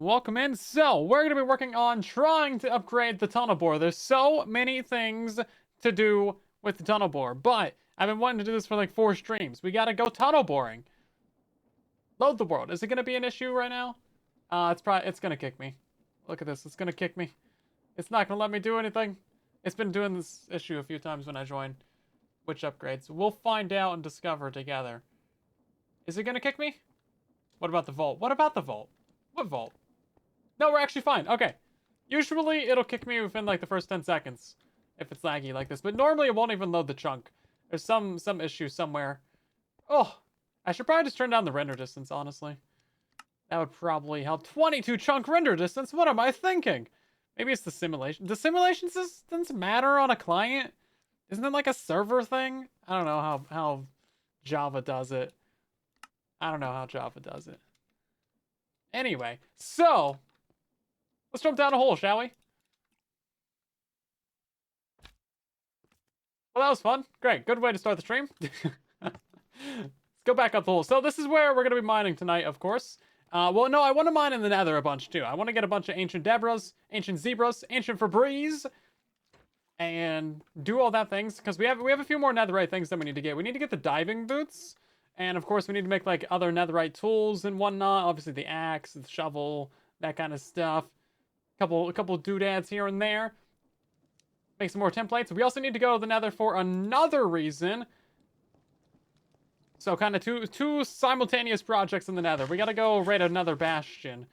Welcome in. So, we're going to be working on trying to upgrade the tunnel bore. There's so many things to do with the tunnel bore, but I've been wanting to do this for like 4 streams. We got to go tunnel boring. Load the world. Is it going to be an issue right now? It's going to kick me. Look at this. It's going to kick me. It's not going to let me do anything. It's been doing this issue a few times when I join. Which upgrades? We'll find out and discover together. Is it going to kick me? What about the vault? What about the vault? What vault? No, we're actually fine. Okay. Usually, it'll kick me within, like, the first 10 seconds. If it's laggy like this. But normally, it won't even load the chunk. There's some issue somewhere. Oh. I should probably just turn down the render distance, honestly. That would probably help. 22 chunk render distance? What am I thinking? Maybe it's the simulation. The simulation distance matter on a client? Isn't it like a server thing? I don't know how Java does it. I don't know how Java does it. Anyway, so... let's jump down a hole, shall we? Well, that was fun. Great. Good way to start the stream. Let's go back up the hole. So this is where we're going to be mining tonight, of course. Well, no, I want to mine in the nether a bunch, too. I want to get a bunch of ancient Debras, ancient Zebras, ancient Febreze, and do all that things. Because we have a few more netherite things that we need to get. We need to get the diving boots. And, of course, we need to make, like, other netherite tools and whatnot. Obviously, the axe, the shovel, that kind of stuff. A couple doodads here and there. Make some more templates. We also need to go to the nether for another reason. So kind of two simultaneous projects in the nether. We gotta go raid another bastion.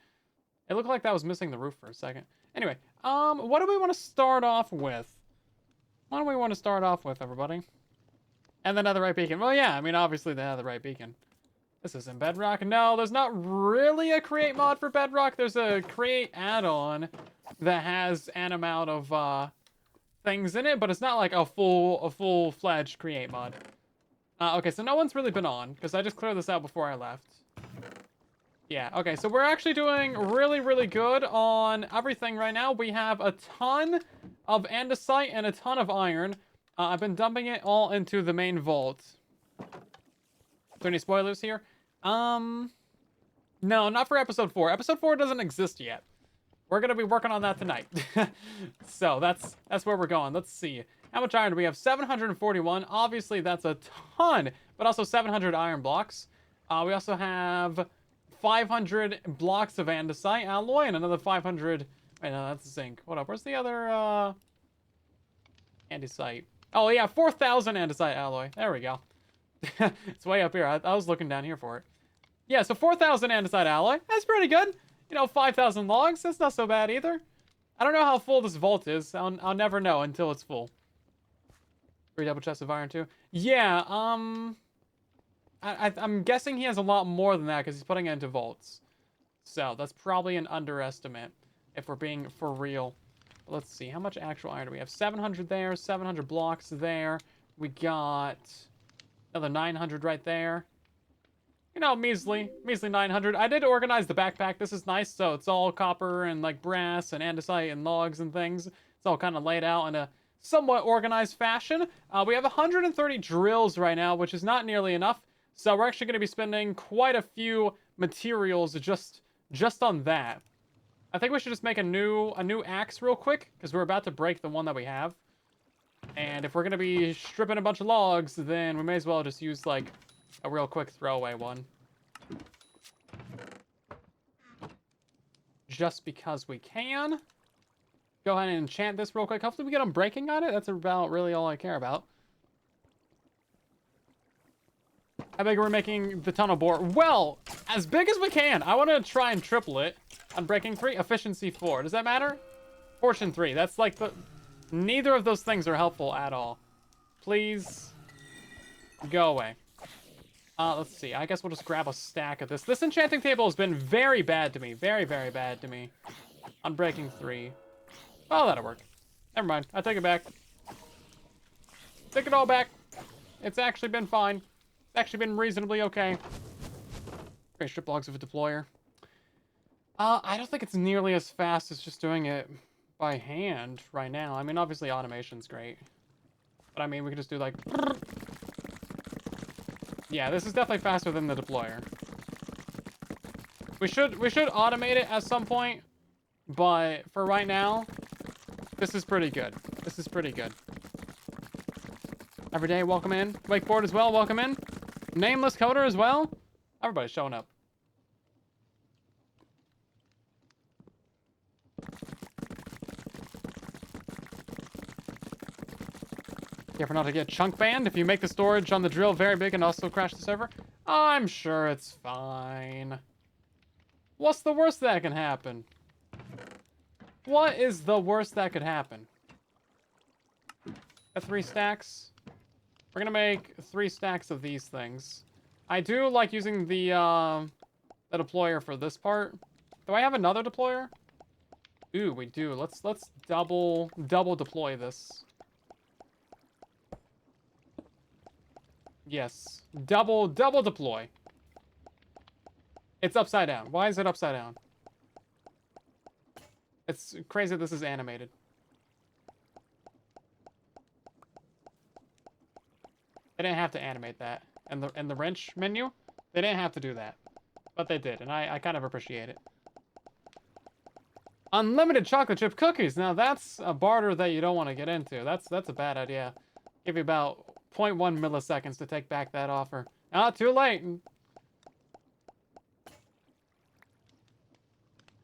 It looked like that was missing the roof for a second. Anyway, what do we want to start off with? What do we want to start off with, everybody? And the netherite beacon. Well, yeah, I mean, obviously the netherite beacon. This isn't Bedrock. No, there's not really a create mod for Bedrock. There's a create add-on that has an amount of things in it, but it's not like a full-fledged create mod. Okay, so no one's really been on, because I just cleared this out before I left. Yeah, okay, so we're actually doing really, really good on everything right now. We have a ton of andesite and a ton of iron. I've been dumping it all into the main vault. Are there any spoilers here? No, not for episode 4. Episode 4 doesn't exist yet. We're gonna be working on that tonight. So that's where we're going. Let's see. How much iron do we have? 741. Obviously, that's a ton, but also 700 iron blocks. We also have 500 blocks of andesite alloy and another 500. Wait, no, that's zinc. Hold up. Where's the other andesite? Oh yeah, 4,000 andesite alloy. There we go. It's way up here. I was looking down here for it. Yeah, so 4,000 andesite alloy. That's pretty good. You know, 5,000 logs. That's not so bad either. I don't know how full this vault is. I'll never know until it's full. 3 double chests of iron too. Yeah, I'm guessing he has a lot more than that because he's putting it into vaults. So that's probably an underestimate if we're being for real. But let's see. How much actual iron do we have? 700 there. 700 blocks there. We got... another 900 right there. You know, measly 900. I did organize the backpack. This is nice. So it's all copper and like brass and andesite and logs and things. It's all kind of laid out in a somewhat organized fashion. We have 130 drills right now, which is not nearly enough. So we're actually going to be spending quite a few materials just on that. I think we should just make a new axe real quick because we're about to break the one that we have. And if we're going to be stripping a bunch of logs, then we may as well just use, like, a real quick throwaway one. Just because we can. Go ahead and enchant this real quick. Hopefully we get unbreaking on it. That's about really all I care about. How big are we making the tunnel bore? Well, as big as we can. I want to try and triple it. Unbreaking 3, efficiency 4. Does that matter? Fortune 3. That's like the... neither of those things are helpful at all. Please go away. Let's see. I guess we'll just grab a stack of this. This enchanting table has been very bad to me. Very, very bad to me. Unbreaking 3. Oh, that'll work. Never mind. I take it back. Take it all back. It's actually been fine. It's actually been reasonably okay. Great strip logs of a deployer. I don't think it's nearly as fast as just doing it by hand right now. I mean, obviously automation's great. But I mean, we could just do like... yeah, this is definitely faster than the deployer. We should automate it at some point, but for right now, this is pretty good. This is pretty good. Every day, welcome in. Wakeboard as well, welcome in. Nameless coder as well. Everybody's showing up. Careful not to get chunk banned if you make the storage on the drill very big and also crash the server. I'm sure it's fine. What's the worst that can happen? What is the worst that could happen? Got 3 stacks. We're gonna make 3 stacks of these things. I do like using the deployer for this part. Do I have another deployer? Ooh, we do. Let's double deploy this. Yes. Double deploy. It's upside down. Why is it upside down? It's crazy this is animated. They didn't have to animate that. In the wrench menu, they didn't have to do that. But they did, and I kind of appreciate it. Unlimited chocolate chip cookies. Now that's a barter that you don't want to get into. That's a bad idea. Give you about 0.1 milliseconds to take back that offer. Ah, too late.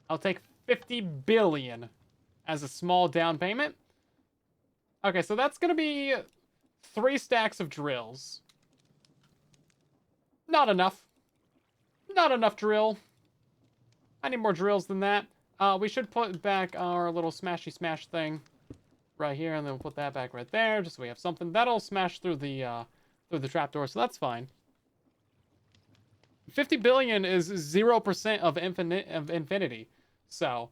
I'll take 50 billion as a small down payment. Okay, so that's gonna be 3 stacks of drills. Not enough. Not enough drill. I need more drills than that. We should put back our little smashy smash thing right here, and then we'll put that back right there, just so we have something. That'll smash through the trapdoor, so that's fine. 50 billion is 0% of infinity. So,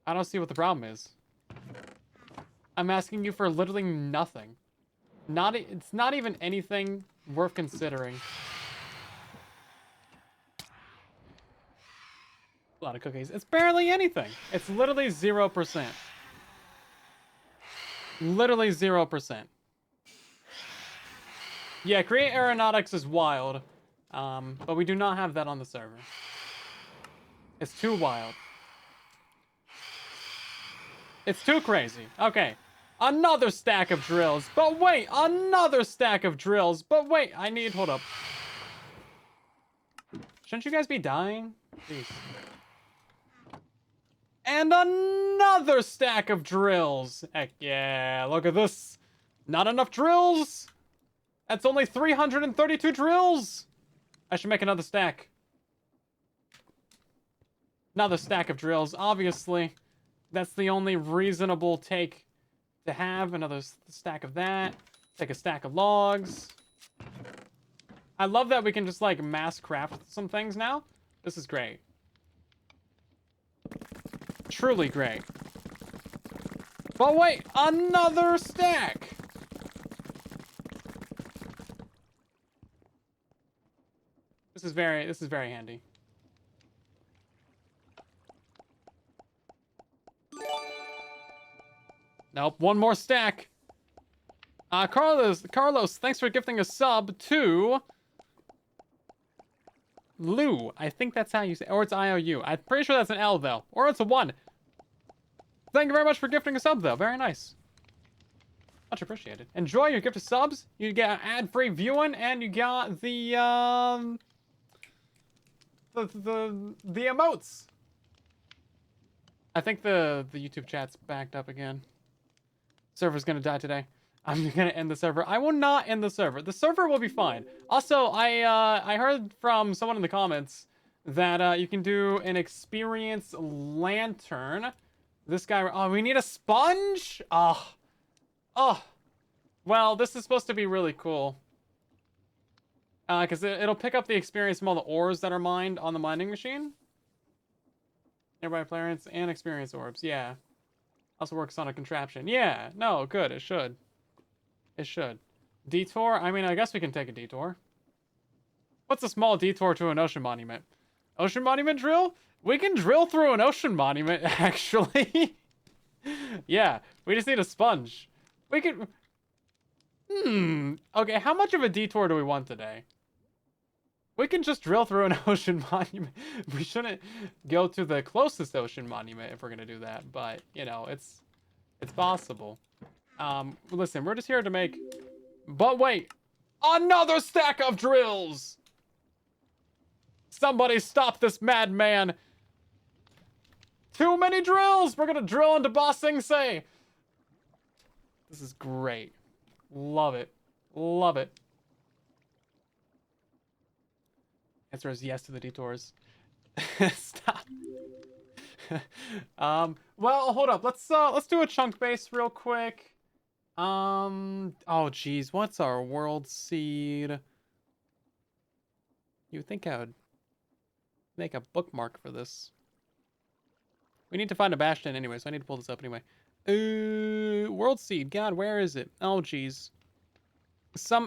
I don't see what the problem is. I'm asking you for literally nothing. It's not even anything worth considering. A lot of cookies. It's barely anything. It's literally 0%. Literally 0%. Yeah, create aeronautics is wild. But we do not have that on the server. It's too wild. It's too crazy. Okay. Another stack of drills. But wait, another stack of drills. But wait, hold up. Shouldn't you guys be dying? Jeez. And another stack of drills. Heck yeah, look at this. Not enough drills. That's only 332 drills. I should make another stack. Another stack of drills, obviously. That's the only reasonable take to have. Another stack of that. Take a stack of logs. I love that we can just, like, mass craft some things now. This is great. Truly great. But wait, another stack! This is very handy. Nope, one more stack. Carlos, thanks for gifting a sub to Lou. I think that's how you say it. Or it's IOU. I'm pretty sure that's an L, though. Or it's a 1. Thank you very much for gifting a sub, though. Very nice. Much appreciated. Enjoy your gift of subs. You get ad-free viewing, and you got the emotes. I think the YouTube chat's backed up again. Server's gonna die today. I'm gonna end the server. I will not end the server. The server will be fine. Also, I heard from someone in the comments that you can do an experience lantern. This guy. Oh, we need a sponge. Oh. Well, this is supposed to be really cool. Because it'll pick up the experience from all the ores that are mined on the mining machine. Nearby players and experience orbs. Yeah. Also works on a contraption. Yeah. No, good. It should. It should. Detour? I mean, I guess we can take a detour. What's a small detour to an ocean monument? Ocean monument drill? We can drill through an ocean monument, actually. Yeah. We just need a sponge. We could... Okay, how much of a detour do we want today? We can just drill through an ocean monument. We shouldn't go to the closest ocean monument if we're gonna do that, but you know, it's possible. Listen, we're just here to make. But wait, another stack of drills. Somebody stop this madman. Too many drills. We're gonna drill into Ba Sing Se. This is great. Love it. Love it. Answer is yes to the detours. Stop. Well, hold up. Let's do a chunk base real quick. Oh geez, what's our world seed? You would think I would make a bookmark for this. We need to find a bastion anyway, so I need to pull this up anyway. World seed. God, where is it? Oh geez.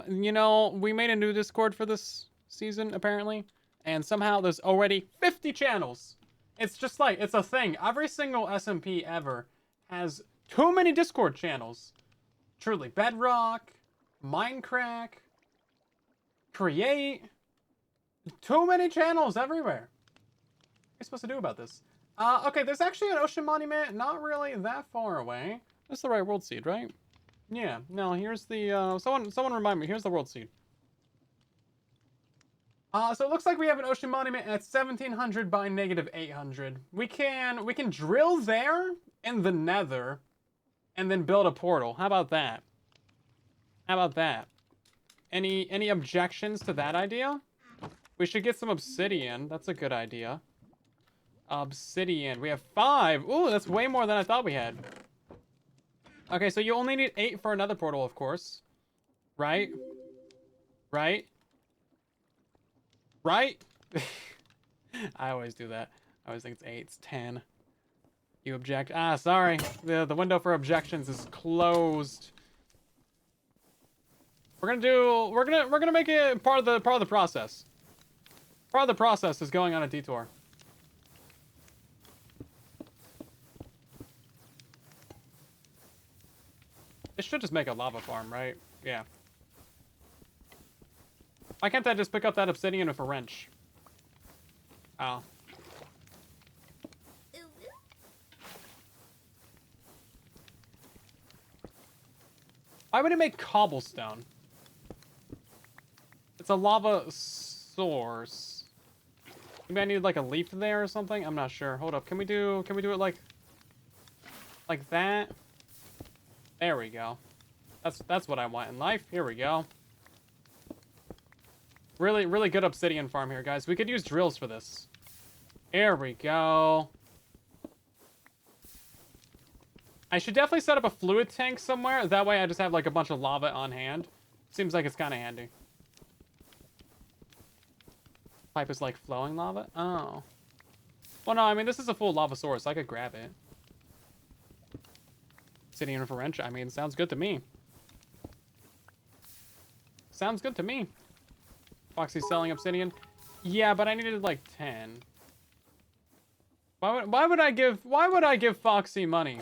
You know, we made a new Discord for this season apparently, and somehow there's already 50 channels. It's just like, it's a thing. Every single SMP ever has too many Discord channels. Truly. Bedrock, Minecraft, Create. Too many channels everywhere. What are you supposed to do about this? Okay, there's actually an ocean monument not really that far away. That's the right world seed, right? Yeah, no, here's the, someone remind me, here's the world seed. So it looks like we have an ocean monument at 1700 by -800. We can drill there in the nether and then build a portal. How about that? How about that? Any objections to that idea? We should get some obsidian. That's a good idea. Obsidian. We have 5. Ooh, that's way more than I thought we had. Okay, so you only need 8 for another portal, of course. Right? Right? Right? I always do that. I always think it's 8. It's 10. You object. Ah, sorry. The window for objections is closed. We're gonna make it part of the process. Part of the process is going on a detour. It should just make a lava farm, right? Yeah. Why can't I just pick up that obsidian with a wrench? Oh. Why would it make cobblestone? It's a lava source. Maybe I need like a leaf there or something? I'm not sure. Hold up. Can we do it like that? There we go. That's what I want in life. Here we go. Really good obsidian farm here, guys. We could use drills for this. Here we go. I should definitely set up a fluid tank somewhere. That way I just have like a bunch of lava on hand. Seems like it's kind of handy. Pipe is like flowing lava? Oh. Well, no, I mean, this is a full lava source. I could grab it. Obsidian with a wrench. I mean, sounds good to me. Sounds good to me. Foxy's selling obsidian. Yeah, but I needed like 10. Why would I give Foxy money?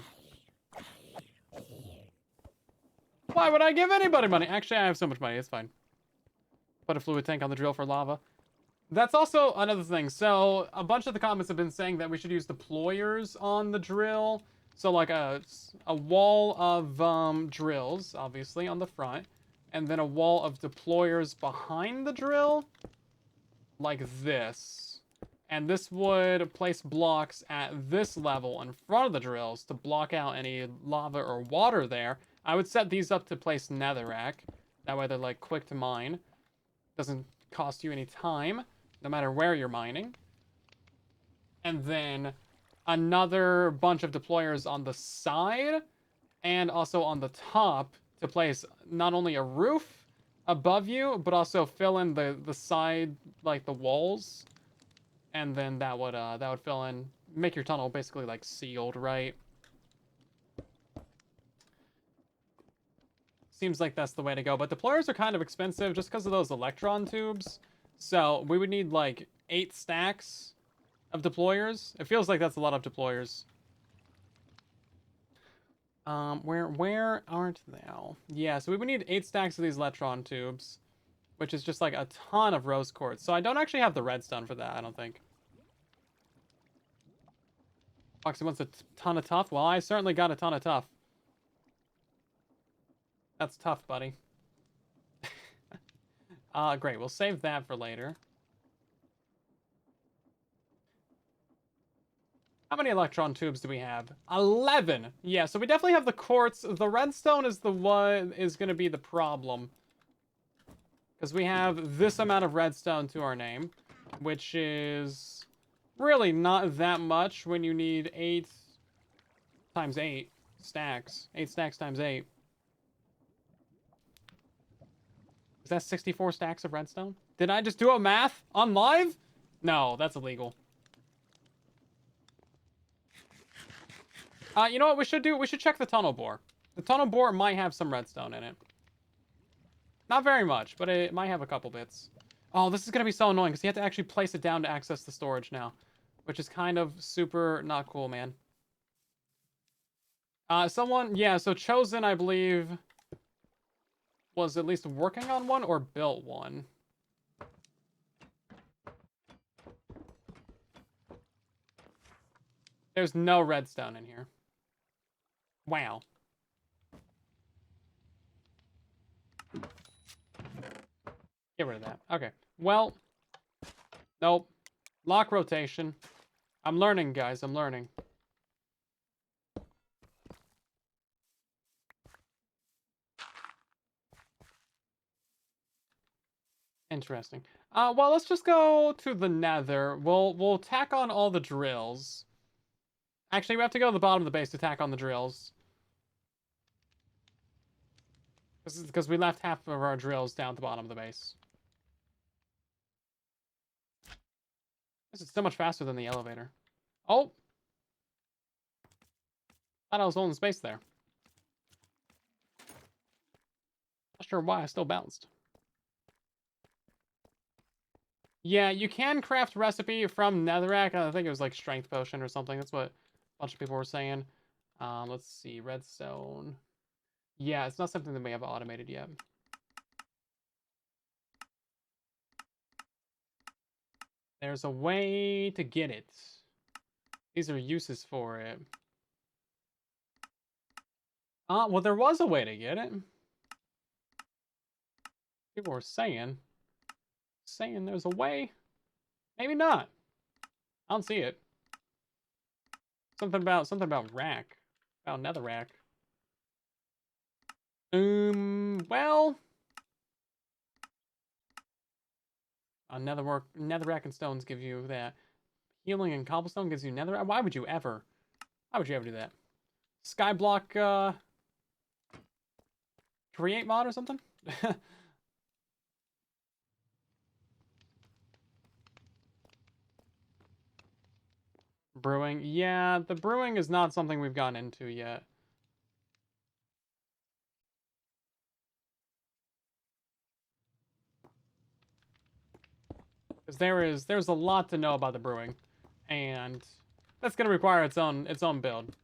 Why would I give anybody money? Actually, I have so much money. It's fine. Put a fluid tank on the drill for lava. That's also another thing. So a bunch of the comments have been saying that we should use deployers on the drill. So like a wall of drills, obviously, on the front. And then a wall of deployers behind the drill. Like this. And this would place blocks at this level in front of the drills to block out any lava or water there. I would set these up to place netherrack. That way they're like quick to mine. Doesn't cost you any time, no matter where you're mining. And then another bunch of deployers on the side and also on the top to place not only a roof above you, but also fill in the side, like the walls. And then that would fill in, make your tunnel basically like sealed, right? Seems like that's the way to go, but deployers are kind of expensive just because of those electron tubes. So we would need like 8 stacks of deployers. It feels like that's a lot of deployers. Where aren't thou? Yeah, so we would need 8 stacks of these electron tubes. which is just like a ton of rose quartz. So I don't actually have the redstone for that, I don't think. Foxy wants a ton of tough. Well, I certainly got a ton of tough. That's tough, buddy. Great. We'll save that for later. How many electron tubes do we have? 11. Yeah, so we definitely have the quartz. The redstone is the one is going to be the problem. Because we have this amount of redstone to our name, which is really not that much when you need 8 times 8 stacks. 8 stacks times 8. Is that 64 stacks of redstone? Did I just do a math on live? No, that's illegal. You know what we should do? We should check the tunnel bore. The tunnel bore might have some redstone in it. Not very much, but it might have a couple bits. Oh, this is going to be so annoying because you have to actually place it down to access the storage now. Which is kind of super not cool, man. Yeah, so Chosen, I believe, was at least working on one or built one. There's no redstone in here. Wow. Get rid of that. Okay. Well, nope. Lock rotation. I'm learning, guys. I'm learning. Interesting. Well, let's just go to the nether. We'll tack on all the drills. Actually, we have to go to the bottom of the base to tack on the drills. This is because we left half of our drills down at the bottom of the base. This is so much faster than the elevator. Oh! Thought I was holding space there. Not sure why I still bounced. Yeah, you can craft recipe from netherrack. I think it was like strength potion or something. That's what a bunch of people were saying. Let's see. Redstone. Yeah, it's not something that we have automated yet. There's a way to get it. These are uses for it. Well, there was a way to get it. People were saying there's a way. Maybe not. I don't see it. Something about rack. About netherrack. Well. Netherrack and stones give you that. Healing and cobblestone gives you netherrack. Why would you ever do that? Skyblock, create mod or something? Brewing. Yeah, the brewing is not something we've gotten into yet. Because there's a lot to know about the brewing. And that's gonna require its own build.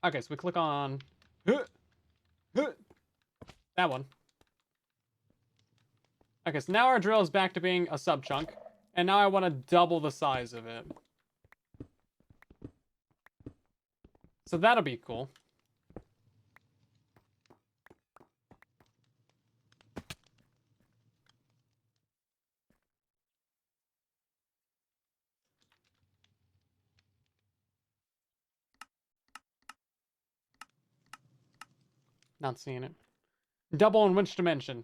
Okay, so we click on that one. Okay, so now our drill is back to being a sub chunk, and now I want to double the size of it. So that'll be cool. Not seeing it. Double in which dimension?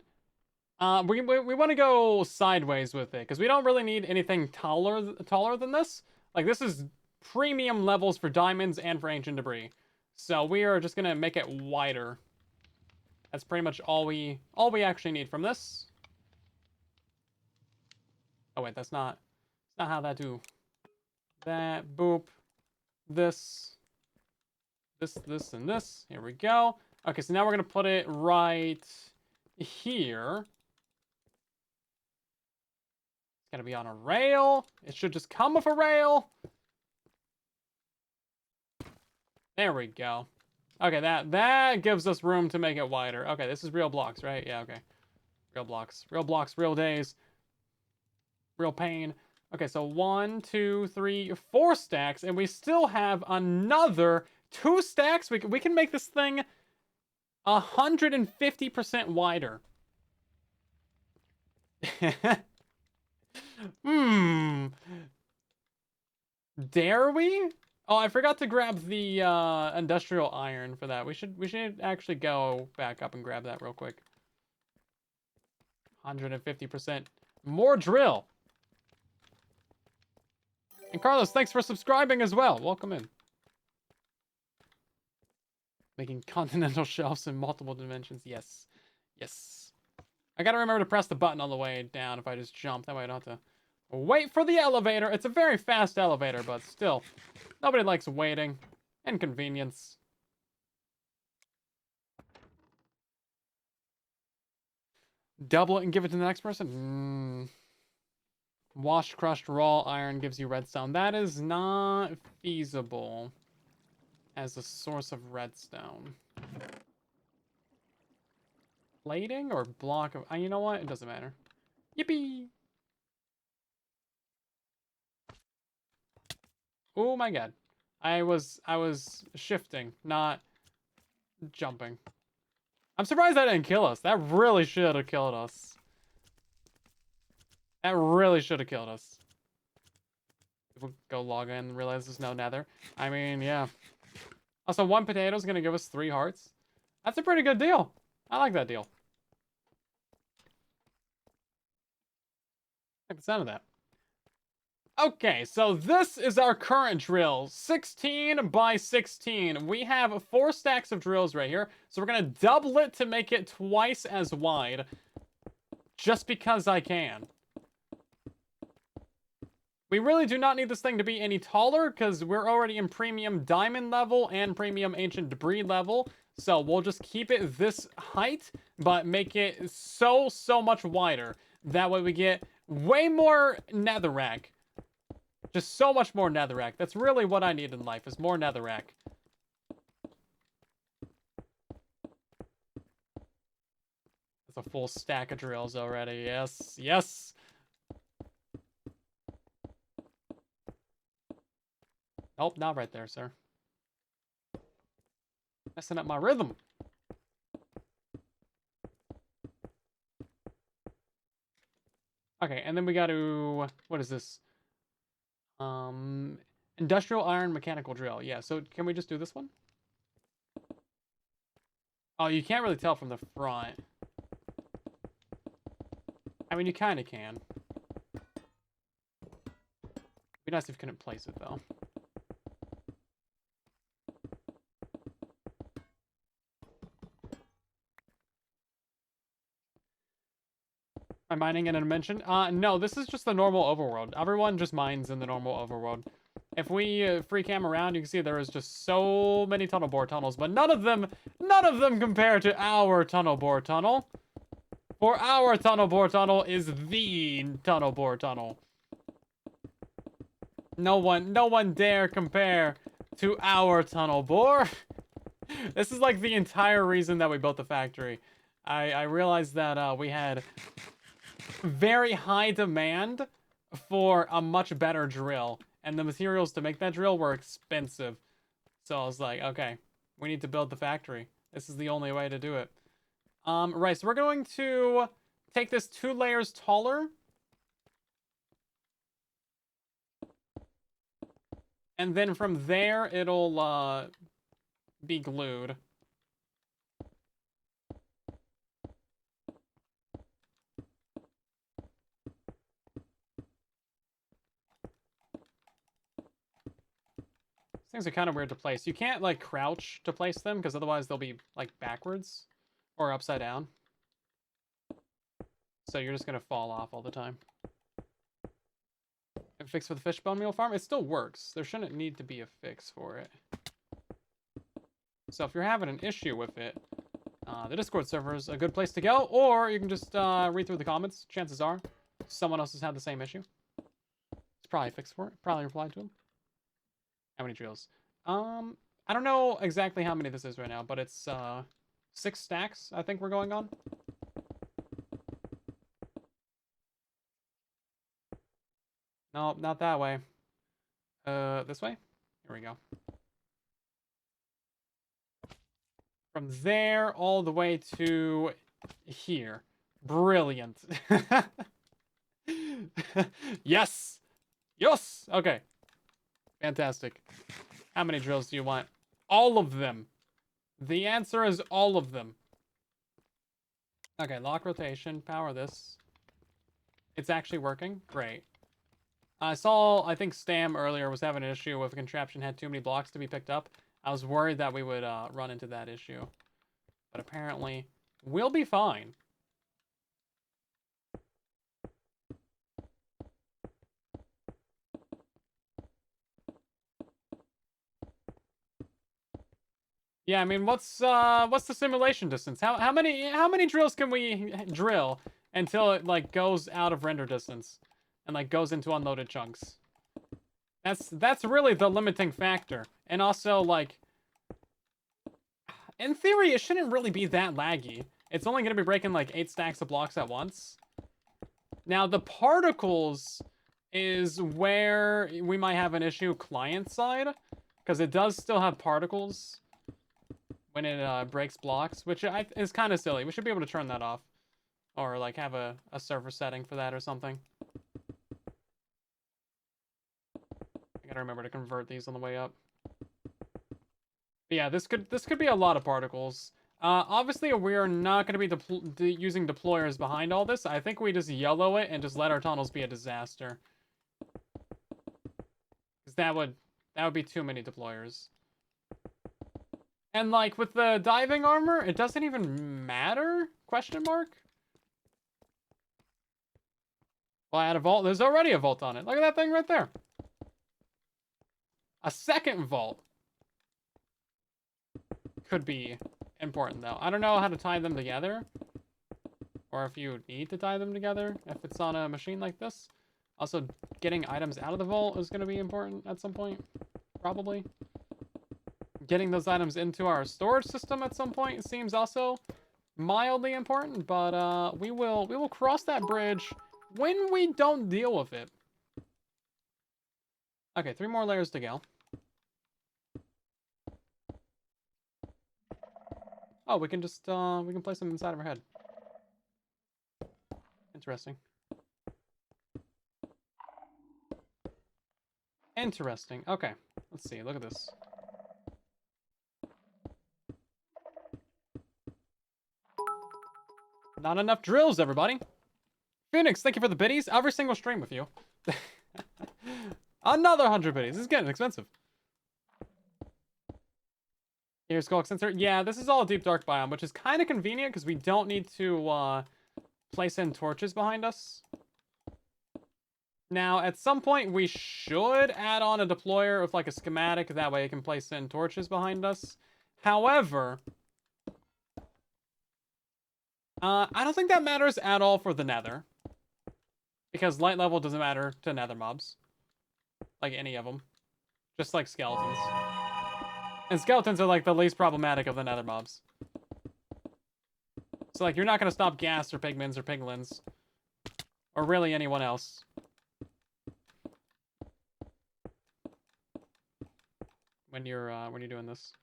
We want to go sideways with it because we don't really need anything taller than this. Like this is premium levels for diamonds and for ancient debris. So we are just gonna make it wider. That's pretty much all we actually need from this. Oh wait, that's not how that do. That boop. This, and this. Here we go. Okay, so now we're gonna put it right here. It's gonna be on a rail. It should just come with a rail. There we go. Okay, that gives us room to make it wider. Okay, this is real blocks, right? Yeah, okay. Real blocks. Real blocks, real days. Real pain. Okay, so 1, 2, 3, 4 stacks, and we still have another 2 stacks. We can make this thing 150% wider. Hmm. Dare we? Oh, I forgot to grab the industrial iron for that. We should actually go back up and grab that real quick. 150% more drill. And Carlos, thanks for subscribing as well. Welcome in. Making continental shelves in multiple dimensions. Yes. Yes. I gotta remember to press the button on the way down if I just jump. That way I don't have to wait for the elevator. It's a very fast elevator, but still. Nobody likes waiting. Inconvenience. Double it and give it to the next person? Washed, crushed, raw iron gives you redstone. That is not feasible as a source of redstone. Plating or block of... you know what? It doesn't matter. Yippee! Oh my god. I was shifting, not jumping. I'm surprised that didn't kill us. That really should have killed us. That really should have killed us. If we go log in and realize there's no nether. I mean, yeah. Also, 1 potato is going to give us 3 hearts. That's a pretty good deal. I like that deal. I like the sound of that. Okay, so this is our current drill. 16 by 16. We have 4 stacks of drills right here. So we're going to double it to make it twice as wide. Just because I can. We really do not need this thing to be any taller because we're already in premium diamond level and premium ancient debris level. So we'll just keep it this height, but make it so much wider. That way we get way more netherrack. Just so much more netherrack. That's really what I need in life, is more netherrack. That's a full stack of drills already. Yes, yes. Nope, not right there, sir. Messing up my rhythm. Okay, and then we got to... What is this? Industrial iron mechanical drill. Yeah, so can we just do this one? Oh, you can't really tell from the front. I mean, you kind of can. Be nice if you couldn't place it, though. Am I mining in a dimension? No, this is just the normal overworld. Everyone just mines in the normal overworld. If we free cam around, you can see there is just so many tunnel bore tunnels, but none of them compare to our tunnel bore tunnel. For our tunnel bore tunnel is the tunnel bore tunnel. No one dare compare to our tunnel bore. This is like the entire reason that we built the factory. I realized that we had very high demand for a much better drill, and the materials to make that drill were expensive. So I was like, okay, we need to build the factory. This is the only way to do it. Right, so we're going to take this 2 layers taller. And then from there, it'll be glued. These things are kind of weird to place. You can't, like, crouch to place them, because otherwise they'll be, like, backwards or upside down. So you're just going to fall off all the time. A fix for the fishbone meal farm? It still works. There shouldn't need to be a fix for it. So if you're having an issue with it, the Discord server is a good place to go, or you can just read through the comments. Chances are someone else has had the same issue. It's probably a fix for it. Probably replied to him. How many drills? I don't know exactly how many this is right now, but it's 6 stacks I think we're going on. No, not that way. This way? Here we go. From there all the way to here. Brilliant. Yes! Yes! Okay. Fantastic. How many drills do you want? All of them. The answer is all of them. Okay, lock rotation. Power this. It's actually working. Great. I think Stam earlier was having an issue with a contraption had too many blocks to be picked up. I was worried that we would run into that issue. But apparently, we'll be fine. Yeah, I mean, what's the simulation distance? How many drills can we drill until it like goes out of render distance and like goes into unloaded chunks? That's really the limiting factor. And also like in theory it shouldn't really be that laggy. It's only going to be breaking like 8 stacks of blocks at once. Now the particles is where we might have an issue client side because it does still have particles when it breaks blocks, which is kind of silly. We should be able to turn that off. Or, like, have a server setting for that or something. I gotta remember to convert these on the way up. But yeah, this could be a lot of particles. Obviously, we're not going to be using deployers behind all this. I think we just yellow it and just let our tunnels be a disaster. Because that would be too many deployers. And, like, with the diving armor, it doesn't even matter? Question mark? Well, I had a vault. There's already a vault on it. Look at that thing right there. A second vault could be important, though. I don't know how to tie them together. Or if you need to tie them together, if it's on a machine like this. Also, getting items out of the vault is going to be important at some point. Probably. Getting those items into our storage system at some point seems also mildly important, but we will cross that bridge when we don't deal with it. Okay, 3 more layers to go. Oh, we can just we can place them inside of our head. Interesting. Interesting. Okay, let's see. Look at this. Not enough drills, everybody. Phoenix, thank you for the biddies. Every single stream with you. Another 100 biddies. This is getting expensive. Here's Skull Sensor. Yeah, this is all deep dark biome, which is kind of convenient because we don't need to place in torches behind us. Now, at some point, we should add on a deployer with like a schematic. That way it can place in torches behind us. However, I don't think that matters at all for the nether. Because light level doesn't matter to nether mobs. Like any of them. Just like skeletons. And skeletons are like the least problematic of the nether mobs. So like you're not going to stop ghast or pigments or piglins. Or really anyone else. When you're doing this.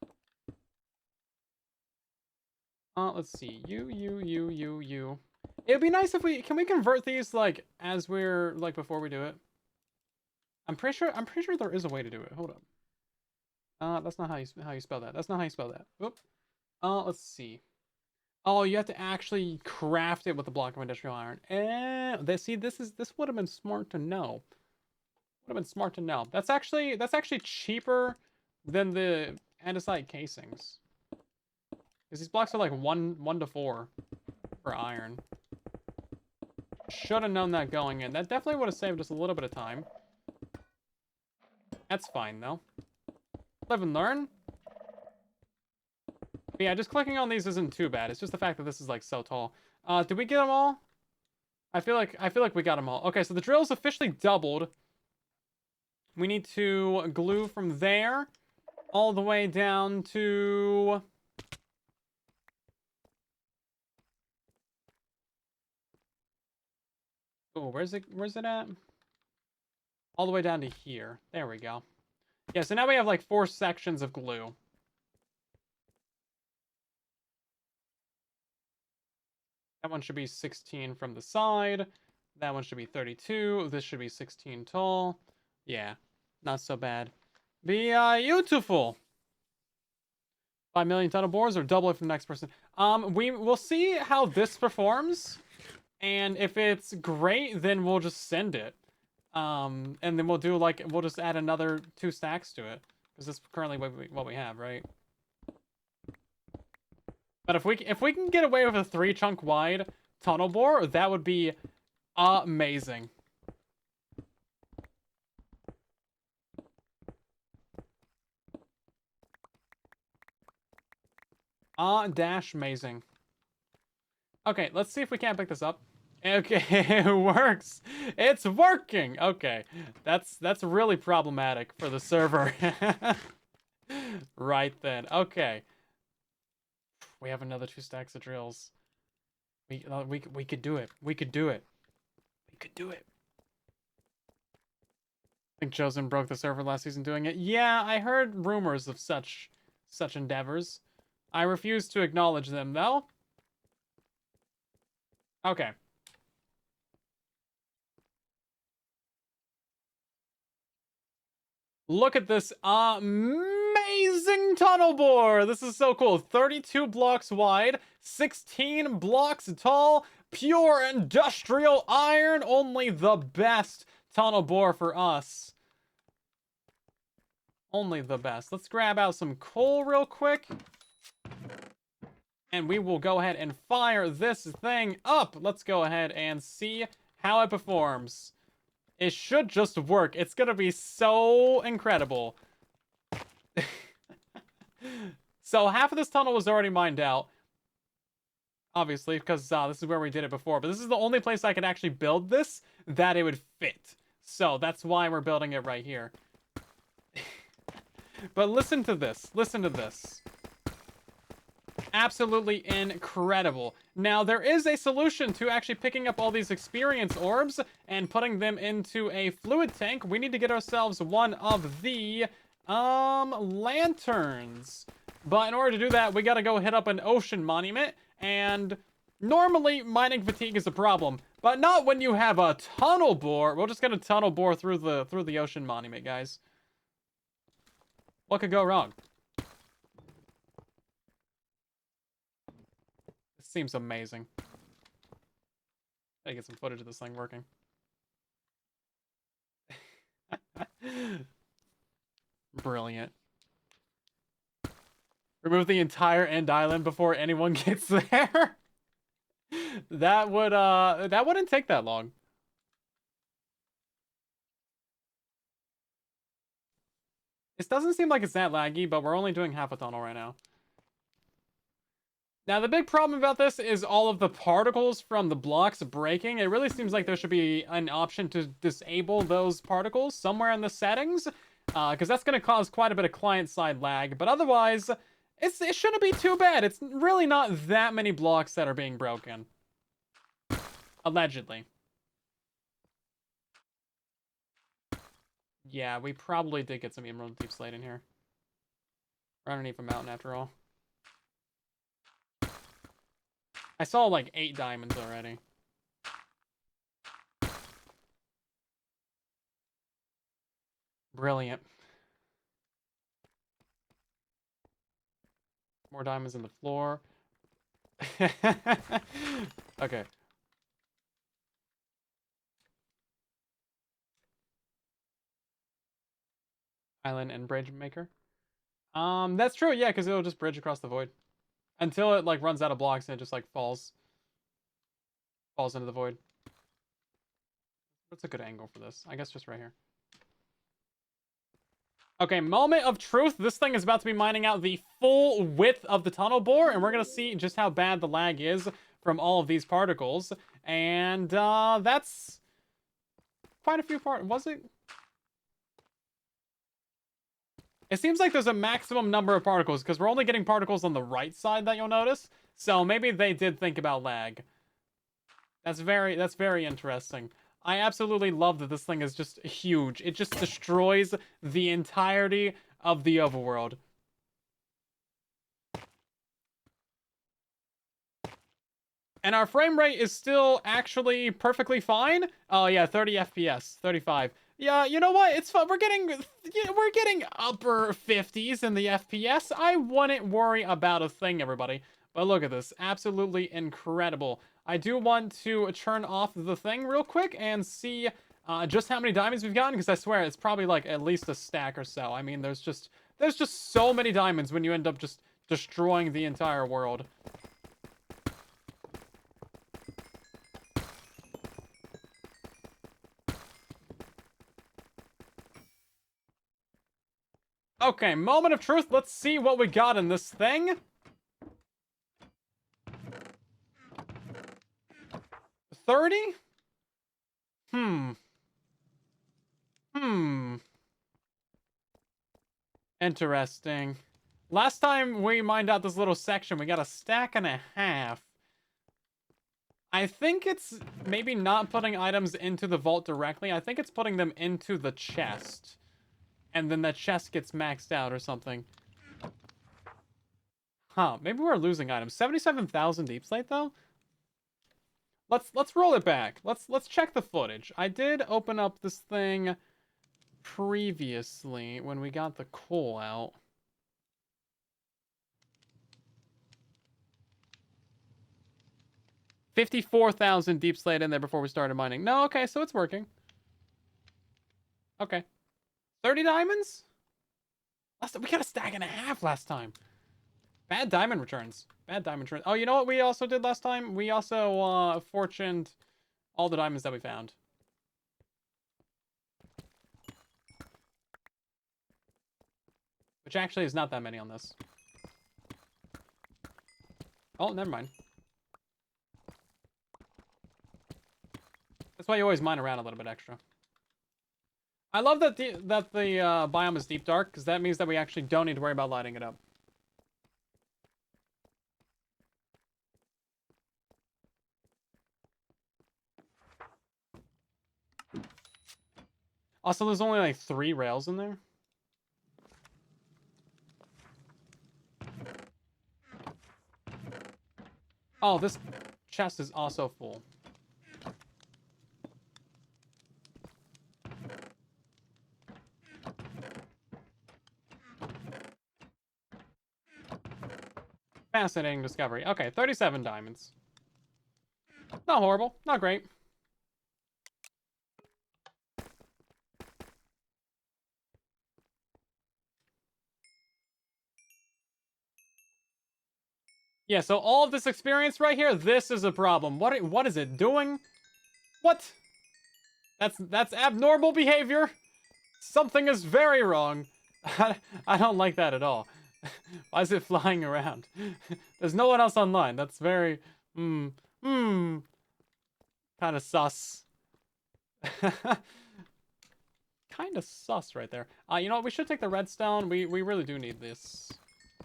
Let's see. You. It would be nice if can we convert these like as we're like before we do it? I'm pretty sure there is a way to do it. Hold up. That's not how you spell that. That's not how you spell that. Oop. Let's see. Oh, you have to actually craft it with a block of industrial iron. This would have been smart to know. Would have been smart to know. That's actually cheaper than the andesite casings. Because these blocks are like 1 to 4 for iron. Should have known that going in. That definitely would have saved us a little bit of time. That's fine, though. Live and learn. But yeah, just clicking on these isn't too bad. It's just the fact that this is, like, so tall. Did we get them all? I feel like we got them all. Okay, so the drill's officially doubled. We need to glue from there all the way down to... Oh, where's it at? All the way down to here. There we go. Yeah, so now we have like 4 sections of glue. That one should be 16 from the side. That one should be 32. This should be 16 tall. Yeah, not so bad. Beautiful. 5 million tunnel bores or double it for the next person. We'll see how this performs. And if it's great, then we'll just send it. And then we'll do like, we'll just add another 2 stacks to it. Because that's currently what we have, right? But if we can get away with a 3 chunk wide tunnel bore, that would be amazing. Dash amazing. Okay, let's see if we can't pick this up. Okay, it works. It's working. Okay, that's really problematic for the server. Right then. Okay, we have another 2 stacks of drills. We could do it. We could do it. We could do it. I think Chosen broke the server last season doing it. Yeah, I heard rumors of such endeavors. I refuse to acknowledge them, though. Okay. Look at this amazing tunnel bore. This is so cool. 32 blocks wide, 16 blocks tall, pure industrial iron. Only the best tunnel bore for us. Only the best. Let's grab out some coal real quick. And we will go ahead and fire this thing up. Let's go ahead and see how it performs. It should just work. It's gonna be so incredible. So half of this tunnel was already mined out. Obviously, because this is where we did it before. But this is the only place I could actually build this that it would fit. So that's why we're building it right here. But listen to this. Listen to this. Absolutely incredible. Now, there is a solution to actually picking up all these experience orbs and putting them into a fluid tank. We need to get ourselves one of the, lanterns. But in order to do that, we gotta go hit up an ocean monument, and normally mining fatigue is a problem, but not when you have a tunnel bore. We're just gonna tunnel bore through the ocean monument, guys. What could go wrong? Seems amazing. Gotta get some footage of this thing working. Brilliant. Remove the entire end island before anyone gets there. That wouldn't take that long. This doesn't seem like it's that laggy, but we're only doing half a tunnel right now. Now, the big problem about this is all of the particles from the blocks breaking. It really seems like there should be an option to disable those particles somewhere in the settings, because that's going to cause quite a bit of client-side lag. But otherwise, it shouldn't be too bad. It's really not that many blocks that are being broken. Allegedly. Yeah, we probably did get some emerald deep slate in here. We're underneath a mountain after all. I saw like 8 diamonds already. Brilliant. More diamonds in the floor. Okay. Island and bridge maker. That's true, yeah, because it'll just bridge across the void. Until it, like, runs out of blocks and it just, like, falls into the void. What's a good angle for this? I guess just right here. Okay, moment of truth. This thing is about to be mining out the full width of the tunnel bore, and we're going to see just how bad the lag is from all of these particles. And, that's quite a few was it? It seems like there's a maximum number of particles, because we're only getting particles on the right side that you'll notice. So maybe they did think about lag. That's very interesting. I absolutely love that this thing is just huge. It just destroys the entirety of the overworld. And our frame rate is still actually perfectly fine. Oh yeah, 30 FPS, 35. Yeah, you know what? It's fun. We're getting upper 50s in the FPS. I wouldn't worry about a thing, everybody. But look at this. Absolutely incredible. I do want to turn off the thing real quick and see just how many diamonds we've gotten, because I swear it's probably like at least a stack or so. I mean, there's just so many diamonds when you end up just destroying the entire world. Okay, moment of truth. Let's see what we got in this thing. 30? Interesting. Last time we mined out this little section, we got a stack and a half. I think it's maybe not putting items into the vault directly. I think it's putting them into the chest. And then that chest gets maxed out or something. Huh, maybe we're losing items. 77,000 deep slate though? Let's roll it back. Let's check the footage. I did open up this thing previously when we got the coal out. $54,000 deep slate in there before we started mining. No, okay, so it's working. Okay. 30 diamonds? We got a stack and a half last time. Bad diamond returns. Bad diamond returns. Oh, you know what we also did last time? We also fortuned all the diamonds that we found. Which actually is not that many on this. Oh, never mind. That's why you always mine around a little bit extra. I love that the biome is deep dark, because that means that we actually don't need to worry about lighting it up. Also, there's only like 3 rails in there. Oh, this chest is also full. Fascinating discovery. Okay, 37 diamonds. Not horrible. Not great. Yeah, so all of this experience right here, this is a problem. What is it doing? What? That's abnormal behavior. Something is very wrong. I don't like that at all. Why is it flying around? There's no one else online. That's very kind of sus. Kind of sus right there. You know what? We should take the redstone. We really do need this.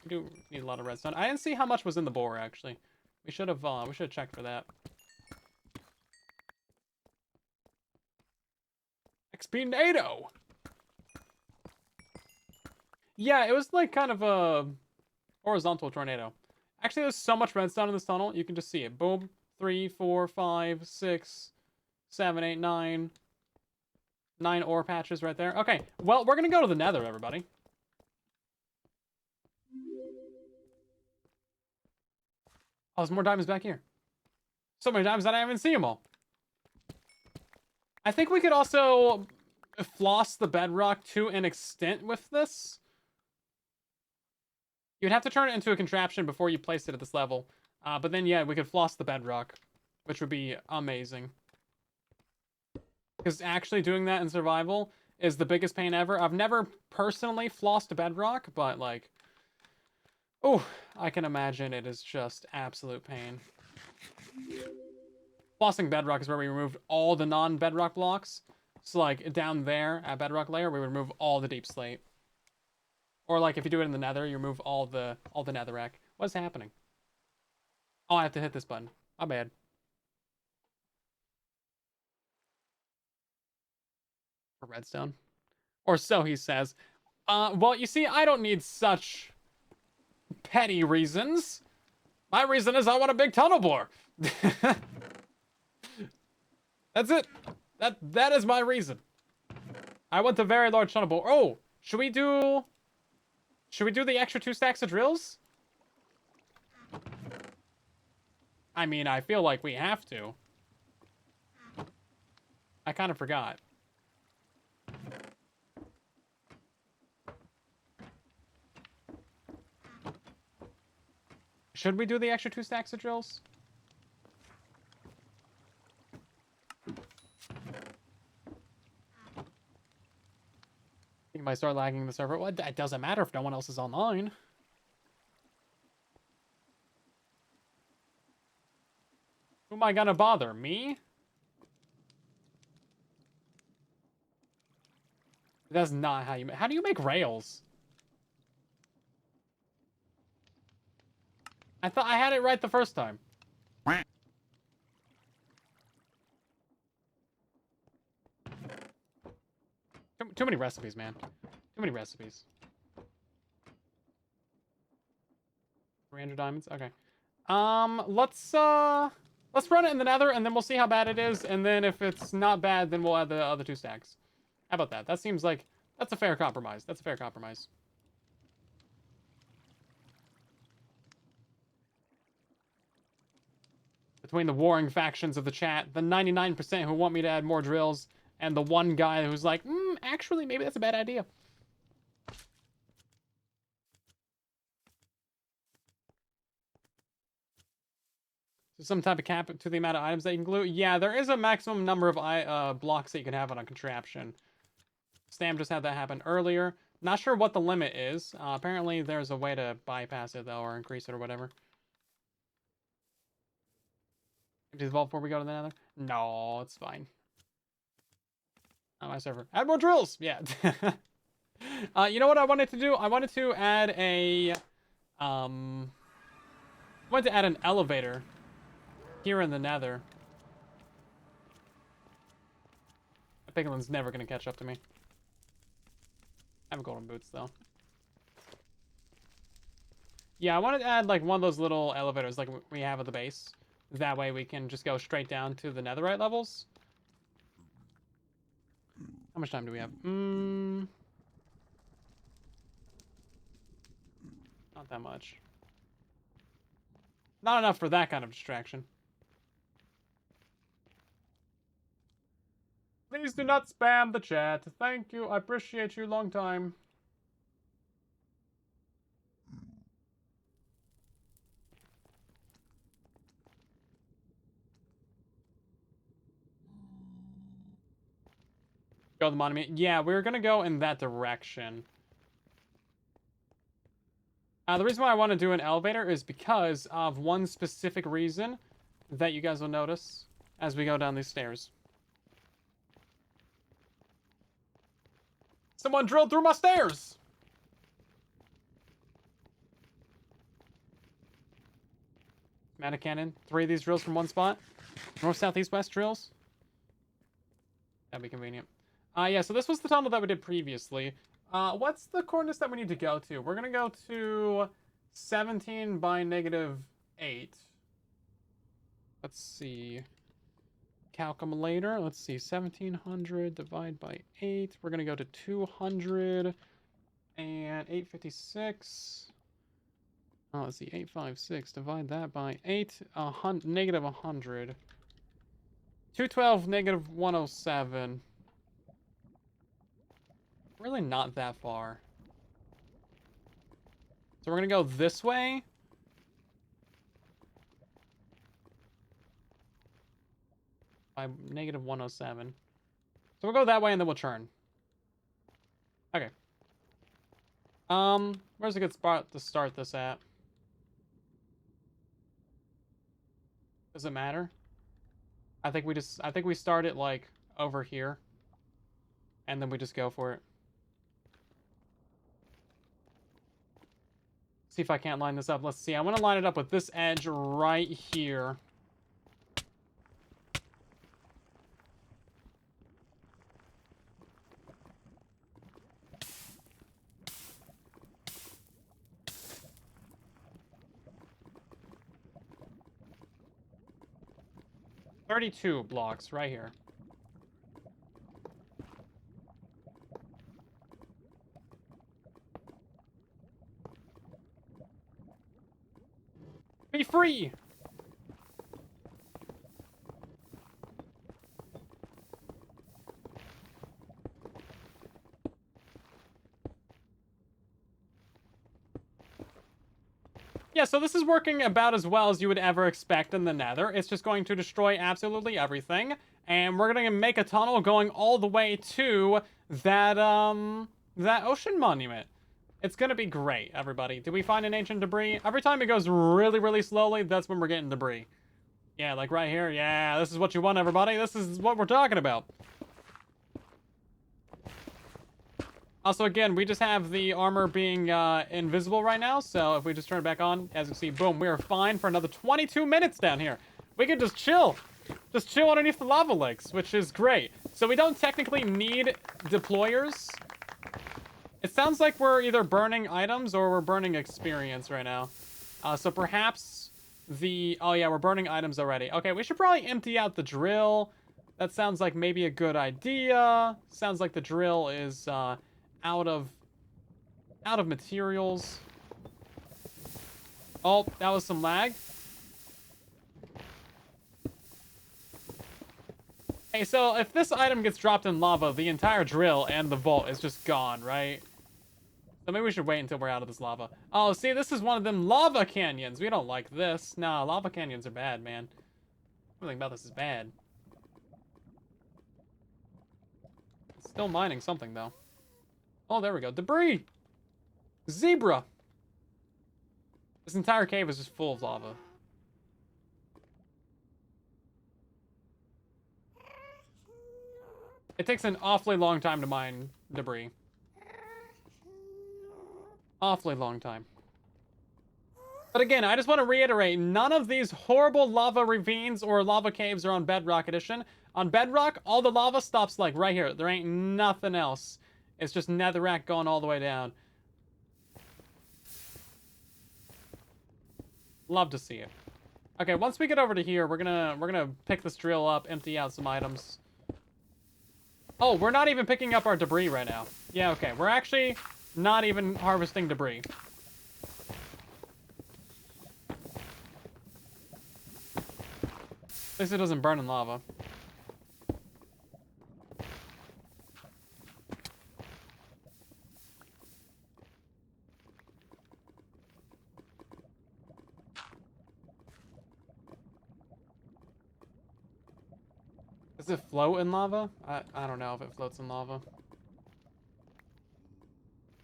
We do need a lot of redstone. I didn't see how much was in the bore actually. We should have checked for that. XP NATO. Yeah, it was like kind of a horizontal tornado. Actually, there's so much redstone in this tunnel. You can just see it. Boom. 3, 4, 5, 6, 7, 8, 9. 9 ore patches right there. Okay, well, we're gonna go to the nether, everybody. Oh, there's more diamonds back here. So many diamonds that I haven't seen them all. I think we could also floss the bedrock to an extent with this. You'd have to turn it into a contraption before you place it at this level. But then, yeah, we could floss the bedrock, which would be amazing. Because actually doing that in survival is the biggest pain ever. I've never personally flossed a bedrock, but, like... Oh, I can imagine it is just absolute pain. Flossing bedrock is where we removed all the non-bedrock blocks. So, like, down there at bedrock layer, we would remove all the deep slate. Or like if you do it in the nether, you remove all the netherrack. What's happening? Oh, I have to hit this button. My bad. For redstone. Or so he says. Well, you see, I don't need such petty reasons. My reason is I want a big tunnel bore. That's it. That is my reason. I want a very large tunnel bore. Oh, should we do the extra 2 stacks of drills? I mean, I feel like we have to. I kind of forgot. Should we do the extra 2 stacks of drills? You might start lagging the server. Well, it doesn't matter if no one else is online. Who am I gonna bother? Me? That's not how you make... How do you make rails? I thought I had it right the first time. Too many recipes, man. Too many recipes. 300 diamonds? Okay. Let's run it in the nether, and then we'll see how bad it is, and then if it's not bad, then we'll add the other 2 stacks. How about that? That seems like... That's a fair compromise. That's a fair compromise. Between the warring factions of the chat, the 99% who want me to add more drills, and the one guy who's like, actually, maybe that's a bad idea. So some type of cap to the amount of items that you can glue? Yeah, there is a maximum number of blocks that you can have on a contraption. Stam just had that happen earlier. Not sure what the limit is. Apparently, there's a way to bypass it, though, or increase it, or whatever. Empty the vault before we go to the nether? No, it's fine. Not my server. Add more drills! Yeah. You know what I wanted to do? I wanted to add a... I wanted to add an elevator here in the nether. The piglin's never going to catch up to me. I have golden boots, though. Yeah, I wanted to add, like, one of those little elevators like we have at the base. That way we can just go straight down to the netherite levels. How much time do we have? Not that much. Not enough for that kind of distraction. Please do not spam the chat. Thank you. I appreciate you. Long time. Go the monument. Yeah, we're gonna go in that direction. The reason why I want to do an elevator is because of one specific reason that you guys will notice as we go down these stairs. Someone drilled through my stairs! Mana cannon. 3 of these drills from one spot. North, south, east, west drills. That'd be convenient. Yeah, so this was the tunnel that we did previously. What's the coordinates that we need to go to? We're gonna go to 17 by -8. Let's see. Calculator. Let's see. 1700 divided by 8. We're gonna go to 200 and 856. Oh, let's see. 856. Divide that by 8. -100. 212 -107. Really not that far. So we're gonna go this way. By -107. So we'll go that way and then we'll turn. Okay. Where's a good spot to start this at? Does it matter? I think we start it like over here. And then we just go for it. See if I can't line this up. Let's see. I want to line it up with this edge right here. "32 blocks right here. Be free! Yeah, so this is working about as well as you would ever expect in the Nether. It's just going to destroy absolutely everything. And we're going to make a tunnel going all the way to that ocean monument. It's going to be great, everybody. Did we find an ancient debris? Every time it goes really, really slowly, that's when we're getting debris. Yeah, like right here. Yeah, this is what you want, everybody. This is what we're talking about. Also, again, we just have the armor being invisible right now, so if we just turn it back on, as you see, boom, we are fine for another 22 minutes down here. We can just chill. Just chill underneath the lava lakes, which is great. So we don't technically need deployers. It sounds like we're either burning items or we're burning experience right now. So perhaps the... Oh, yeah, we're burning items already. Okay, we should probably empty out the drill. That sounds like maybe a good idea. Sounds like the drill is... out of materials. Oh, that was some lag. Hey, so if this item gets dropped in lava, the entire drill and the vault is just gone, right? So maybe we should wait until we're out of this lava. Oh, see, this is one of them lava canyons. We don't like this. Nah, lava canyons are bad, man. Everything about this is bad. It's still mining something, though. Oh, there we go. Debris! Zebra! This entire cave is just full of lava. It takes an awfully long time to mine debris. Awfully long time. But again, I just want to reiterate, none of these horrible lava ravines or lava caves are on Bedrock Edition. On Bedrock, all the lava stops like right here. There ain't nothing else. It's just netherrack going all the way down. Love to see it. Okay, once we get over to here, we're gonna pick this drill up, empty out some items. Oh, we're not even picking up our debris right now. Yeah, okay. We're actually not even harvesting debris. At least it doesn't burn in lava. Does it float in lava? I don't know if it floats in lava.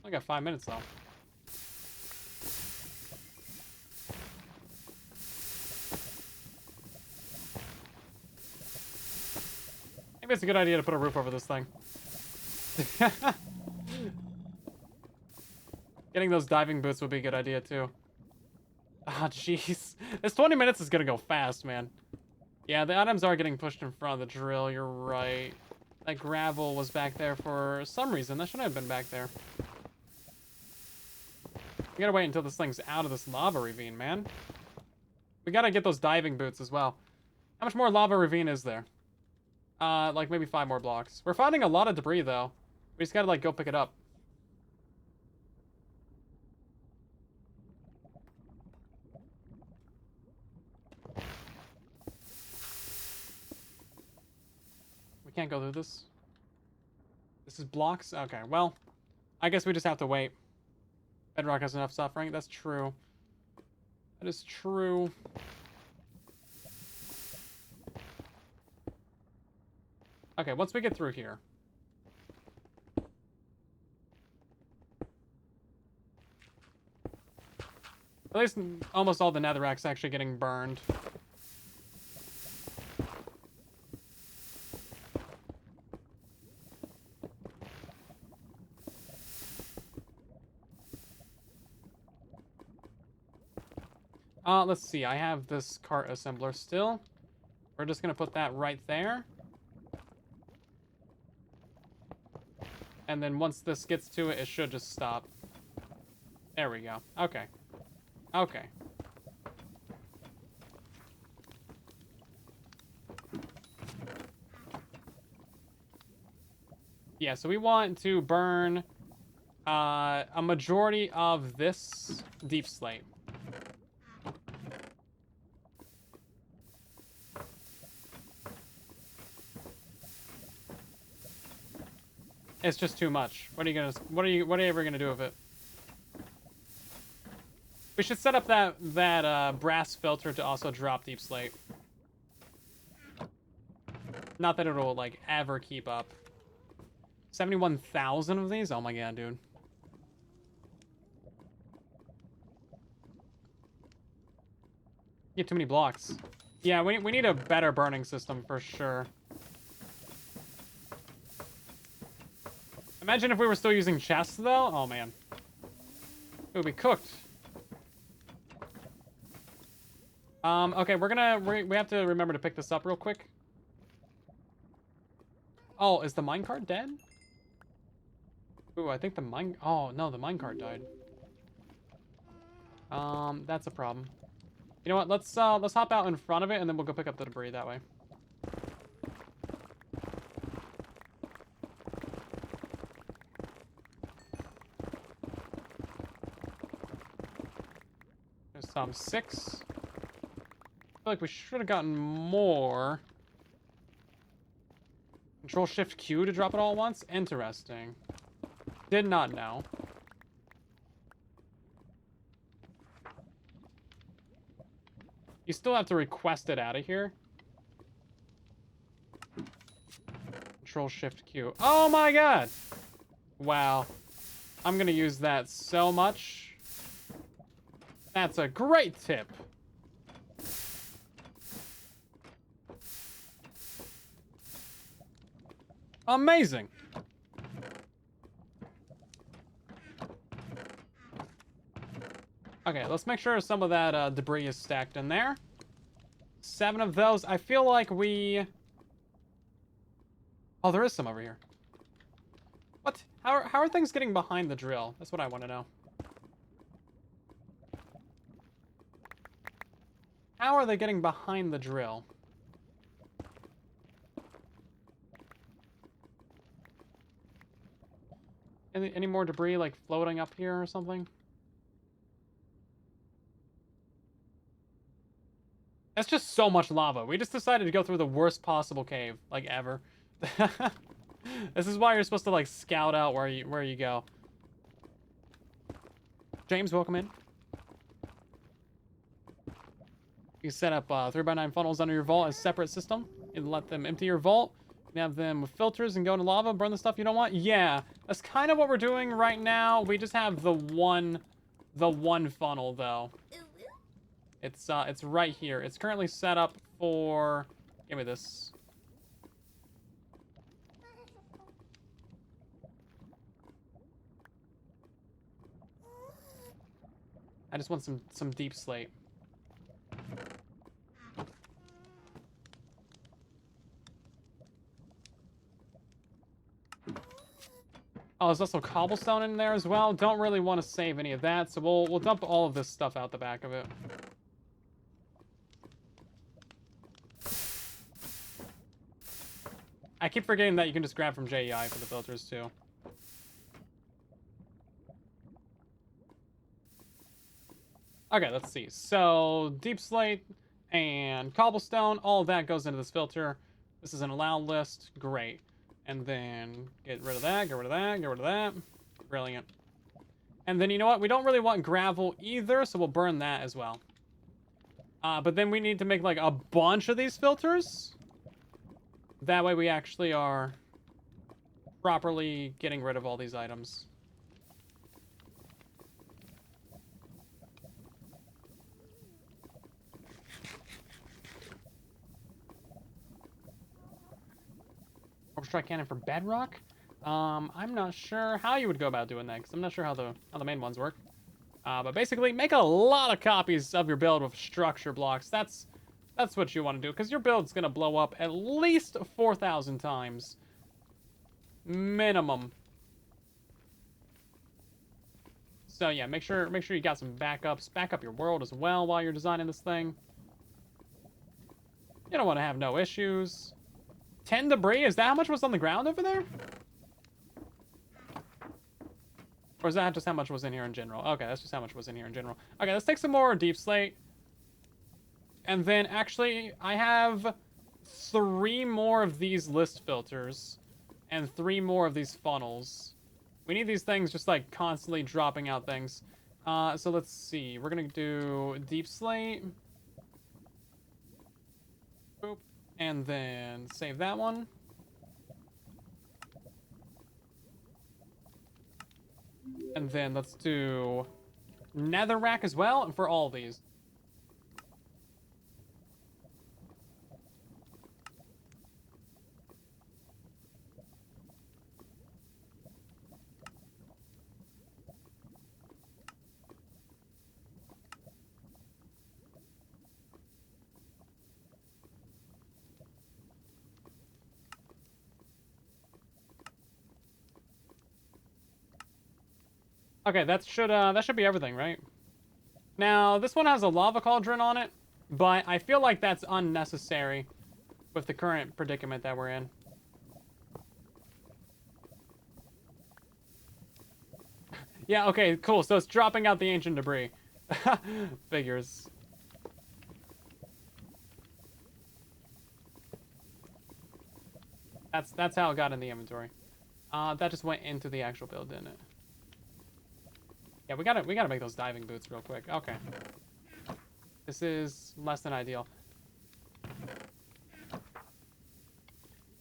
I got 5 minutes though. Maybe it's a good idea to put a roof over this thing. Getting those diving boots would be a good idea too. Ah, jeez. This 20 minutes is gonna go fast, man. Yeah, the items are getting pushed in front of the drill, you're right. That gravel was back there for some reason. That shouldn't have been back there. We gotta wait until this thing's out of this lava ravine, man. We gotta get those diving boots as well. How much more lava ravine is there? Like maybe 5 more blocks. We're finding a lot of debris, though. We just gotta, like, go pick it up. We can't go through this. This is blocks? Okay, well, I guess we just have to wait. Bedrock has enough suffering. That's true. That is true. Okay, once we get through here. At least almost all the netherrack's actually getting burned. Let's see. I have this cart assembler still. We're just gonna put that right there. And then once this gets to it, it should just stop. There we go. Okay. Okay. Yeah, so we want to burn a majority of this deep slate. It's just too much. What are you ever gonna do with it? We should set up that brass filter to also drop deep slate. Not that it'll like ever keep up. 71,000 of these? Oh my god, dude. You get too many blocks. Yeah, we need a better burning system for sure. Imagine if we were still using chests though. Oh man. It would be cooked. Okay, we have to remember to pick this up real quick. Oh, is the minecart dead? Ooh, I think oh no, the minecart died. That's a problem. You know what? Let's hop out in front of it and then we'll go pick up the debris that way. There's some 6. I feel like we should have gotten more. Control Shift Q to drop it all at once? Interesting. Did not know. You still have to request it out of here. Control Shift Q. Oh my god! Wow. I'm gonna use that so much. That's a great tip. Amazing. Okay, let's make sure some of that debris is stacked in there. 7 of those. I feel like we... Oh, there is some over here. What? How are things getting behind the drill? That's what I want to know. How are they getting behind the drill? Any more debris, like, floating up here or something? That's just so much lava. We just decided to go through the worst possible cave, like, ever. This is why you're supposed to, like, scout out where you go. James, welcome in. You set up 3x9 funnels under your vault as a separate system. You let them empty your vault. You have them with filters and go into lava, burn the stuff you don't want. Yeah, that's kind of what we're doing right now. We just have the one funnel though. It's right here. It's currently set up for. Give me this. I just want some deep slate. Oh, there's also cobblestone in there as well. Don't really want to save any of that, so we'll dump all of this stuff out the back of it. I keep forgetting that you can just grab from JEI for the filters too. Okay, let's see. So deep slate and cobblestone, all of that goes into this filter. This is an allowed list. Great. And then get rid of that, get rid of that, get rid of that. Brilliant. And then you know what? We don't really want gravel either, so we'll burn that as well. But then we need to make like a bunch of these filters. That way we actually are properly getting rid of all these items. Strike cannon for bedrock. I'm not sure how you would go about doing that because I'm not sure how the main ones work. But basically, make a lot of copies of your build with structure blocks. That's what you want to do, because your build's going to blow up at least 4,000 times. Minimum. So yeah, make sure you got some backups. Back up your world as well while you're designing this thing. You don't want to have no issues. 10 debris, is that how much was on the ground over there? Or is that just how much was in here in general? Okay, that's just how much was in here in general. Okay, let's take some more deep slate. And then, actually, I have 3 more of these list filters. And 3 more of these funnels. We need these things just, like, constantly dropping out things. So let's see. We're gonna do deep slate. Boop. And then save that one. And then let's do netherrack as well, and for all these. Okay, that should be everything, right? Now, this one has a lava cauldron on it, but I feel like that's unnecessary with the current predicament that we're in. Yeah, okay, cool. So it's dropping out the ancient debris. Figures. That's how it got in the inventory. That just went into the actual build, didn't it? Yeah, we gotta make those diving boots real quick. Okay. This is less than ideal.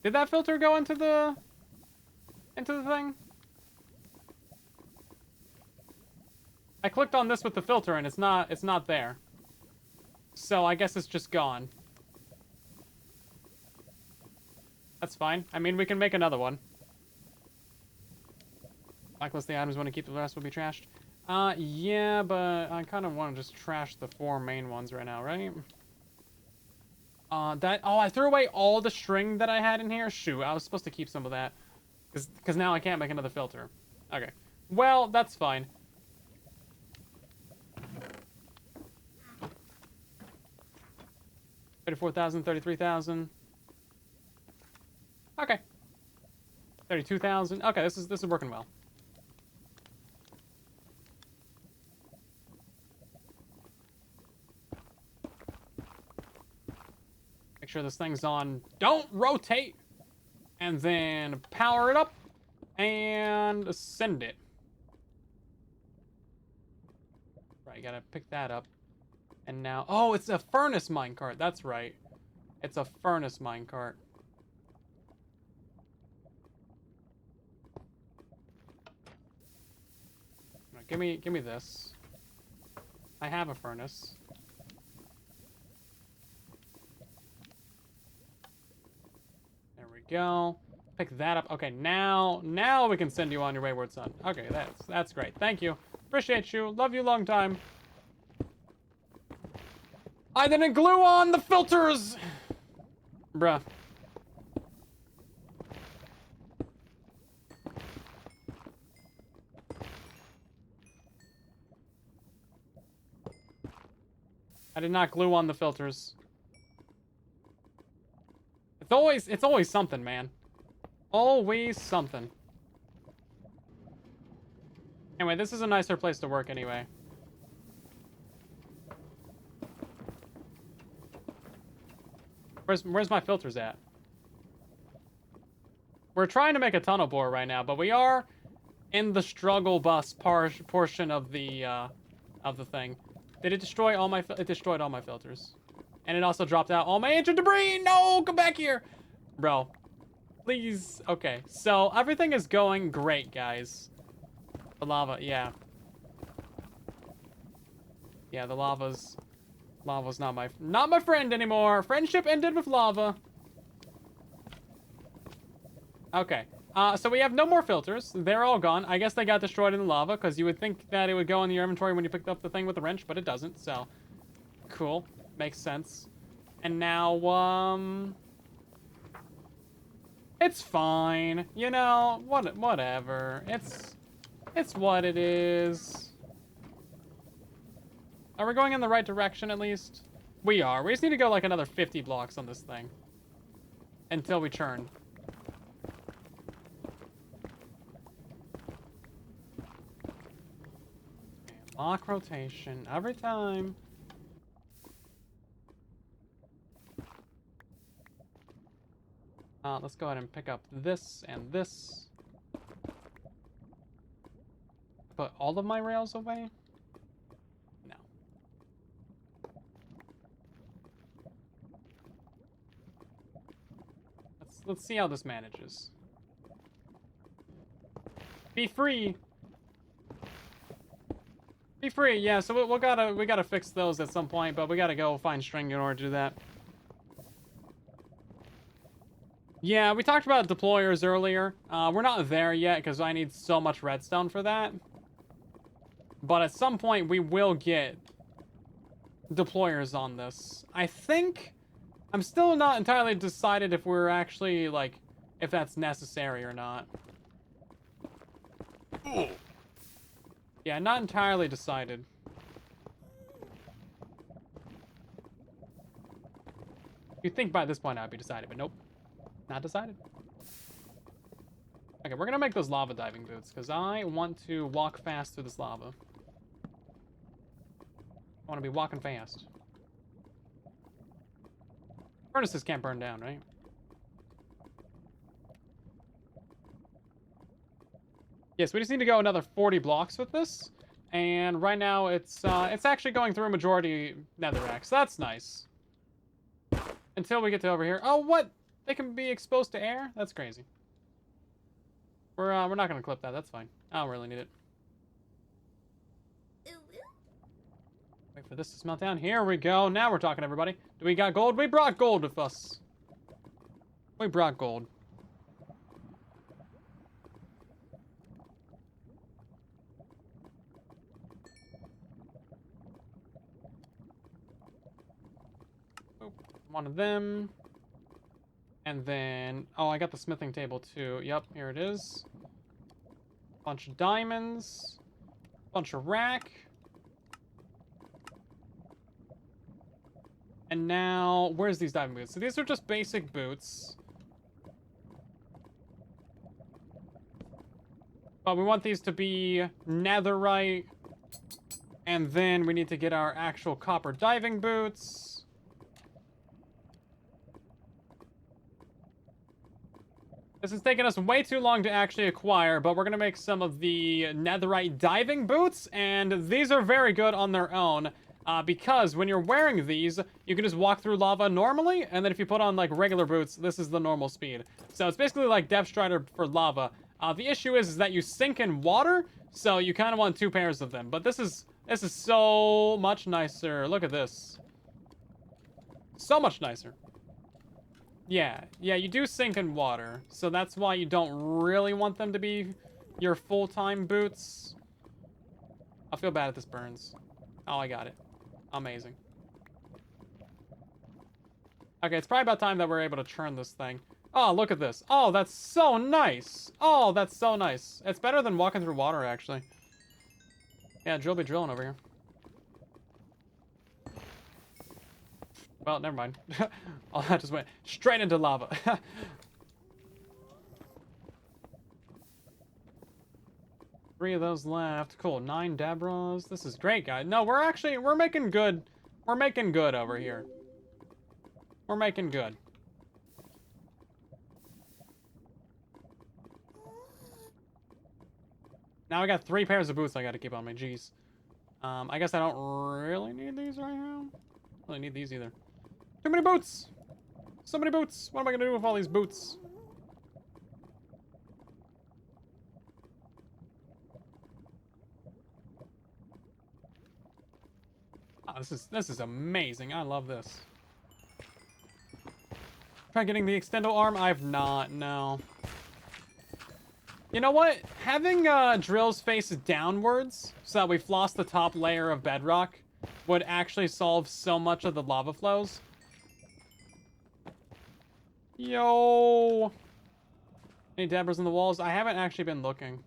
Did that filter go into the thing? I clicked on this with the filter and it's not there. So I guess it's just gone. That's fine. I mean, we can make another one. Blacklist the items, want to keep the rest will be trashed. Yeah, but I kind of want to just trash the 4 main ones right now, right? Oh, I threw away all the string that I had in here? Shoot, I was supposed to keep some of that. Because now I can't make another filter. Okay. Well, that's fine. $34,000, $33,000. Okay. 32,000. Okay, this is working well. Make sure this thing's on. Don't rotate. And then power it up and send it. Right, gotta pick that up. And now, oh, it's a furnace minecart. That's right. It's a furnace minecart. Give me this. I have a furnace. There we go. Pick that up. Okay, now we can send you on your wayward son. Okay, that's great. Thank you. Appreciate you. Love you long time. I didn't glue on the filters! Bruh. I did not glue on the filters. It's always something, man. Always something. Anyway, this is a nicer place to work anyway. Where's my filters at? We're trying to make a tunnel bore right now, but we are in the struggle bus portion of the thing. Did it destroy all my? It destroyed all my filters, and it also dropped out all my ancient debris. No, come back here, bro. Please. Okay, so everything is going great, guys. The lava, yeah. Yeah, the lava's not my friend anymore. Friendship ended with lava. Okay. So we have no more filters. They're all gone. I guess they got destroyed in the lava, because you would think that it would go in your inventory when you picked up the thing with the wrench, but it doesn't, so... Cool. Makes sense. And now, it's fine. You know, whatever. It's what it is. Are we going in the right direction, at least? We are. We just need to go, like, another 50 blocks on this thing. Until we churn. Lock rotation every time. Let's go ahead and pick up this and this. Put all of my rails away? No. Let's see how this manages. Be free. Be free, yeah, so we gotta fix those at some point, but we gotta go find string in order to do that. Yeah, we talked about deployers earlier. We're not there yet, because I need so much redstone for that. But at some point, we will get deployers on this. I think... I'm still not entirely decided if we're actually, like, if that's necessary or not. Ooh. Yeah, not entirely decided. You'd think by this point I'd be decided, but nope. Not decided. Okay, we're gonna make those lava diving boots, because I want to walk fast through this lava. I want to be walking fast. Furnaces can't burn down, right? Yes, we just need to go another 40 blocks with this. And right now, it's actually going through a majority netherrack, so that's nice. Until we get to over here. Oh, what? They can be exposed to air? That's crazy. We're not gonna clip that. That's fine. I don't really need it. Wait for this to smelt down. Here we go. Now we're talking, everybody. Do we got gold? We brought gold with us. We brought gold. One of them. And then... Oh, I got the smithing table, too. Yep, here it is. Bunch of diamonds. Bunch of rack. And now... Where's these diving boots? So these are just basic boots. But we want these to be netherite. And then we need to get our actual copper diving boots. This is taking us way too long to actually acquire, but we're going to make some of the netherite diving boots, and these are very good on their own, because when you're wearing these, you can just walk through lava normally, and then if you put on, like, regular boots, this is the normal speed. So it's basically like Depth Strider for lava. The issue is that you sink in water, so you kind of want 2 pairs of them, but this is so much nicer. Look at this. So much nicer. Yeah, you do sink in water, so that's why you don't really want them to be your full-time boots. I feel bad if this burns. Oh, I got it. Amazing. Okay, it's probably about time that we're able to churn this thing. Oh, look at this. Oh, that's so nice. Oh, that's so nice. It's better than walking through water, actually. Yeah, drill be drilling over here. Well, never mind. Oh, that just went straight into lava. 3 of those left. Cool. 9 Debras. This is great, guys. No, we're making good. We're making good over here. We're making good. Now I got 3 pairs of boots I gotta keep on me. Jeez. I guess I don't really need these right now. I don't really need these either. Too many boots! So many boots! What am I gonna do with all these boots? Oh, this is amazing. I love this. Try getting the extendo arm? I've not, no. You know what? Having drills face downwards so that we floss the top layer of bedrock would actually solve so much of the lava flows. Yo! Any dabbers in the walls? I haven't actually been looking.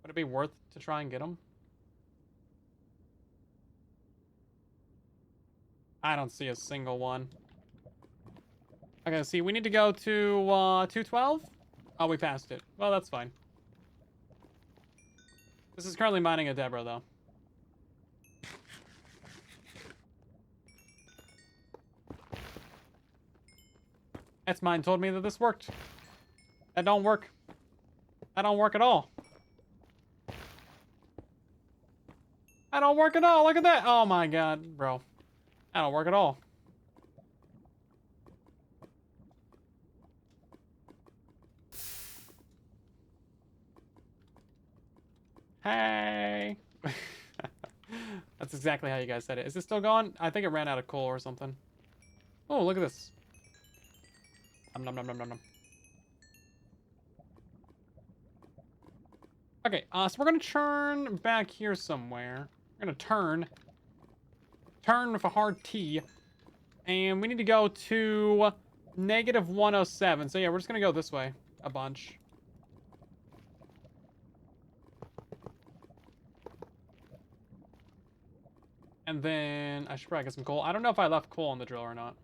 Would it be worth to try and get them? I don't see a single one. Okay, see, we need to go to 212? Oh, we passed it. Well, that's fine. This is currently mining a Deborah, though. That's mine told me that this worked. That don't work. That don't work at all. That don't work at all. Look at that. Oh my god, bro. That don't work at all. Hey. That's exactly how you guys said it. Is it still going? I think it ran out of coal or something. Oh, look at this. Nom, nom, nom, nom, nom. Okay, so we're gonna turn back here somewhere. We're gonna turn with a hard T. And we need to go to -107. So yeah, we're just gonna go this way a bunch. And then I should probably get some coal. I don't know if I left coal on the drill or not.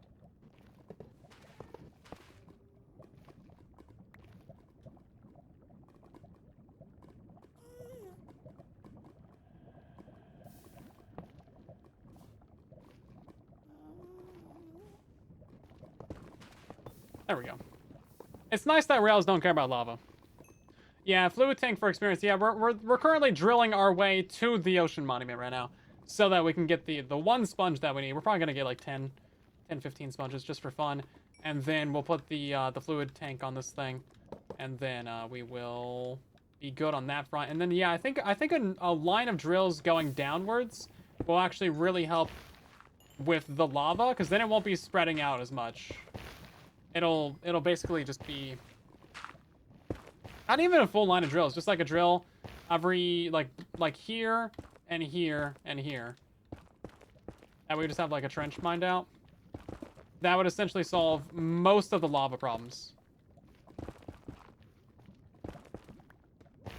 There we go. It's nice that rails don't care about lava. Yeah, fluid tank for experience. Yeah, we're currently drilling our way to the ocean monument right now, so that we can get the one sponge that we need. We're probably gonna get like 10, 15 sponges just for fun, and then we'll put the fluid tank on this thing, and then we will be good on that front. And then yeah, I think a line of drills going downwards will actually really help with the lava, because then it won't be spreading out as much. It'll basically just be not even a full line of drills, just like a drill every like here and here and here. And we just have like a trench mined out. That would essentially solve most of the lava problems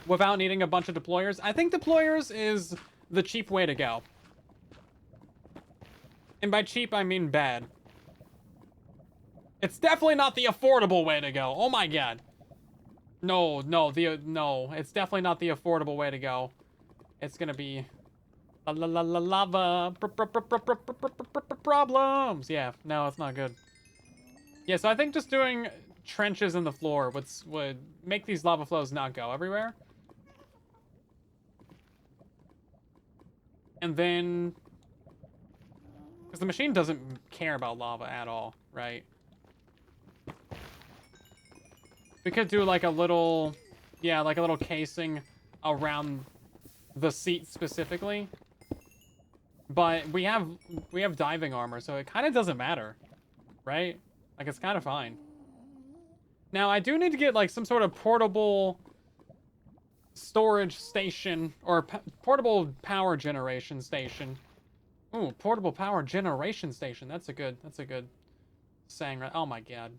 without needing a bunch of deployers. I think deployers is the cheap way to go. And by cheap, I mean bad. It's definitely not the affordable way to go. Oh my god. No, it's definitely not the affordable way to go. It's gonna be lava problems. Yeah, no, it's not good. Yeah, so I think just doing trenches in the floor would make these lava flows not go everywhere. And then, because the machine doesn't care about lava at all, right? We could do like a little, yeah, like a little casing around the seat specifically. But we have diving armor, so it kind of doesn't matter, right? Like, it's kind of fine. Now, I do need to get like some sort of portable storage station or portable power generation station. Ooh, portable power generation station. That's a good saying, right? Oh my god.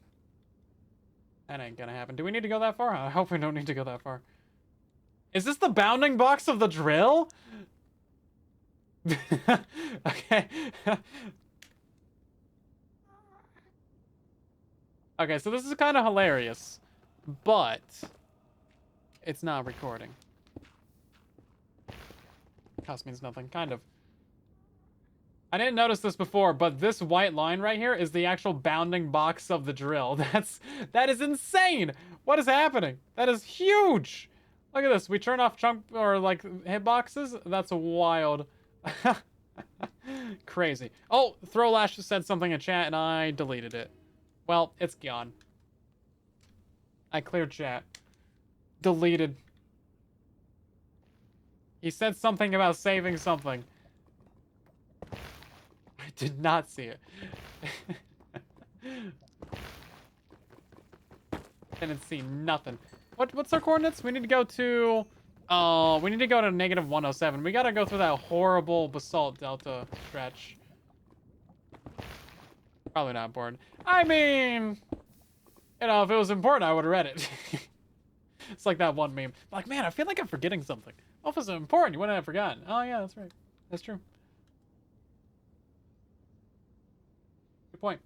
That ain't gonna happen. Do we need to go that far? I hope we don't need to go that far. Is this the bounding box of the drill? Okay. Okay, so this is kind of hilarious, but it's not recording. Cost means nothing, kind of. I didn't notice this before, but this white line right here is the actual bounding box of the drill. That is insane. What is happening? That is huge. Look at this. We turn off chunk or like hitboxes. That's wild. Crazy. Oh, Throwlash just said something in chat and I deleted it. Well, it's gone. I cleared chat. Deleted. He said something about saving something. I did not see it. Didn't see nothing. What's our coordinates? We need to go to... we need to go to -107. We gotta go through that horrible basalt delta stretch. Probably not important. I mean... You know, if it was important, I would have read it. It's like that one meme. Like, man, I feel like I'm forgetting something. Well, if it's important, you wouldn't have forgotten. Oh, yeah, that's right. That's true. Good point.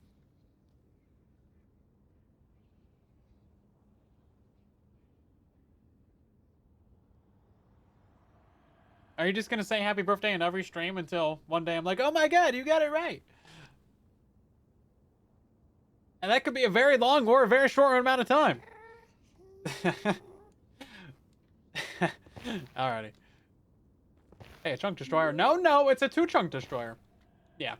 Are you just gonna say happy birthday in every stream until one day I'm like, oh my god, you got it right? And that could be a very long or a very short amount of time. Alrighty. Hey, a chunk destroyer. No, it's a 2-chunk destroyer. Yeah.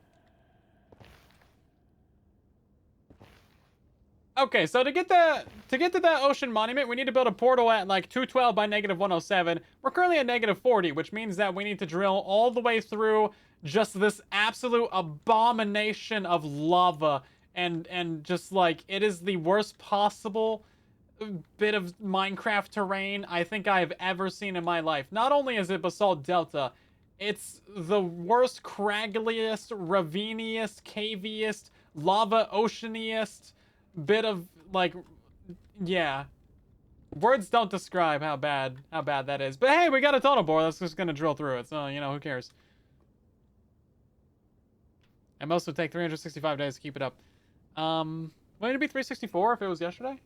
Okay, so to get to that ocean monument, we need to build a portal at like 212 by -107. We're currently at -40, which means that we need to drill all the way through just this absolute abomination of lava, and just like it is the worst possible bit of Minecraft terrain I think I've ever seen in my life. Not only is it basalt delta, it's the worst, craggliest, raviniest, caviest, lava oceaniest bit of like, yeah, words don't describe how bad that is. But hey, we got a tunnel bore that's just gonna drill through it, so you know, who cares. And most would take 365 days to keep it up. Wouldn't it be 364 if it was yesterday?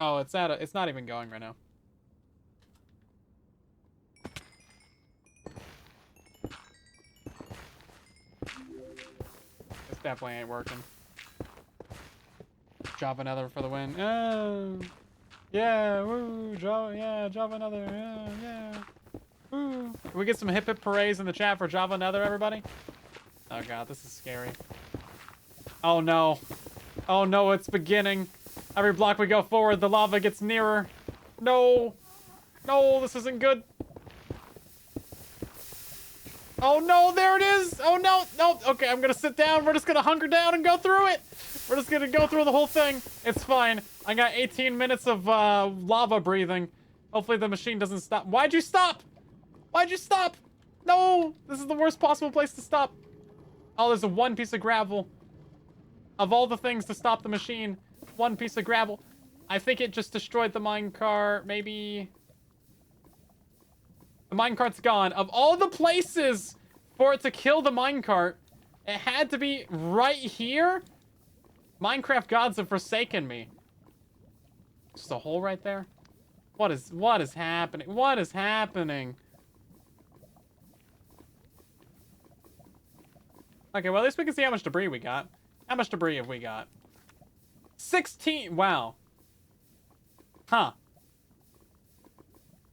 Oh, it's not even going right now. This definitely ain't working. Java Nether for the win. Oh, yeah, woo, Java, yeah, Java Nether, yeah. Woo. Can we get some hip hip parades in the chat for Java Nether, everybody? Oh god, this is scary. Oh no. Oh no, it's beginning. Every block we go forward, the lava gets nearer. No. No, this isn't good. Oh no, there it is! Oh no, no, okay, I'm gonna sit down, we're just gonna hunker down and go through it! We're just gonna go through the whole thing. It's fine. I got 18 minutes of lava breathing. Hopefully the machine doesn't stop. Why'd you stop? Why'd you stop? No! This is the worst possible place to stop. Oh, there's a one piece of gravel. Of all the things to stop the machine, one piece of gravel. I think it just destroyed the minecart, maybe... The minecart's gone. Of all the places for it to kill the minecart, it had to be right here? Minecraft gods have forsaken me. Just a hole right there? What is happening? What is happening? Okay, well, at least we can see how much debris we got. How much debris have we got? 16! Wow. Huh.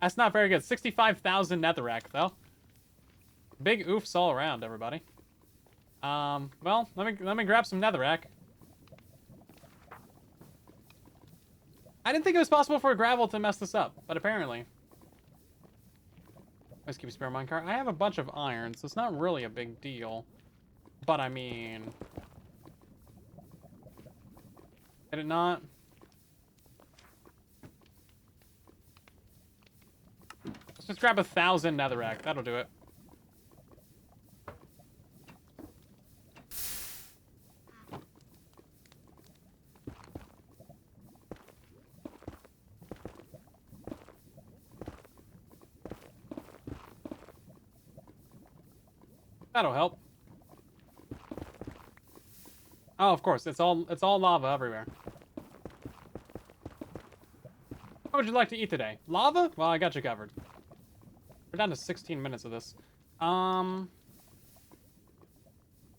That's not very good. 65,000 netherrack, though. Big oofs all around, everybody. Well, let me grab some netherrack. I didn't think it was possible for gravel to mess this up, but apparently. Let's keep a spare minecart. I have a bunch of iron, so it's not really a big deal. But I mean... Did it not? Let's just grab 1,000 netherrack. That'll do it. That'll help. Oh, of course. It's all lava everywhere. What would you like to eat today? Lava? Well, I got you covered. We're down to 16 minutes of this.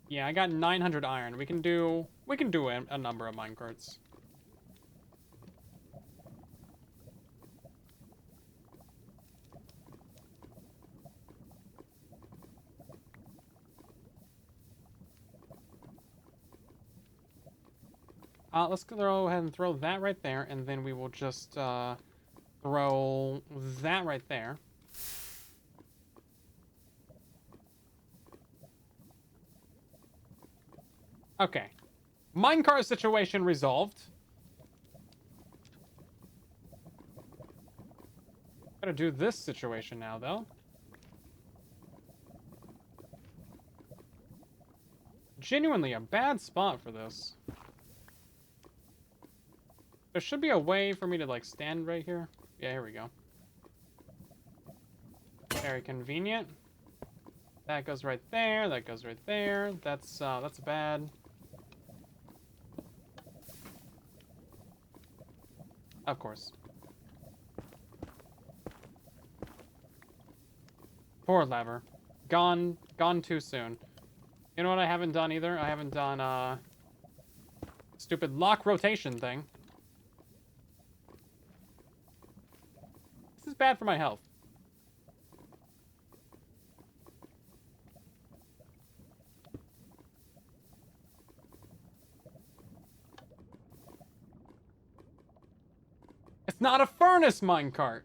Yeah, I got 900 iron. We can do a number of minecarts. Let's go ahead and throw that right there, and then we will just throw that right there. Okay. Minecart situation resolved. Gotta do this situation now, though. Genuinely a bad spot for this. There should be a way for me to, like, stand right here. Yeah, here we go. Very convenient. That goes right there. That goes right there. That's bad. Of course. Poor lever. Gone too soon. You know what I haven't done either? I haven't done, stupid lock rotation thing. This is bad for my health. It's not a furnace minecart.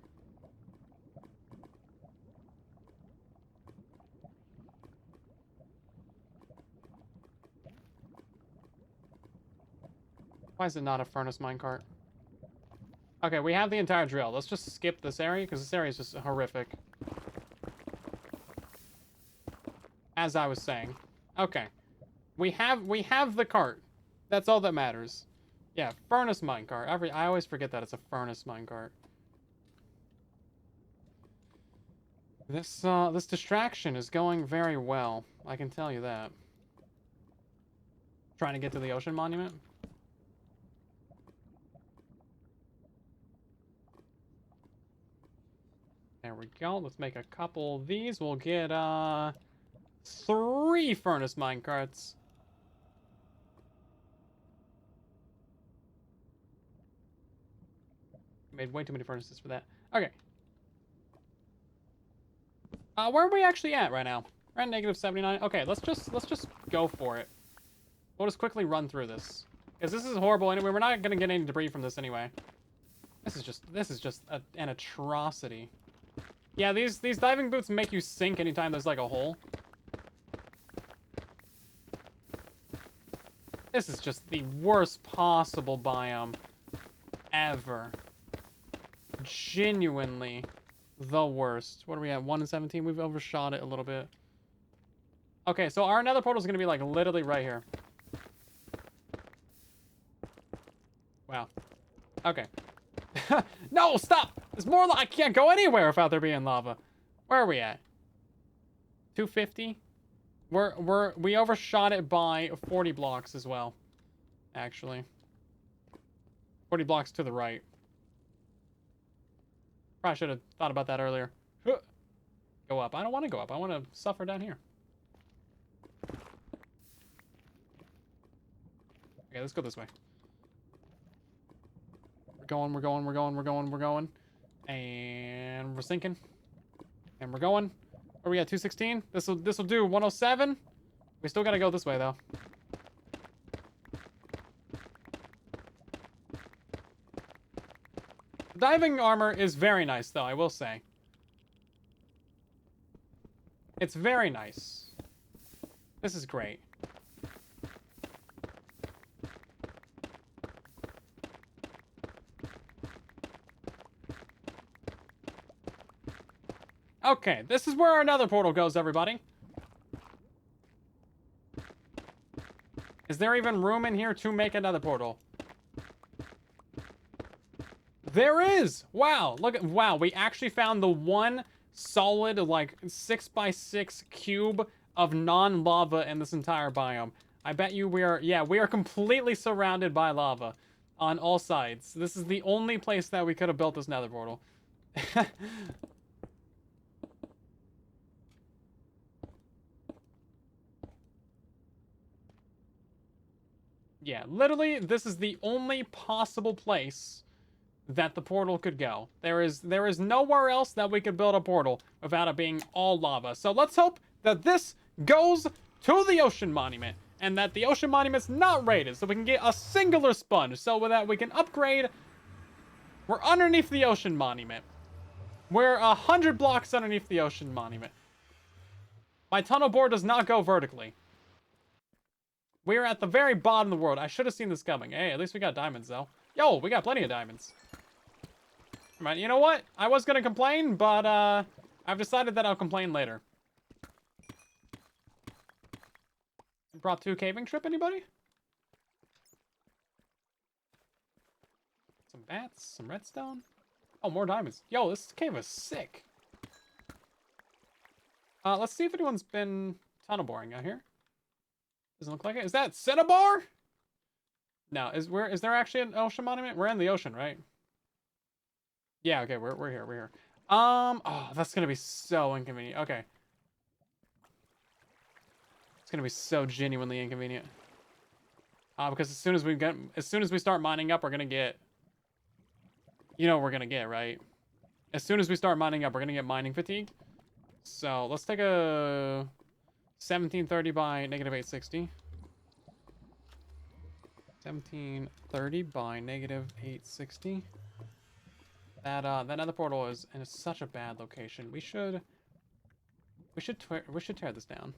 Why is it not a furnace minecart? Okay, we have the entire drill. Let's just skip this area, because this area is just horrific. As I was saying. Okay. We have the cart. That's all that matters. Yeah, furnace minecart. I always forget that it's a furnace minecart. This distraction is going very well. I can tell you that. Trying to get to the ocean monument. There we go. Let's make a couple of these. We'll get 3 furnace minecarts. Made way too many furnaces for that. Okay. Where are we actually at right now? We're at -79. Okay, let's just go for it. We'll just quickly run through this, because this is horrible anyway. We're not gonna get any debris from this anyway. This is just an atrocity. Yeah, these diving boots make you sink anytime there's like a hole. This is just the worst possible biome ever. Genuinely the worst. What are we at? 1 in 17? We've overshot it a little bit. Okay, so our nether portal is going to be like literally right here. Wow. Okay. No, stop! There's more I can't go anywhere without there being lava. Where are we at? 250? We overshot it by 40 blocks as well. Actually. 40 blocks to the right. Probably should have thought about that earlier. Go up. I don't want to go up. I want to suffer down here. Okay, let's go this way. We're going. And we're sinking. And we're going. Where are we at? 216? This'll do 107. We still gotta go this way though. Diving armor is very nice though, I will say. It's very nice. This is great. Okay, this is where our nether portal goes, everybody. Is there even room in here to make another portal? There is! Wow, look at, wow, we actually found the one solid, like, 6x6 cube of non-lava in this entire biome. I bet you we are completely surrounded by lava on all sides. This is the only place that we could have built this nether portal. Yeah, literally, this is the only possible place that the portal could go. There is nowhere else that we could build a portal without it being all lava. So let's hope that this goes to the ocean monument, and that the ocean monument's not raided, so we can get a singular sponge, so with that we can upgrade. We're underneath the ocean monument. We're 100 blocks underneath the ocean monument. My tunnel board does not go vertically. We're at the very bottom of the world. I should have seen this coming. Hey, at least we got diamonds, though. Yo, we got plenty of diamonds. Right, you know what? I was gonna complain, but, I've decided that I'll complain later. Brought 2 caving trip, anybody? Some bats, some redstone. Oh, more diamonds. Yo, this cave is sick. Let's see if anyone's been tunnel boring out here. Doesn't look like it. Is that Cinnabar? No, is there actually an ocean monument? We're in the ocean, right? Yeah, okay, we're here. Oh, that's gonna be so inconvenient. Okay. It's gonna be so genuinely inconvenient. Because as soon as we start mining up, we're gonna get, you know what we're gonna get, right? As soon as we start mining up, we're gonna get mining fatigue. So let's take a 1730 by negative 860. 1730 by negative 860. That nether portal is in such a bad location. We should tear this down.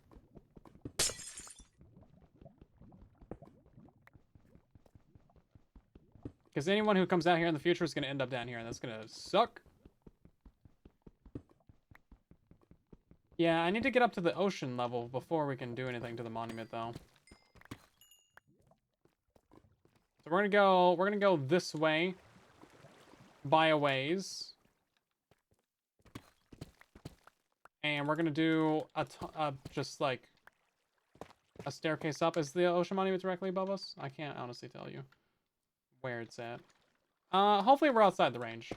Because anyone who comes out here in the future is going to end up down here, and that's going to suck. Yeah, I need to get up to the ocean level before we can do anything to the monument, though. So we're gonna go this way by a ways. And we're gonna do just like a staircase up. Is the ocean monument directly above us? I can't honestly tell you where it's at. Hopefully we're outside the range.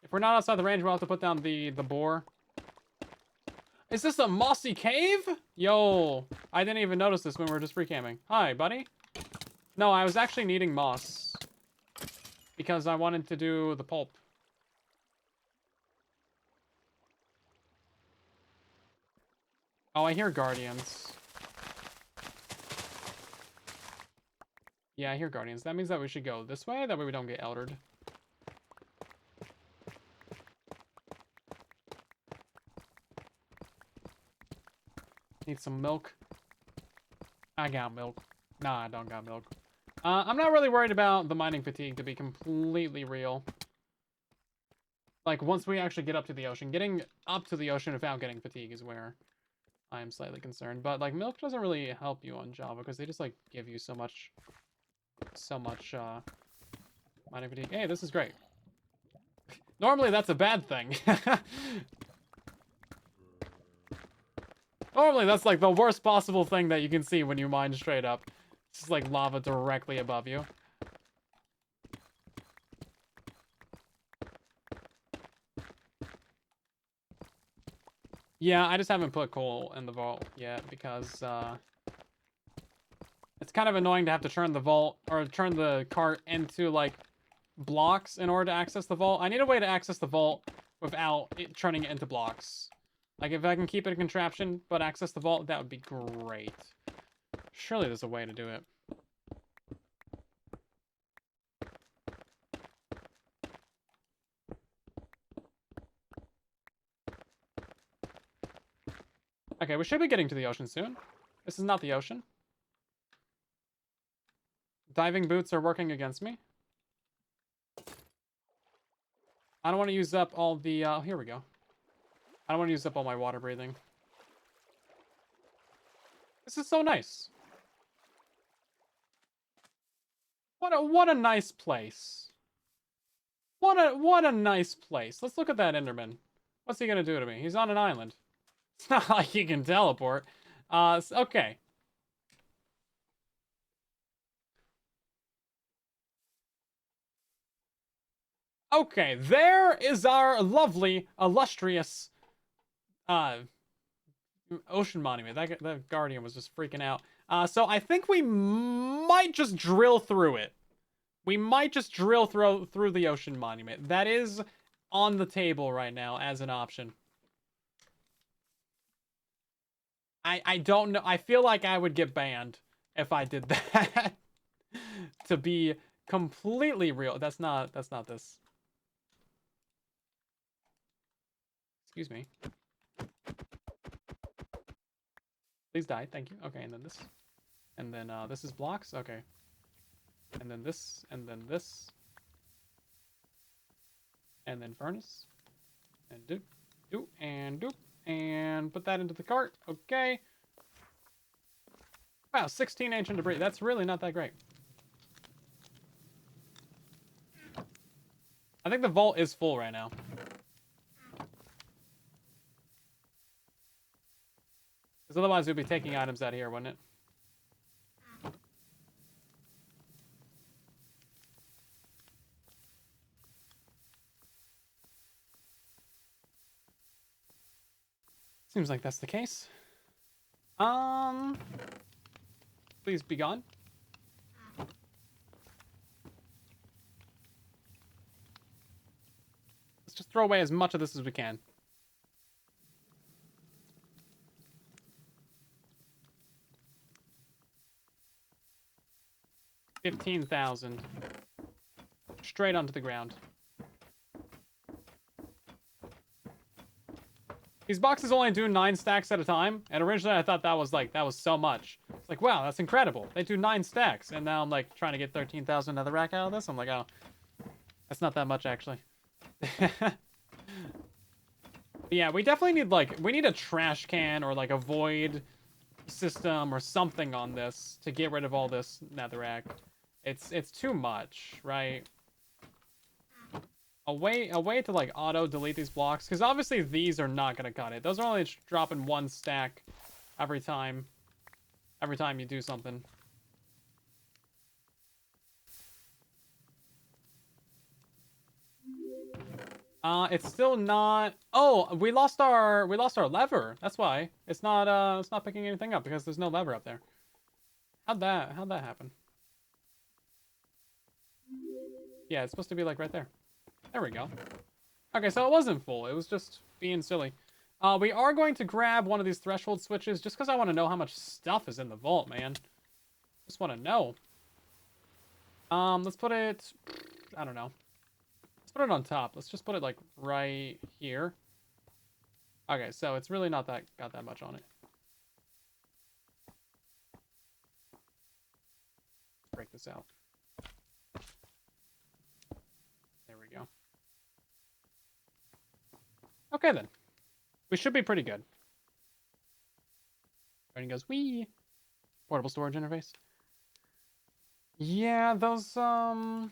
If we're not outside the range, we'll have to put down the boar. Is this a mossy cave? Yo, I didn't even notice this when we were just free camping. Hi, buddy. No, I was actually needing moss because I wanted to do the pulp. Oh, I hear guardians. Yeah, I hear guardians. That means that we should go this way. That way we don't get eldered. Need some milk. I got milk. Nah, I don't got milk. I'm not really worried about the mining fatigue, to be completely real. Like, once we actually get up to the ocean. Getting up to the ocean without getting fatigue is where I am slightly concerned. But, like, milk doesn't really help you on Java, because they just, like, give you so much, mining fatigue. Hey, this is great. Normally, that's a bad thing. Normally, that's, like, the worst possible thing that you can see when you mine straight up. It's just, like, lava directly above you. Yeah, I just haven't put coal in the vault yet because, it's kind of annoying to have to turn the vault, or turn the cart into, like, blocks in order to access the vault. I need a way to access the vault without it turning it into blocks. Like, if I can keep it a contraption, but access the vault, that would be great. Surely there's a way to do it. Okay, we should be getting to the ocean soon. This is not the ocean. Diving boots are working against me. I don't want to use up all the, here we go. I don't want to use up all my water breathing. This is so nice. What a nice place. What a nice place. Let's look at that Enderman. What's he gonna do to me? He's on an island. It's not like he can teleport. Okay. Okay, there is our lovely, illustrious, ocean monument. That guardian was just freaking out. So I think we might just drill through it. We might just drill through the ocean monument. That is on the table right now as an option. I don't know. I feel like I would get banned if I did that. To be completely real. That's not this. Excuse me. Please die. Thank you. Okay, and then this. And then this is blocks. Okay. And then this. And then this. And then furnace. And doop. Doop. And doop. And put that into the cart. Okay. Wow, 16 ancient debris. That's really not that great. I think the vault is full right now. Because otherwise we'd be taking items out of here, wouldn't it? Seems like that's the case. Please be gone. Let's just throw away as much of this as we can. $15,000. Straight onto the ground. These boxes only do 9 stacks at a time, and originally I thought that was so much. It's like, wow, that's incredible. They do 9 stacks, and now I'm like trying to get 13,000 netherrack out of this. I'm like, oh, that's not that much actually. Yeah, we definitely need we need a trash can or like a void system or something on this to get rid of all this netherrack. It's too much, right? A way to like auto delete these blocks, because obviously these are not gonna cut it. Those are only dropping 1 stack every time you do something. It's still not. Oh, we lost our lever. That's why it's not picking anything up, because there's no lever up there. How'd that happen? Yeah, it's supposed to be like right there. There we go. Okay, so it wasn't full. It was just being silly. We are going to grab one of these threshold switches just because I want to know how much stuff is in the vault, man. Just want to know. Let's put it. I don't know. Let's put it on top. Let's just put it like right here. Okay, so it's really not got that much on it. Break this out. There we go. Okay then. We should be pretty good. And he goes, wee. Portable storage interface. Yeah, those no,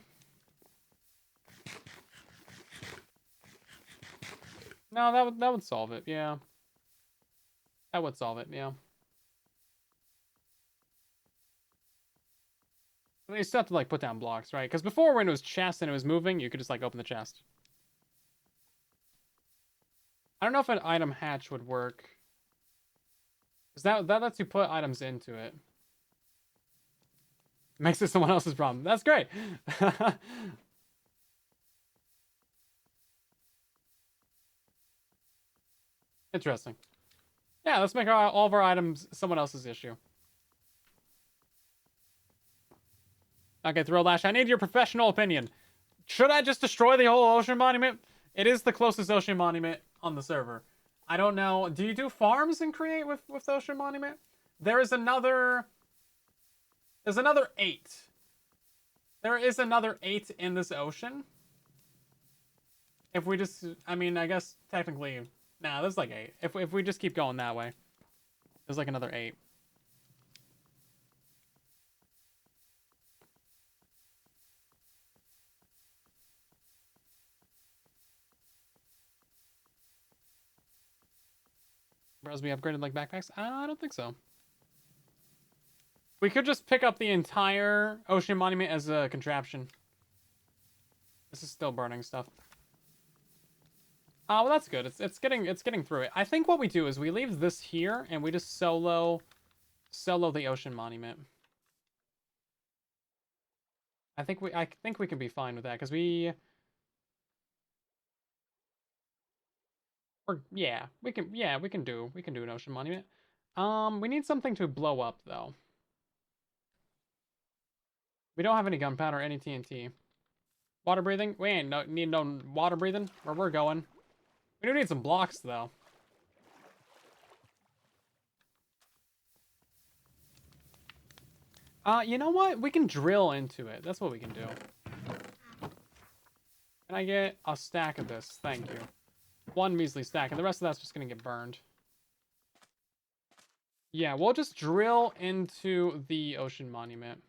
that would solve it, yeah. That would solve it, yeah. You still have to like put down blocks, right? Because before, when it was chest and it was moving, you could just like open the chest. I don't know if an item hatch would work. Because that lets you put items into it. Makes it someone else's problem. That's great. Interesting. Yeah, let's make all of our items someone else's issue. Okay, Throwlash, I need your professional opinion. Should I just destroy the whole ocean monument? It is the closest ocean monument on the server. I don't know. Do you do farms and create with the ocean monument? There's another 8. There is another 8 in this ocean. If we just, I mean, I guess technically, nah, there's like 8. If we just keep going that way, there's like another 8. Bros, we upgraded like backpacks? I don't think so. We could just pick up the entire ocean monument as a contraption. This is still burning stuff. Well, that's good. It's getting through it. I think what we do is we leave this here and we just solo the ocean monument. I think we can be fine with that, because we can do an ocean monument. We need something to blow up though. We don't have any gunpowder, any TNT. Water breathing? We ain't need no water breathing where we're going. We do need some blocks though. You know what? We can drill into it. That's what we can do. Can I get a stack of this? Thank you. One measly stack, and the rest of that's just gonna get burned. Yeah, we'll just drill into the ocean monument.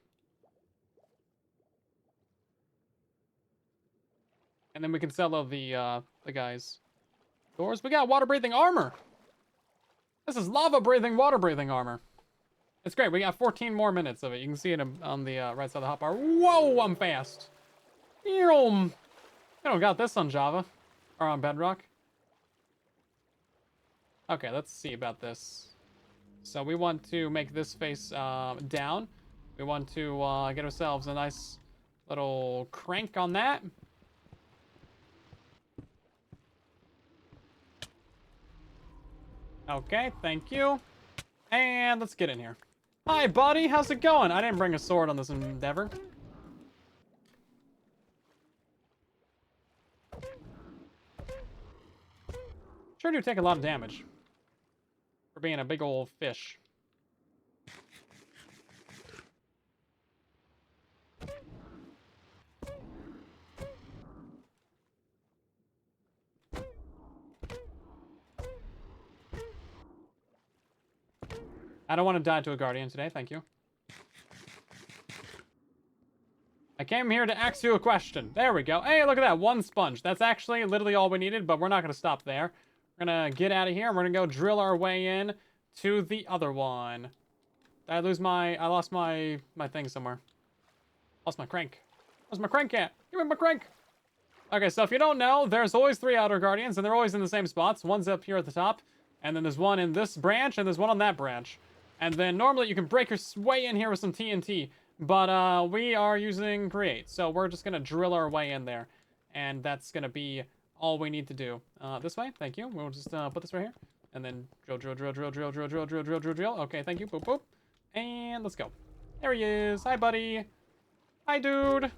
And then we can sell all the guys. Doors. We got water-breathing armor! This is lava-breathing, water-breathing armor. It's great. We got 14 more minutes of it. You can see it on the right side of the hotbar. Whoa, I'm fast! I don't got this on Java. Or on Bedrock. Okay, let's see about this. So we want to make this face down. We want to get ourselves a nice little crank on that. Okay, thank you. And let's get in here. Hi, buddy. How's it going? I didn't bring a sword on this endeavor. Sure do take a lot of damage for being a big old fish. I don't want to die to a guardian today, thank you. I came here to ask you a question. There we go. Hey, look at that, 1 sponge. That's actually literally all we needed, but we're not going to stop there. We're going to get out of here, and we're going to go drill our way in to the other one. Did I lost my thing somewhere. Lost my crank. Where's my crank at? Give me my crank! Okay, so if you don't know, there's always 3 outer guardians, and they're always in the same spots. One's up here at the top, and then there's one in this branch, and there's one on that branch. And then normally you can break your way in here with some TNT, but we are using create, so we're just gonna drill our way in there, and that's gonna be all we need to do. This way, thank you. We'll just put this right here, and then drill, drill, drill, drill, drill, drill, drill, drill, drill, drill, drill. Okay, thank you. Boop, boop, and let's go. There he is. Hi, buddy. Hi, dude.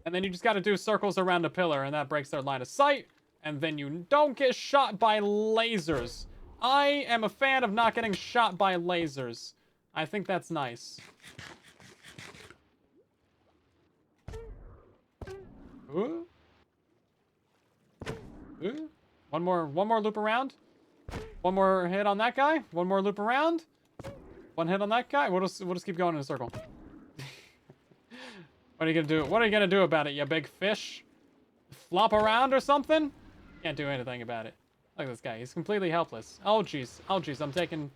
And then you just got to do circles around a pillar, and that breaks their line of sight. And then you don't get shot by lasers. I am a fan of not getting shot by lasers. I think that's nice. Ooh. Ooh. One more loop around. One more hit on that guy. One more loop around. One hit on that guy. We'll just keep going in a circle. What are you gonna do? What are you gonna do about it, you big fish? Flop around or something? Can't do anything about it. Look at this guy. He's completely helpless. Oh, jeez. Oh, jeez. I'm taking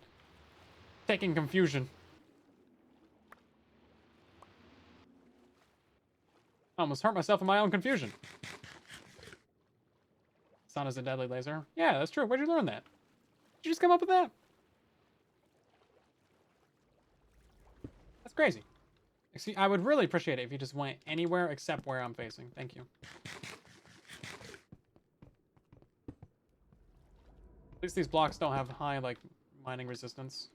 confusion. I almost hurt myself in my own confusion. Sun is a deadly laser. Yeah, that's true. Where'd you learn that? Did you just come up with that? That's crazy. See, I would really appreciate it if you just went anywhere except where I'm facing. Thank you. At least these blocks don't have high, like, mining resistance.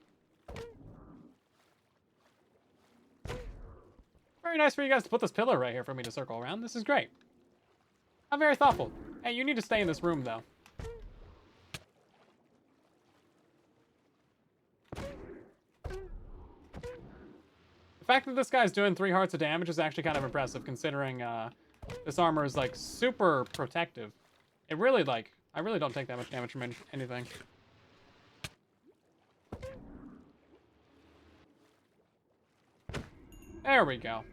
Very nice for you guys to put this pillar right here for me to circle around. This is great. I'm very thoughtful. Hey, you need to stay in this room, though. The fact that this guy's doing 3 hearts of damage is actually kind of impressive, considering this armor is, like, super protective. It really, like... I really don't take that much damage from anything. There we go.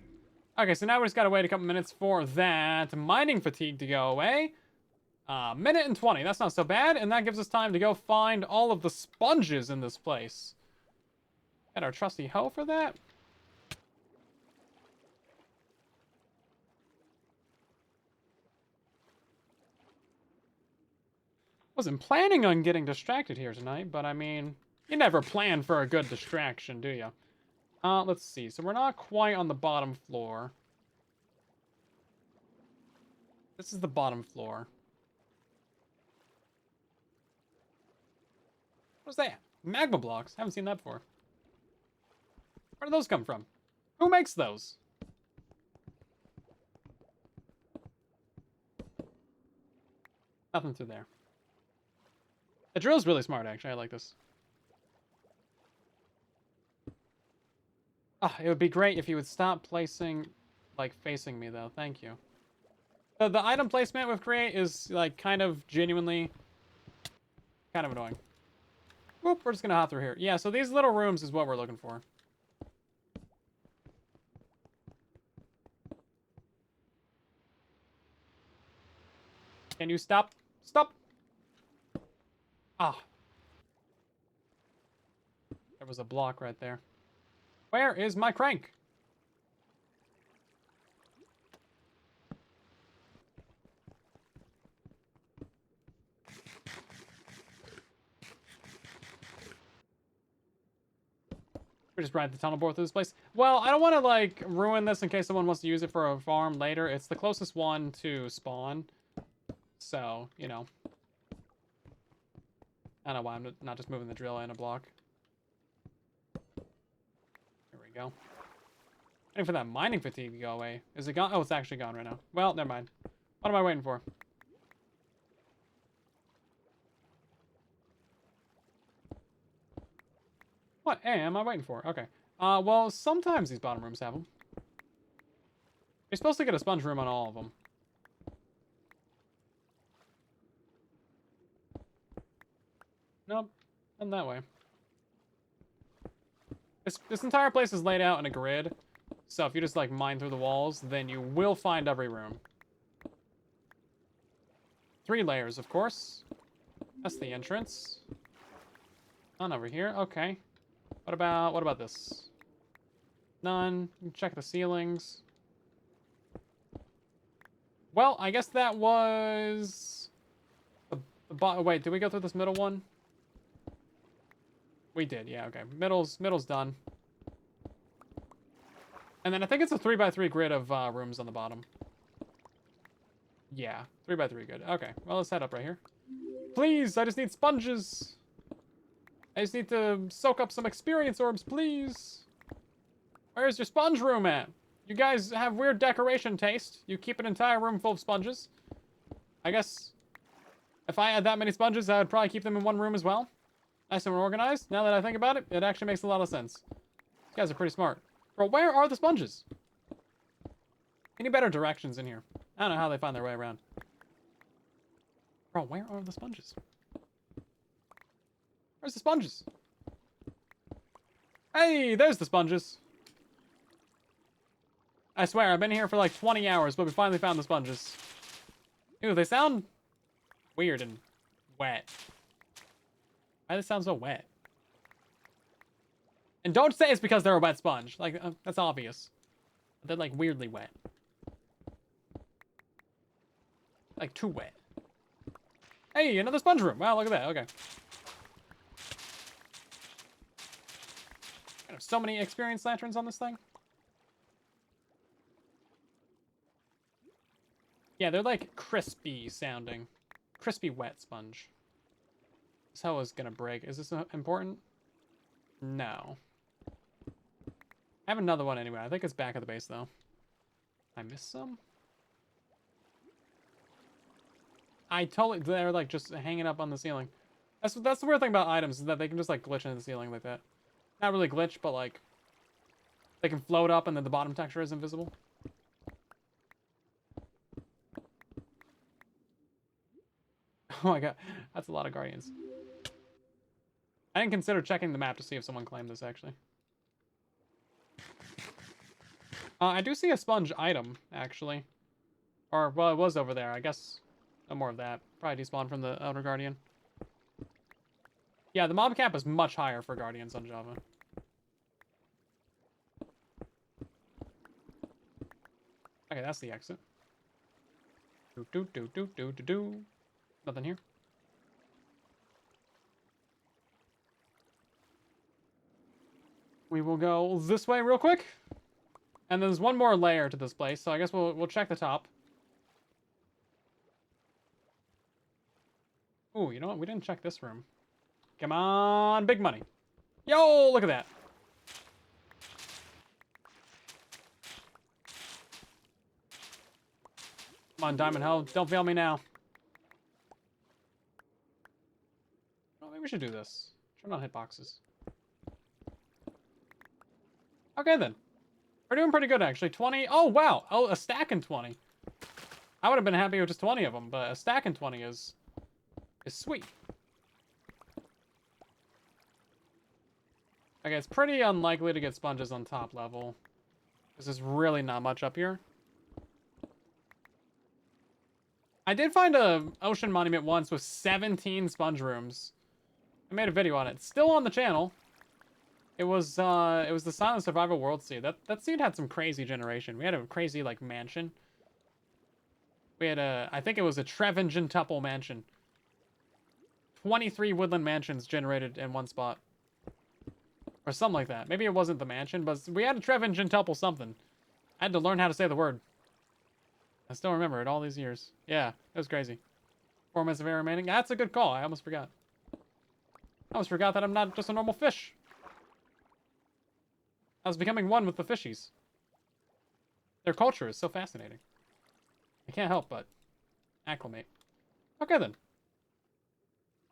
Okay, so now we just gotta wait a couple minutes for that mining fatigue to go away. Minute and 20, that's not so bad, and that gives us time to go find all of the sponges in this place. Got our trusty hoe for that. Wasn't planning on getting distracted here tonight, but I mean, you never plan for a good distraction, do you? Let's see. So we're not quite on the bottom floor. This is the bottom floor. What's that? Magma blocks. Haven't seen that before. Where do those come from? Who makes those? Nothing through there. The drill's really smart, actually. I like this. Ah, it would be great if you would stop placing, like, facing me, though. Thank you. The item placement with Create is, like, kind of genuinely kind of annoying. Whoop, we're just gonna hop through here. Yeah, so these little rooms is what we're looking for. Can you stop? Stop! Ah. There was a block right there. Where is my crank? We just ride the tunnel board through this place. Well, I don't want to, like, ruin this in case someone wants to use it for a farm later. It's the closest one to spawn. So, you know. I don't know why I'm not just moving the drill in a block. Here we go. Waiting for that mining fatigue to go away. Is it gone? Oh, it's actually gone right now. Well, never mind. What am I waiting for? What am I waiting for? Okay. Well, sometimes these bottom rooms have them. You're supposed to get a sponge room on all of them. Nope. Not that way. This entire place is laid out in a grid. So if you just, like, mine through the walls, then you will find every room. 3 layers, of course. That's the entrance. None over here. Okay. What about this? None. Check the ceilings. Well, I guess that was wait, did we go through this middle one? We did, yeah, okay. Middle's done. And then I think it's a 3x3 grid of rooms on the bottom. Yeah, 3x3 good. Okay, well, let's head up right here. Please, I just need sponges. I just need to soak up some experience orbs, please. Where's your sponge room at? You guys have weird decoration taste. You keep an entire room full of sponges. I guess if I had that many sponges, I would probably keep them in one room as well. Nice and organized. Now that I think about it, it actually makes a lot of sense. These guys are pretty smart. Bro, where are the sponges? Any better directions in here? I don't know how they find their way around. Bro, where are the sponges? Where's the sponges? Hey, there's the sponges. I swear, I've been here for like 20 hours, but we finally found the sponges. Ew, they sound weird and wet. Why do they sound so wet? And don't say it's because they're a wet sponge. Like, that's obvious. But they're, like, weirdly wet. Like, too wet. Hey, another sponge room. Wow, look at that. Okay. I have so many experience lanterns on this thing. Yeah, they're, like, crispy sounding. Crispy wet sponge. This hell is gonna break. Is this important? No. I have another one anyway. I think it's back at the base, though. I missed some? I totally... They're, like, just hanging up on the ceiling. That's the weird thing about items, is that they can just, like, glitch into the ceiling like that. Not really glitch, but, like... They can float up and then the bottom texture is invisible. Oh my god. That's a lot of guardians. I didn't consider checking the map to see if someone claimed this, actually. I do see a sponge item, actually. Or, well, it was over there. I guess no more of that. Probably despawned from the Outer Guardian. Yeah, the mob cap is much higher for Guardians on Java. Okay, that's the exit. Nothing here. We will go this way real quick. And there's one more layer to this place, so I guess we'll check the top. Ooh, you know what? We didn't check this room. Come on, big money. Yo, look at that. Come on, Diamond Hoe. Don't fail me now. Oh, maybe we should do this. Try not to hit boxes. Okay, then. We're doing pretty good, actually. 20. Oh, wow. Oh, a stack in 20. I would have been happy with just 20 of them, but a stack in 20 is sweet. Okay, it's pretty unlikely to get sponges on top level. This is really not much up here. I did find a ocean monument once with 17 sponge rooms. I made a video on it. Still on the channel. It was the Silent Survival World Seed. That seed had some crazy generation. We had a crazy like mansion. We had I think it was a Treven-Tuple mansion. 23 woodland mansions generated in one spot. Or something like that. Maybe it wasn't the mansion, but we had a Treven-Tuple something. I had to learn how to say the word. I still remember it all these years. Yeah, it was crazy. 4 minutes of air remaining. That's a good call. I almost forgot. I almost forgot that I'm not just a normal fish. I was becoming one with the fishies. Their culture is so fascinating. I can't help but acclimate. Okay, then.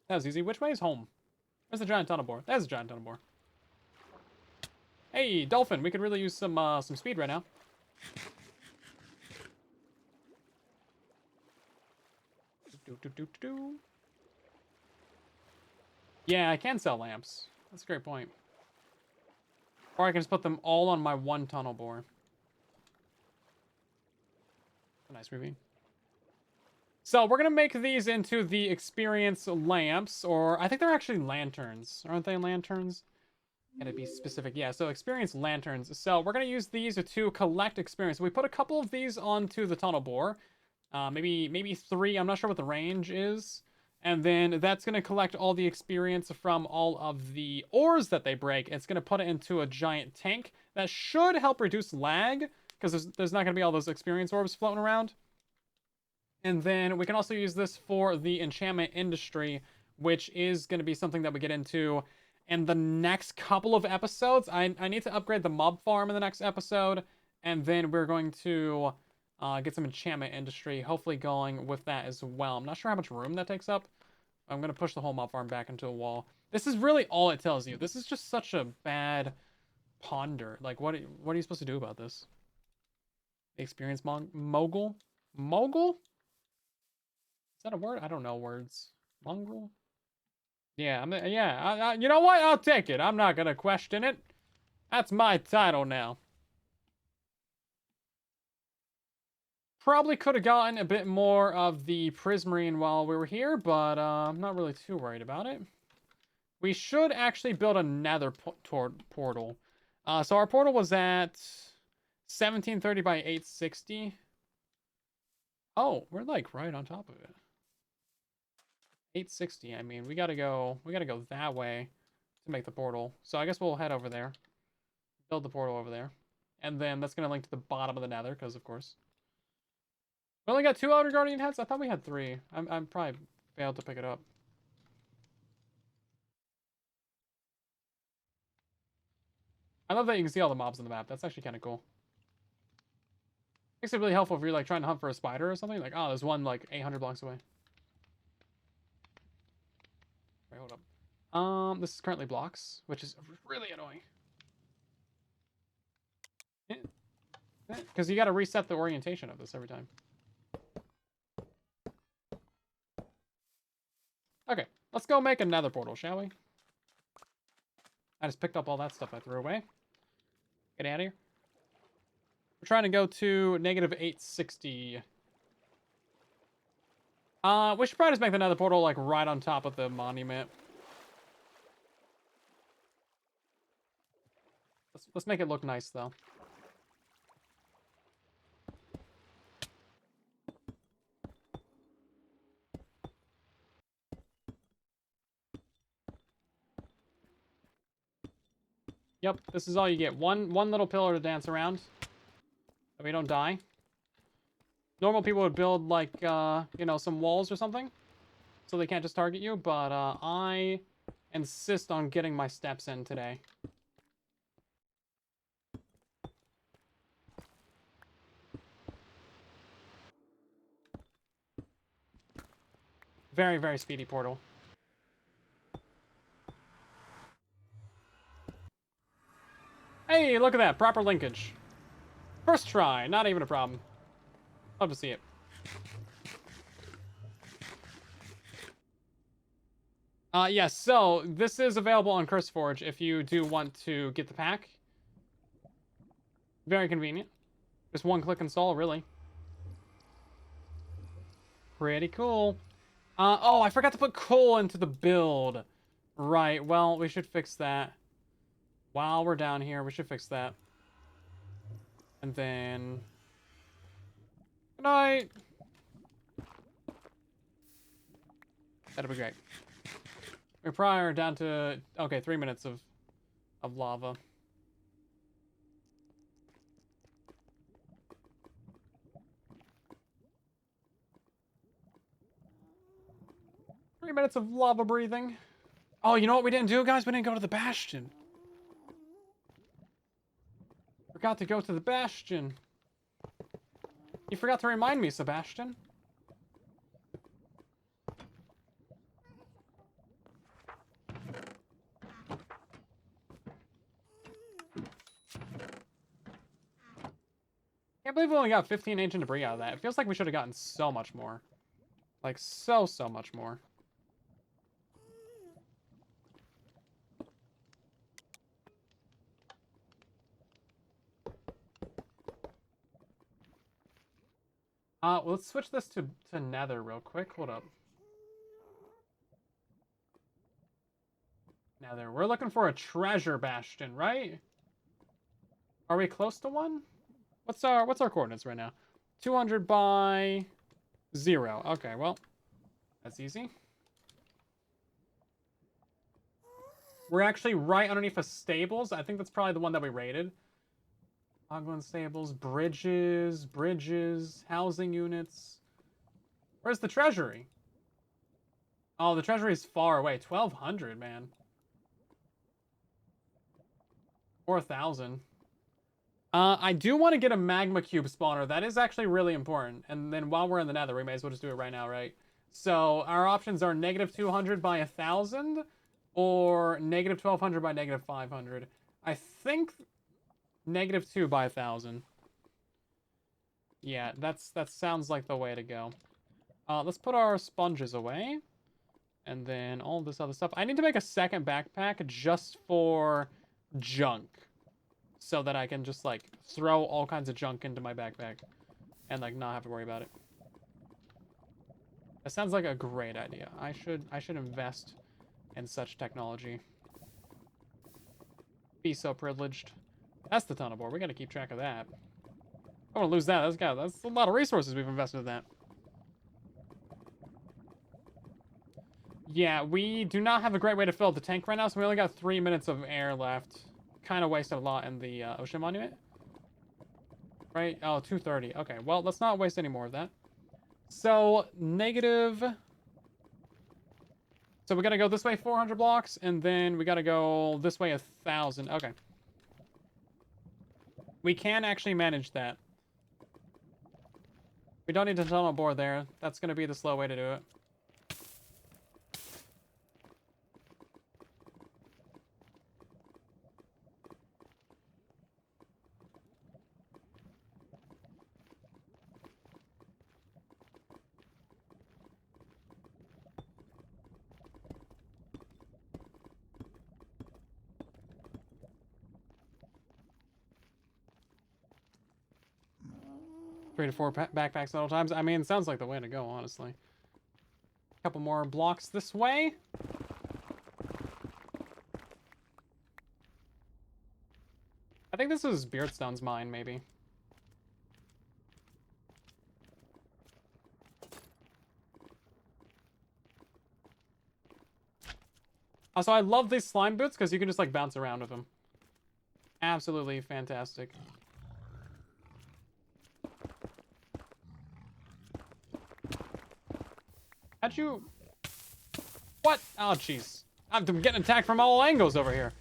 That was easy. Which way is home? Where's the giant tunnel bore? There's a giant tunnel bore. Hey, dolphin. We could really use some speed right now. Yeah, I can sell lamps. That's a great point. Or I can just put them all on my one tunnel bore. A nice movie. So we're gonna make these into the experience lamps, or I think they're actually lanterns. Aren't they lanterns? Gotta be specific. Yeah, so experience lanterns. So we're gonna use these to collect experience. We put a couple of these onto the tunnel bore. Maybe 3. I'm not sure what the range is. And then that's going to collect all the experience from all of the ores that they break. It's going to put it into a giant tank. That should help reduce lag, because there's not going to be all those experience orbs floating around. And then we can also use this for the enchantment industry, which is going to be something that we get into in the next couple of episodes. I need to upgrade the mob farm in the next episode. And then we're going to get some enchantment industry, hopefully going with that as well. I'm not sure how much room that takes up. I'm going to push the whole mob farm back into a wall. This is really all it tells you. This is just such a bad ponder. Like, what are you supposed to do about this? Experience mogul? Mogul? Is that a word? I don't know words. Mongrel? Yeah, you know what? I'll take it. I'm not going to question it. That's my title now. Probably could have gotten a bit more of the prismarine while we were here, but I'm not really too worried about it. We should actually build another portal. So our portal was at 1730 by 860. Oh, we're like right on top of it. 860. I mean, we gotta go that way to make the portal. So I guess we'll head over there, build the portal over there, and then that's gonna link to the bottom of the nether, because of course. We only got 2 outer guardian heads? I thought we had 3. I'm probably failed to pick it up. I love that you can see all the mobs on the map. That's actually kind of cool. Makes it really helpful if you're like trying to hunt for a spider or something. Like, oh, there's one like 800 blocks away. Wait, hold up. This is currently blocks, which is really annoying. Because you got to reset the orientation of this every time. Okay, let's go make another portal, shall we? I just picked up all that stuff I threw away. Get out of here. We're trying to go to negative 860. We should probably just make another portal like right on top of the monument. Let's make it look nice though. Yep, this is all you get. One little pillar to dance around, so we don't die. Normal people would build like you know, some walls or something, so they can't just target you. But I insist on getting my steps in today. Very, very speedy portal. Hey, look at that. Proper linkage. First try. Not even a problem. Love to see it. Yeah, so this is available on CurseForge if you do want to get the pack. Very convenient. Just one click install, really. Pretty cool. Oh, I forgot to put coal into the build. Right, well, we should fix that. While we're down here, we should fix that. And then... Good night! That'll be great. We're probably down to... Okay, 3 minutes of lava. Three minutes of lava breathing. Oh, you know what we didn't do, guys? We didn't go to the Bastion. Forgot to go to the Bastion. You forgot to remind me, Sebastian. Can't believe we only got 15 ancient debris out of that. It feels like we should have gotten so much more. Like, so much more. Well, let's switch this to Nether real quick. Hold up. Nether. We're looking for a treasure bastion, right? Are we close to one? What's our coordinates right now? 200 by 0. Okay, well, that's easy. We're actually right underneath the stables. I think that's probably the one that we raided. Ogland stables, bridges, housing units. Where's the treasury? Oh, the treasury is far away. 1,200, man. 4,000. I do want to get a magma cube spawner. That is actually really important. And then while we're in the nether, we may as well just do it right now, right? So our options are -200 by 1,000 or -1,200 by -500. I think -2 by 1,000. Yeah, that sounds like the way to go. Let's put our sponges away. And then all this other stuff. I need to make a second backpack just for junk. So that I can just, like, throw all kinds of junk into my backpack. And, like, not have to worry about it. That sounds like a great idea. I should invest in such technology. Be so privileged. That's the tunnel board. We gotta keep track of that. I don't want to lose that. That's a lot of resources we've invested in that. Yeah, we do not have a great way to fill the tank right now, so we only got 3 minutes of air left. Kind of wasted a lot in the ocean monument. Right? Oh, 230. Okay, well, let's not waste any more of that. So, negative... So we gotta go this way 400 blocks, and then we gotta go this way 1,000. Okay. We can actually manage that. We don't need to tunnel bore there. That's gonna be the slow way to do it. Three to four backpacks at all times. I mean, it sounds like the way to go, honestly. A couple more blocks this way. I think this is Beardstone's mine, maybe. Also, I love these slime boots because you can just, like, bounce around with them. Absolutely fantastic. How'd you... What? Oh, jeez. I'm getting attacked from all angles over here.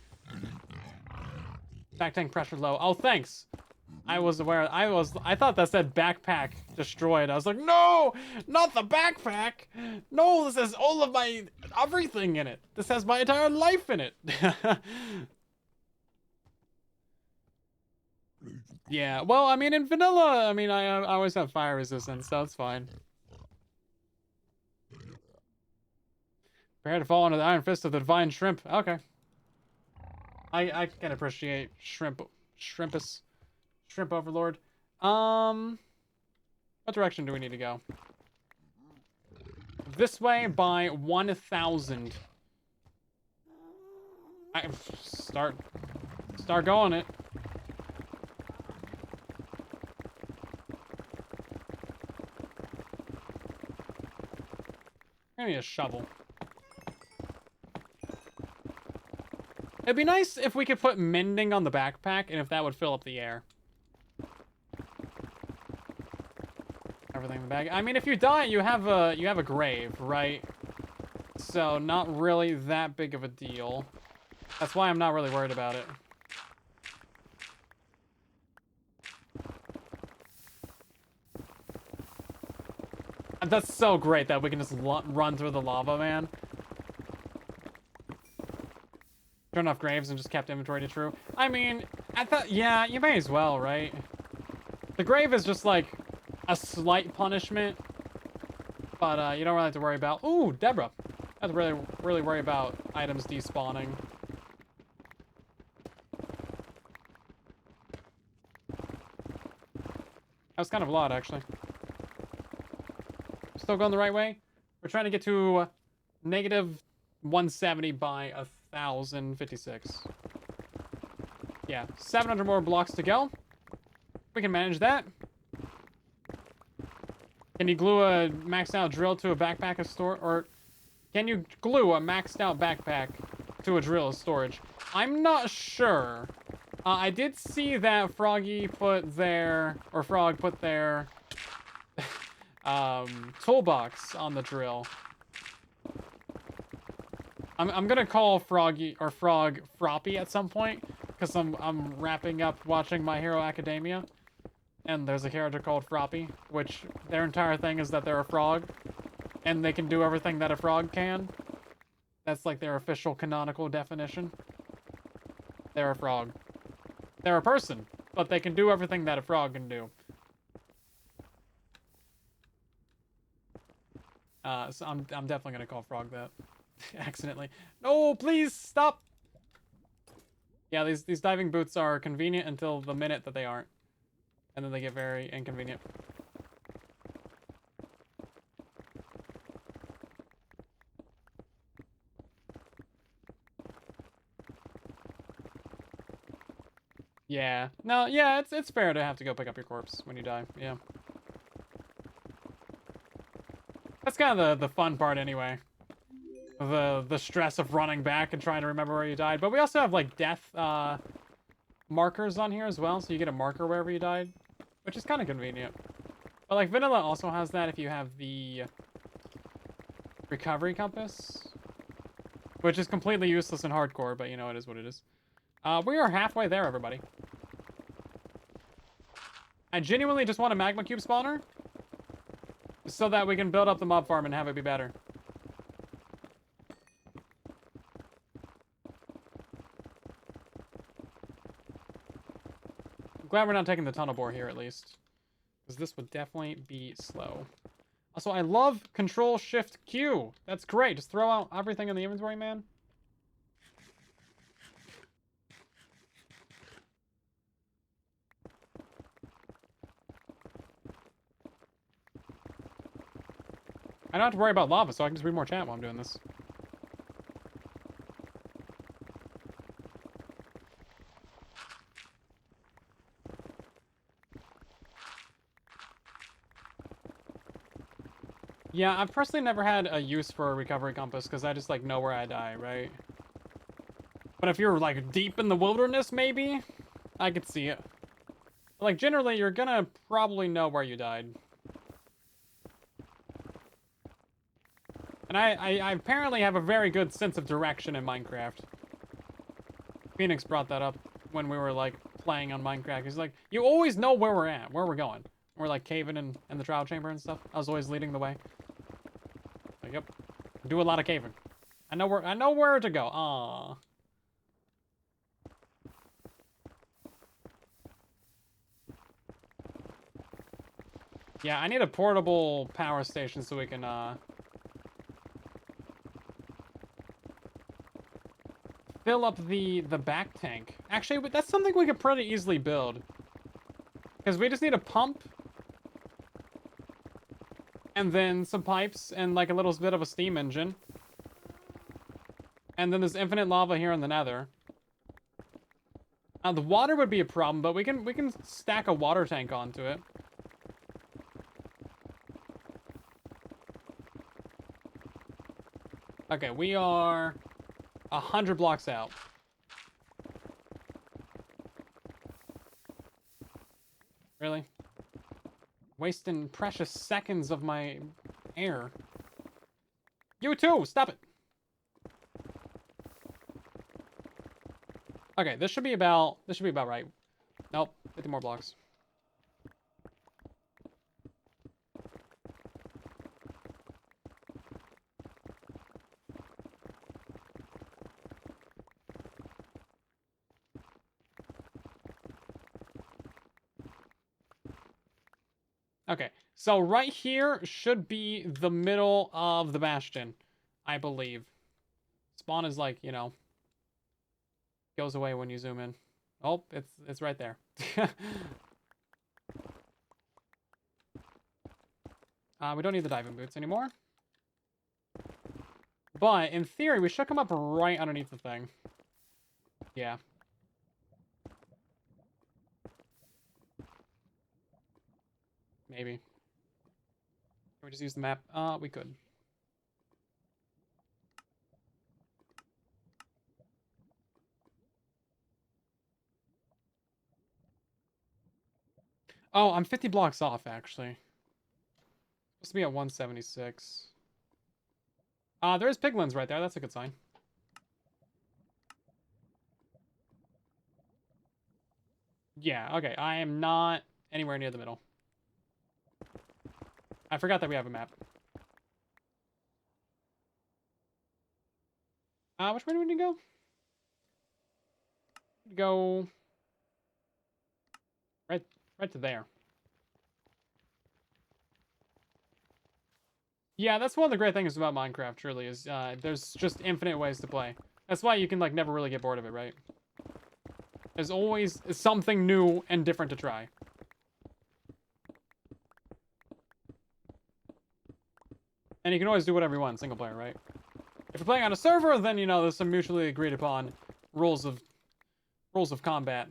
Back tank pressure low. Oh, thanks. I was aware. I thought that said backpack destroyed. I was like, no, not the backpack. No, this has all of my everything in it. This has my entire life in it. Yeah, well, I mean, in vanilla, I mean, I always have fire resistance, so it's fine. Prepare to fall under the iron fist of the divine shrimp. Okay. I can appreciate shrimpus, shrimp overlord. What direction do we need to go? This way by 1,000. I start going it. I need a shovel. It'd be nice if we could put mending on the backpack and if that would fill up the air. Everything in the bag. I mean, if you die, you have a grave, right? So not really that big of a deal. That's why I'm not really worried about it. That's so great that we can just run through the lava, man. Turn off graves and just kept inventory to true. I mean, I thought, yeah, you may as well, right? The grave is just like a slight punishment, but you don't really have to worry about. Ooh, Deborah. I have to really worry about items despawning. That was kind of a lot, actually. Still going the right way? We're trying to get to negative 170 by 1,056. Yeah, 700 more blocks to go. We can manage that. Can you glue a maxed out drill to a backpack of storage? Or can you glue a maxed out backpack to a drill of storage? I'm not sure. I did see that Froggy put their, or Frog put their toolbox on the drill. I'm gonna call Froggy or Frog Froppy at some point because I'm wrapping up watching My Hero Academia, and there's a character called Froppy, which their entire thing is that they're a frog, and they can do everything that a frog can. That's like their official canonical definition. They're a frog. They're a person, but they can do everything that a frog can do. So I'm definitely gonna call Frog that. Accidentally. No, please stop. Yeah, these diving boots are convenient until the minute that they aren't, and then they get very inconvenient. Yeah. No, yeah, it's fair to have to go pick up your corpse when you die. Yeah. That's kind of the fun part anyway. The stress of running back and trying to remember where you died. But we also have like death markers on here as well, so you get a marker wherever you died, which is kind of convenient. But like vanilla also has that if you have the recovery compass, which is completely useless in hardcore, but you know, it is what it is. We are halfway there, everybody. I genuinely just want a magma cube spawner so that we can build up the mob farm and have it be better. I'm glad we're not taking the tunnel bore here at least, because this would definitely be slow. Also, I love Control-Shift-Q. That's great. Just throw out everything in the inventory, man. I don't have to worry about lava, so I can just read more chat while I'm doing this. Yeah, I've personally never had a use for a recovery compass because I just like know where I die, right? But if you're like deep in the wilderness, maybe I could see it. But, like generally, you're gonna probably know where you died. And I apparently have a very good sense of direction in Minecraft. Phoenix brought that up when we were like playing on Minecraft. He's like, you always know where we're at, where we're going. We're like caving in the trial chamber and stuff. I was always leading the way. Like, yep. Do a lot of caving. I know where to go. Aww. Yeah, I need a portable power station so we can, fill up the back tank. Actually, that's something we could pretty easily build. Because we just need a pump. And then some pipes and like a little bit of a steam engine. And then there's infinite lava here in the nether. The water would be a problem, but we can stack a water tank onto it. Okay, we are 100 blocks out. Really? Wasting precious seconds of my air. You too! Stop it! Okay, this should be about right. Nope, 50 more blocks. Okay, so right here should be the middle of the bastion, I believe. Spawn is like, you know, goes away when you zoom in. Oh, it's right there. We don't need the diving boots anymore. But in theory, we should come up right underneath the thing. Yeah. Maybe. Can we just use the map? We could. Oh, I'm 50 blocks off, actually. Supposed to be at 176. There's piglins right there. That's a good sign. Yeah, okay. I am not anywhere near the middle. I forgot that we have a map. Which way do we need to go? Go right to there. Yeah, that's one of the great things about Minecraft, truly, is there's just infinite ways to play. That's why you can, like, never really get bored of it, right? There's always something new and different to try. And you can always do whatever you want, single player, right? If you're playing on a server, then, you know, there's some mutually agreed upon rules of combat.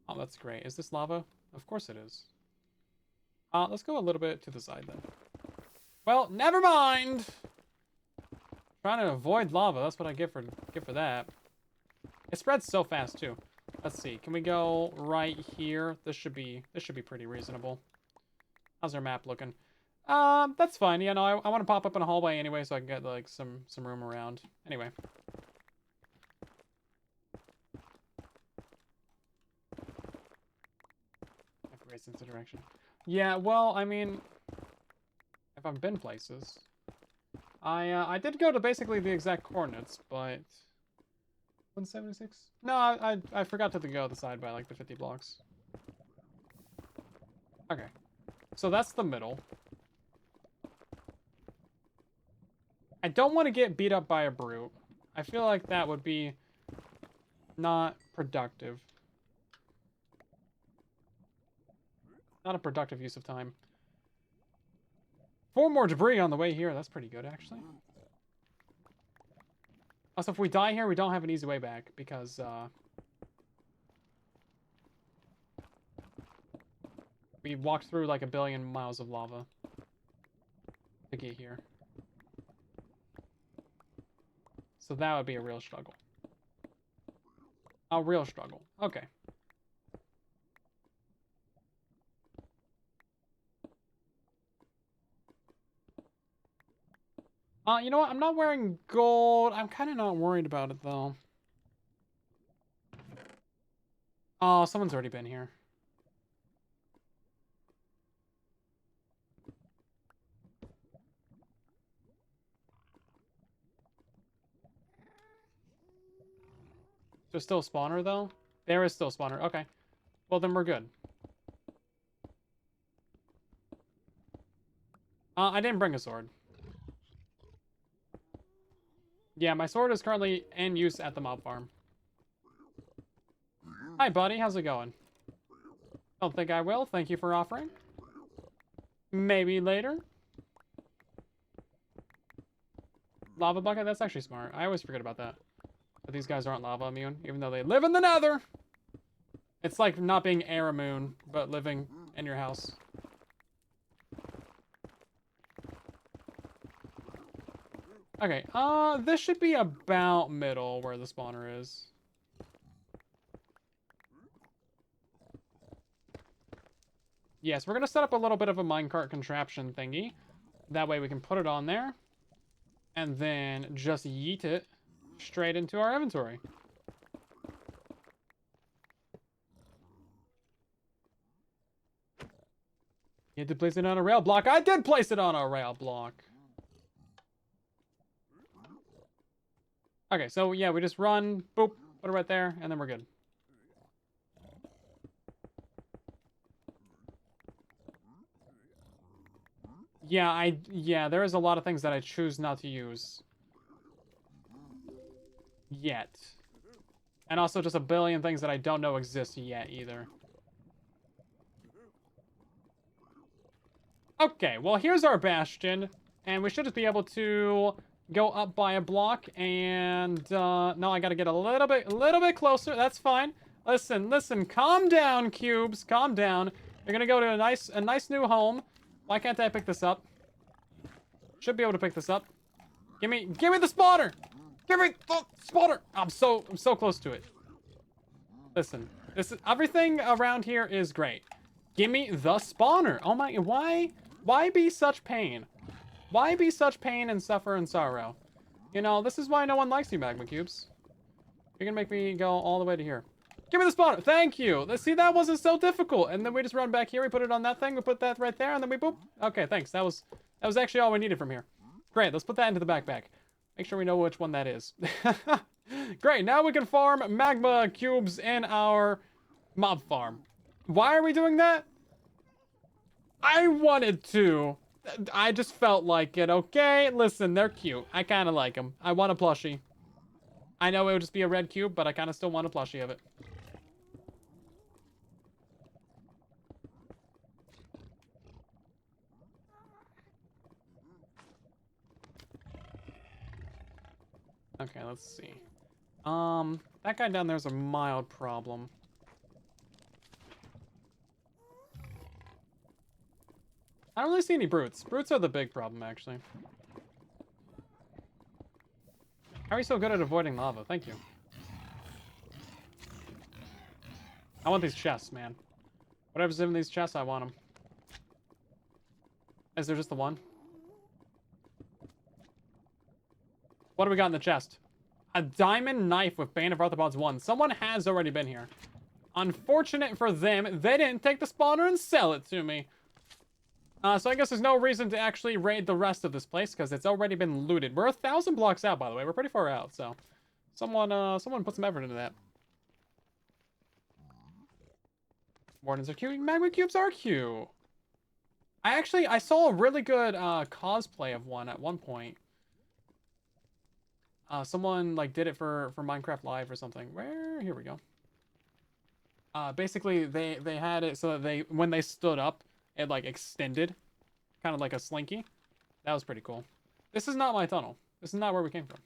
Oh, that's great. Is this lava? Of course it is. Let's go a little bit to the side, then. Well, never mind! Trying to avoid lava, that's what I get for that. It spreads so fast, too. Let's see, can we go right here? This should be pretty reasonable. How's our map looking? That's fine. Yeah, no, I want to pop up in a hallway anyway, so I can get, like, some room around. Anyway. I have to race into direction. Yeah, well, I mean, if I've been places, I did go to basically the exact coordinates, but 176? No, I forgot to go the side by like the 50 blocks. Okay, so that's the middle. I don't want to get beat up by a brute. I feel like that would be not productive. Not a productive use of time. 4 more debris on the way here. That's pretty good, actually. Also, if we die here, we don't have an easy way back, because, we walked through, like, 1 billion miles of lava to get here. So that would be a real struggle. A real struggle. Okay. You know what? I'm not wearing gold. I'm kind of not worried about it, though. Oh, someone's already been here. There's still a spawner, though? There is still a spawner. Okay. Well, then we're good. I didn't bring a sword. Yeah, my sword is currently in use at the mob farm. Hi, buddy. How's it going? Don't think I will. Thank you for offering. Maybe later. Lava bucket? That's actually smart. I always forget about that. But these guys aren't lava immune, even though they live in the nether. It's like not being air immune, but living in your house. Okay, this should be about middle where the spawner is. Yes, we're gonna set up a little bit of a minecart contraption thingy. That way we can put it on there. And then just yeet it straight into our inventory. You had to place it on a rail block. I did place it on a rail block. Okay, so yeah, we just run, boop, put it right there, and then we're good. Yeah, there is a lot of things that I choose not to use. Yet. And also just a billion things that I don't know exist yet either. Okay, well here's our bastion. And we should just be able to go up by a block and no, I gotta get a little bit closer. That's fine. Listen, calm down, cubes. Calm down. You're gonna go to a nice new home. Why can't I pick this up? Should be able to pick this up. Give me the spawner! Give me the spawner! I'm so close to it. Listen, everything around here is great. Give me the spawner. Oh my, why be such pain? Why be such pain and suffer and sorrow? You know, this is why no one likes you, magma cubes. You're gonna make me go all the way to here. Give me the spawner. Thank you. Let's see, that wasn't so difficult. And then we just run back here. We put it on that thing. We put that right there, and then we boop. Okay, thanks. That was actually all we needed from here. Great. Let's put that into the backpack. Make sure we know which one that is. Great. Now we can farm magma cubes in our mob farm. Why are we doing that? I wanted to. I just felt like it, okay? Listen, they're cute. I kind of like them. I want a plushie. I know it would just be a red cube, but I kind of still want a plushie of it. Okay, let's see. That guy down there's a mild problem. I don't really see any brutes. Brutes are the big problem, actually. How are you so good at avoiding lava? Thank you. I want these chests, man. Whatever's in these chests, I want them. Is there just the one? What do we got in the chest? A diamond knife with Bane of Arthropods 1. Someone has already been here. Unfortunate for them, they didn't take the spawner and sell it to me. So I guess there's no reason to actually raid the rest of this place because it's already been looted. We're 1,000 blocks out, by the way. We're pretty far out, so someone put some effort into that. Wardens are cute. Magma cubes are cute. I saw a really good cosplay of one at one point. Someone like did it for Minecraft Live or something. Here we go. Basically they had it so that when they stood up, it like extended, kind of like a slinky. That was pretty cool. This is not my tunnel. This is not where we came from.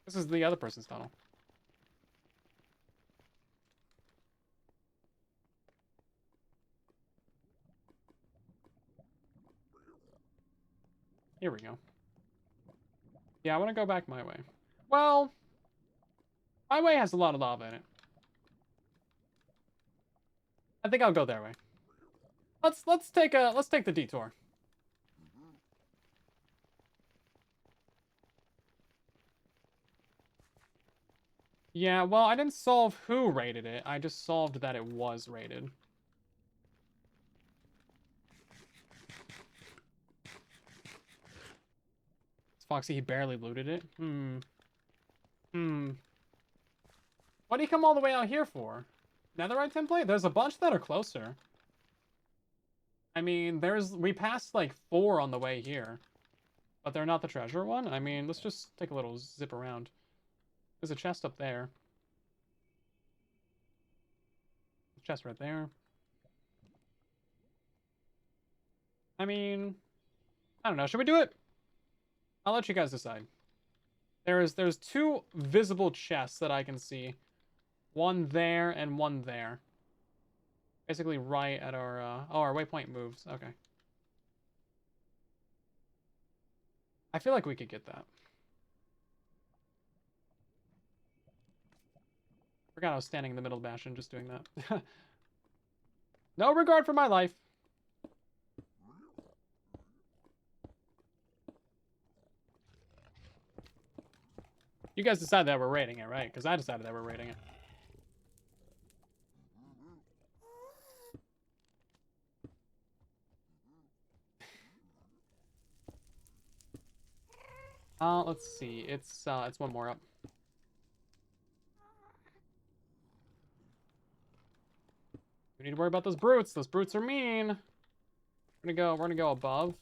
This is the other person's tunnel. Here we go. Yeah, I want to go back my way. Well, my way has a lot of lava in it. I think I'll go their way. Let's take the detour. Yeah, well, I didn't solve who raided it. I just solved that it was raided. Foxy, he barely looted it. What do you come all the way out here for? Netherite template? There's a bunch that are closer. I mean, we passed like 4 on the way here. But they're not the treasure one? I mean, let's just take a little zip around. There's a chest up there. Chest right there. I mean, I don't know. Should we do it? I'll let you guys decide. There's 2 visible chests that I can see. One there and one there. Basically right at our, oh, our waypoint moves. Okay. I feel like we could get that. Forgot I was standing in the middle of Bastion just doing that. No regard for my life. You guys decided that we're rating it, right? Because I decided that we're rating it. Let's see. It's one more up. We need to worry about those brutes. Those brutes are mean. We're gonna go above.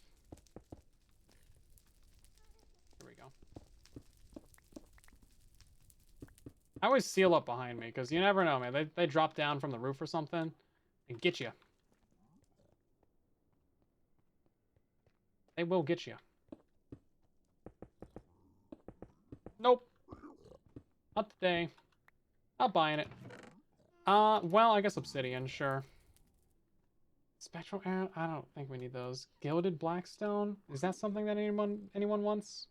Here we go. I always seal up behind me because you never know, man. They drop down from the roof or something and get you. They will get you. Nope. Not today. Not buying it. Well, I guess obsidian, sure. Spectral arrow? I don't think we need those. Gilded blackstone? Is that something that anyone wants?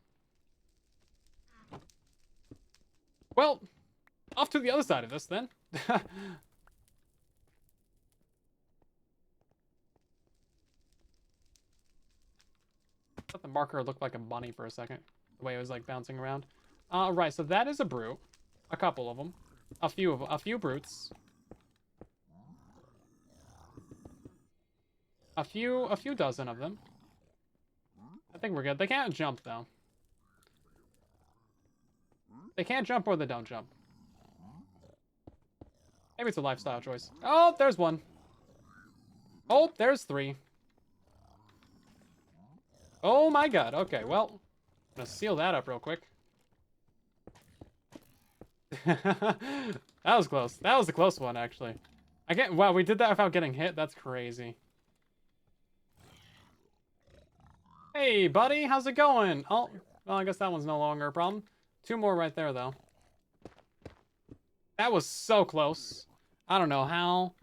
Well, off to the other side of this then. Thought the marker looked like a bunny for a second. The way it was like bouncing around. Right, so that is a brute. A couple of them. A few brutes. A few dozen of them. I think we're good. They can't jump though. They can't jump or they don't jump. Maybe it's a lifestyle choice. Oh, there's one. Oh, there's 3. Oh my god. Okay, well, I'm gonna seal that up real quick. That was close. That was a close one, actually. Wow, we did that without getting hit. That's crazy. Hey, buddy, how's it going? Oh, well, I guess that one's no longer a problem. 2 more right there, though. That was so close. I don't know how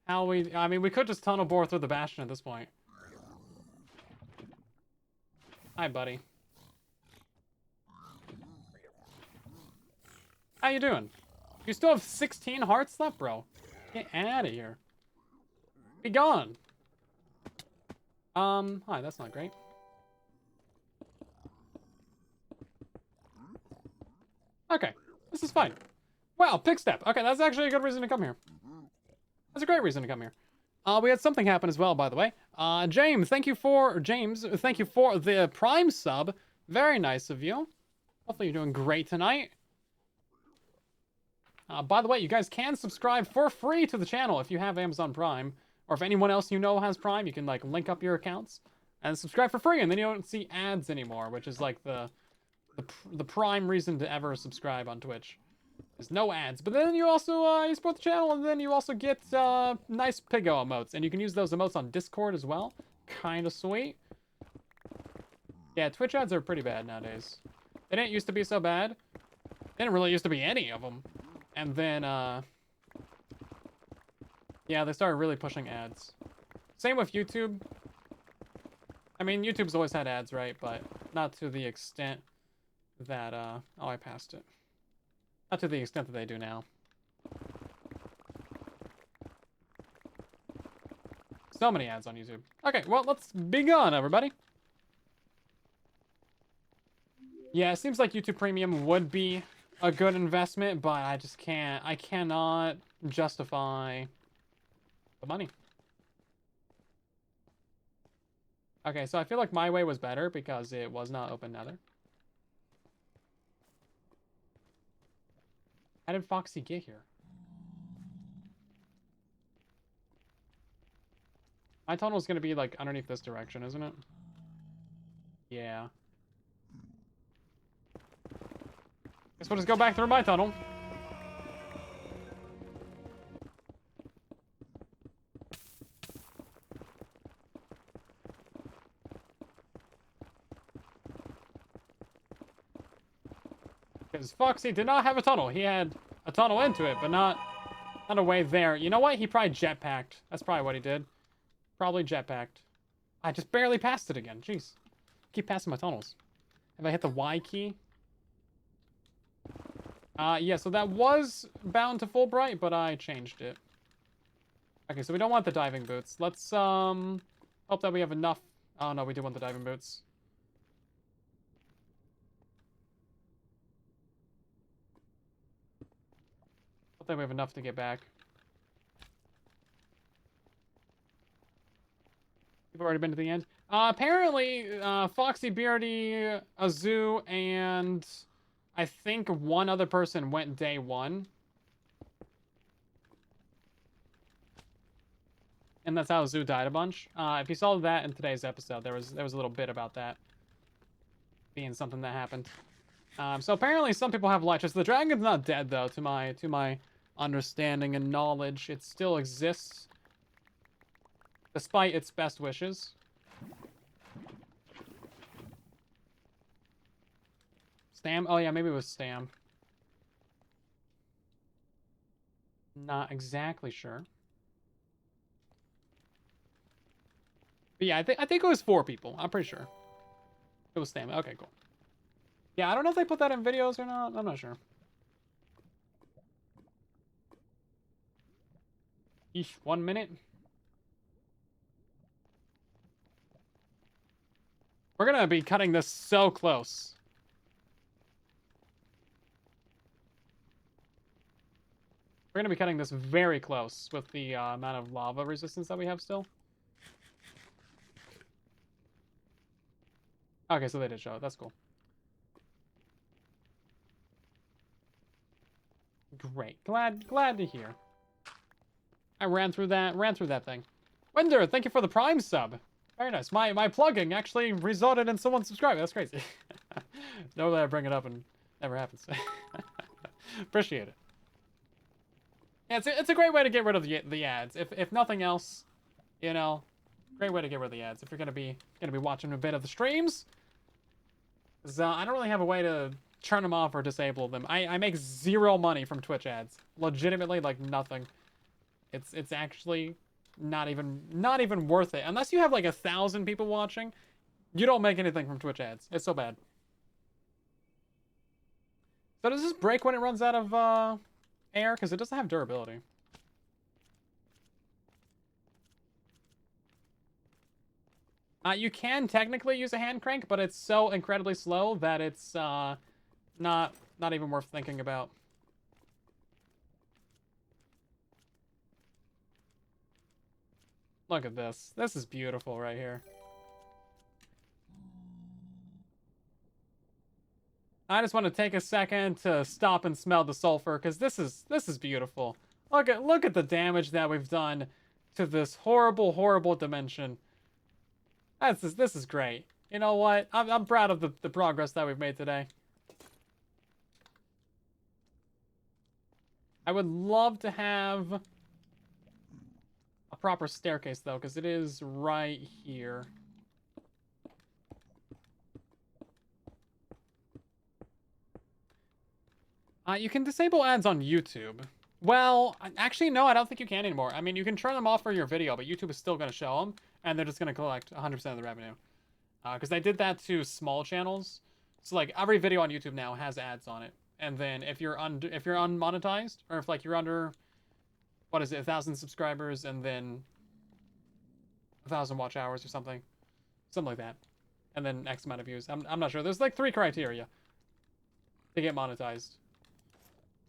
I mean, we could just tunnel bore through the Bastion at this point. Hi, buddy. How you doing? You still have 16 hearts left, bro. Get out of here. Be gone. Hi, that's not great. Okay, this is fine. Wow, pick step. Okay, that's actually a good reason to come here. That's a great reason to come here. We had something happen as well, by the way. James, thank you for the Prime sub. Very nice of you. Hopefully you're doing great tonight. By the way, you guys can subscribe for free to the channel if you have Amazon Prime, or if anyone else you know has Prime, you can like link up your accounts and subscribe for free, and then you don't see ads anymore, which is like the prime reason to ever subscribe on Twitch. There's no ads, but then you also you support the channel, and then you also get nice Piggo emotes, and you can use those emotes on Discord as well. Kind of sweet. Yeah, Twitch ads are pretty bad nowadays. They didn't used to be so bad. They didn't really used to be any of them. And then, yeah, they started really pushing ads. Same with YouTube. I mean, YouTube's always had ads, right? But not to the extent that, oh, I passed it. Not to the extent that they do now. So many ads on YouTube. Okay, well, let's be gone, everybody. Yeah, it seems like YouTube Premium would be a good investment, but I just can't. I cannot justify the money. Okay, so I feel like my way was better because it was not open nether. How did Foxy get here? My tunnel is going to be, like, underneath this direction, isn't it? Yeah. Guess we'll just go back through my tunnel. Because Foxy did not have a tunnel. He had a tunnel into it, but not a way there. You know what? He probably jetpacked. That's probably what he did. Probably jetpacked. I just barely passed it again. Jeez. Keep passing my tunnels. Have I hit the Y key? Yeah, so that was bound to Fulbright, but I changed it. Okay, so we don't want the diving boots. Let's, hope that we have enough. Oh, no, we do want the diving boots. Hope that we have enough to get back. We've already been to the end. Apparently, Foxy, Beardy, Azu, and I think one other person went day one. And that's how Azu died a bunch. If you saw that in today's episode, there was a little bit about that being something that happened. So apparently some people have light. Just the dragon's not dead though, to my understanding and knowledge. It still exists, despite its best wishes. Stam? Oh yeah, maybe it was Stam. Not exactly sure. But yeah, I think it was 4 people. I'm pretty sure. It was Stam. Okay, cool. Yeah, I don't know if they put that in videos or not. I'm not sure. Eesh, 1 minute. We're gonna be cutting this so close. We're gonna be cutting this very close with the amount of lava resistance that we have still. Okay, so they did show it. That's cool. Great. Glad to hear. I ran through that thing. Winder, thank you for the Prime sub. Very nice. My plugging actually resulted in someone subscribing. That's crazy. Normally I bring it up and never happens. Appreciate it. Yeah, it's a great way to get rid of the ads. If nothing else, you know, great way to get rid of the ads. If you're gonna be watching a bit of the streams, 'cause, I don't really have a way to turn them off or disable them. I make 0 money from Twitch ads. Legitimately, like nothing. It's actually not even worth it. Unless you have like 1,000 people watching, you don't make anything from Twitch ads. It's so bad. So does this break when it runs out of air? Because it doesn't have durability. You can technically use a hand crank, but it's so incredibly slow that it's not even worth thinking about. Look at this. This is beautiful right here. I just want to take a second to stop and smell the sulfur because this is beautiful. Look at the damage that we've done to this horrible dimension. This is great. You know what? I'm proud of the progress that we've made today. I would love to have a proper staircase though, because it is right here. You can disable ads on YouTube. Well, actually, no, I don't think you can anymore. I mean, you can turn them off for your video, but YouTube is still going to show them, and they're just going to collect 100% of the revenue. Because they did that to small channels. So, like, every video on YouTube now has ads on it. And then if you're unmonetized, or if, like, you're under, what is it, 1,000 subscribers, and then 1,000 watch hours or something. Something like that. And then X amount of views. I'm not sure. There's, like, 3 criteria to get monetized.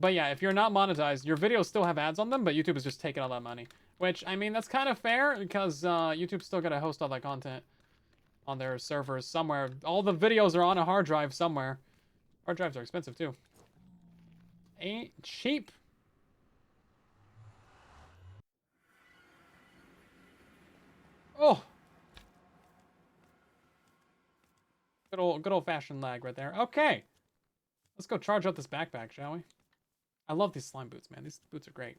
But yeah, if you're not monetized, your videos still have ads on them, but YouTube is just taking all that money. Which, I mean, that's kind of fair, because YouTube's still going to host all that content on their servers somewhere. All the videos are on a hard drive somewhere. Hard drives are expensive, too. Ain't cheap. Oh! Good old fashioned lag right there. Okay. Let's go charge up this backpack, shall we? I love these slime boots, man. These boots are great.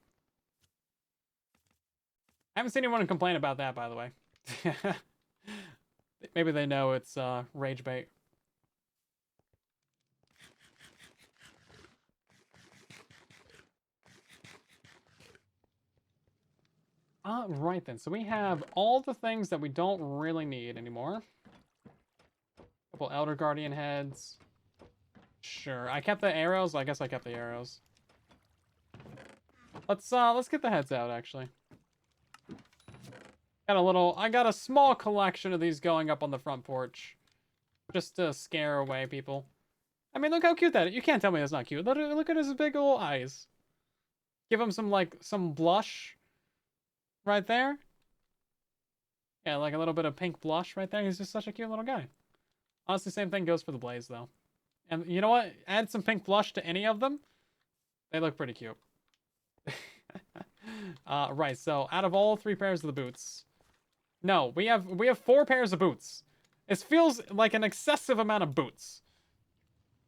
I haven't seen anyone complain about that, by the way. Maybe they know it's rage bait. Right then. So we have all the things that we don't really need anymore. Couple Elder Guardian heads. Sure. I kept the arrows. I guess I kept the arrows. Let's get the heads out, actually. I got a small collection of these going up on the front porch. Just to scare away people. I mean, look how cute that is. You can't tell me that's not cute. Look at his big old eyes. Give him some blush. Right there. Yeah, like a little bit of pink blush right there. He's just such a cute little guy. Honestly, same thing goes for the Blaze, though. And you know what? Add some pink blush to any of them. They look pretty cute. Right, so out of all 3 pairs of the boots... No, we have 4 pairs of boots. This feels like an excessive amount of boots.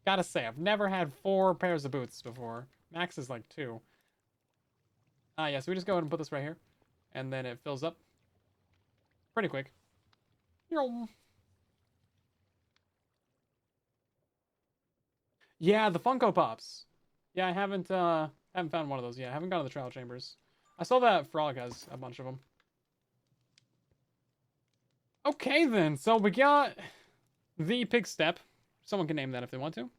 Gotta say, I've never had 4 pairs of boots before. Max is like 2. Yeah, so we just go ahead and put this right here. And then it fills up. Pretty quick. Yeah, the Funko Pops. Yeah, I haven't found one of those yet. I haven't gone to the trial chambers. I saw that Frog has a bunch of them. Okay, then. So we got the pig step. Someone can name that if they want to.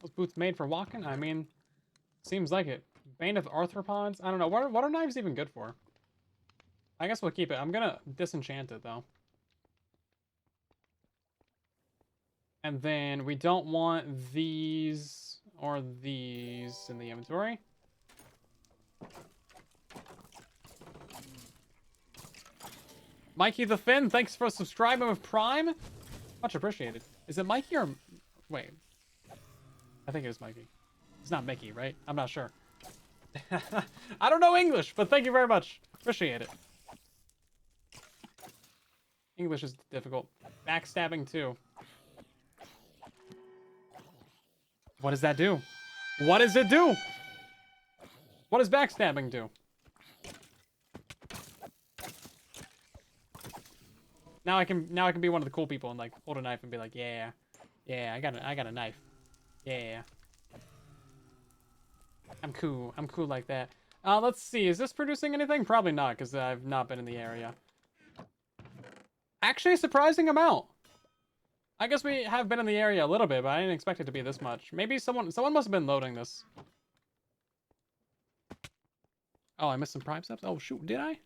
Those boots made for walking? I mean, seems like it. Bane of Arthropods? I don't know. What are knives even good for? I guess we'll keep it. I'm gonna disenchant it, though. And then we don't want these or these in the inventory. Mikey the Finn, thanks for subscribing with Prime. Much appreciated. Is it Mikey or... Wait. I think it was Mikey. It's not Mickey, right? I'm not sure. I don't know English, but thank you very much. Appreciate it. English is difficult. Backstabbing too. What does that do? What does it do? What does backstabbing do? Now I can be one of the cool people and like hold a knife and be like, yeah, I got a knife. Yeah. I'm cool like that. Let's see, is this producing anything? Probably not, because I've not been in the area. Actually, a surprising amount. I guess we have been in the area a little bit, but I didn't expect it to be this much. Maybe someone must have been loading this. Oh, I missed some Prime steps? Oh, shoot, did I?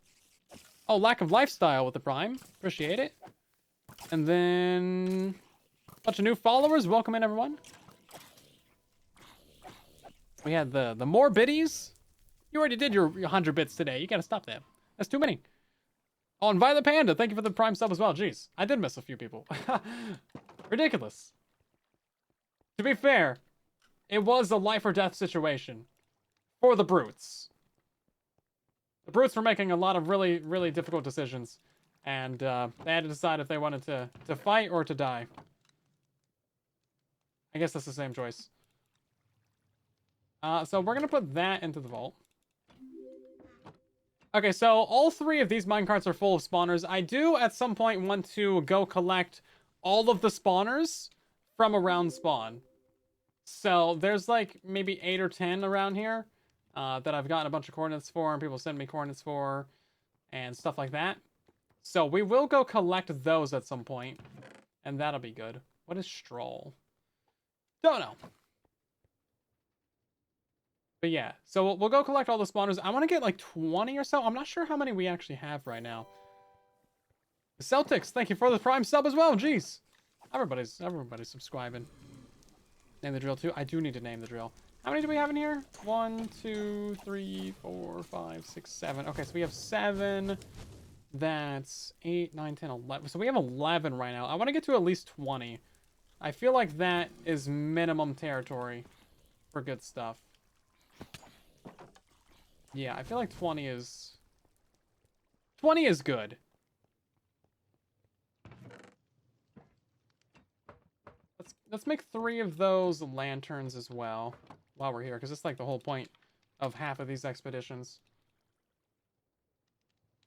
Oh, lack of lifestyle with the Prime. Appreciate it. And then... bunch of new followers. Welcome in, everyone. We had the more biddies. You already did your 100 bits today. You gotta stop that. That's too many. Oh, and Violet Panda, thank you for the Prime sub as well. Jeez, I did miss a few people. Ridiculous. To be fair, it was a life or death situation for the brutes. The brutes were making a lot of really, really difficult decisions, and they had to decide if they wanted to fight or to die. I guess that's the same choice. So we're gonna put that into the vault. Okay, so all 3 of these minecarts are full of spawners. I do, at some point, want to go collect all of the spawners from around spawn. So there's like maybe 8 or 10 around here that I've gotten a bunch of coordinates for, and people send me coordinates for, and stuff like that. So we will go collect those at some point, and that'll be good. What is Stroll? Don't know. But yeah, so we'll go collect all the spawners. I want to get like 20 or so. I'm not sure how many we actually have right now. Celtics, thank you for the Prime sub as well. Jeez. Everybody's subscribing. Name the drill too. I do need to name the drill. How many do we have in here? 1, 2, 3, 4, 5, 6, 7. Okay, so we have 7. That's 8, 9, 10, 11. So we have 11 right now. I want to get to at least 20. I feel like that is minimum territory for good stuff. Yeah, I feel like 20 is... 20 is good. Let's make 3 of those lanterns as well while we're here, because it's like the whole point of half of these expeditions.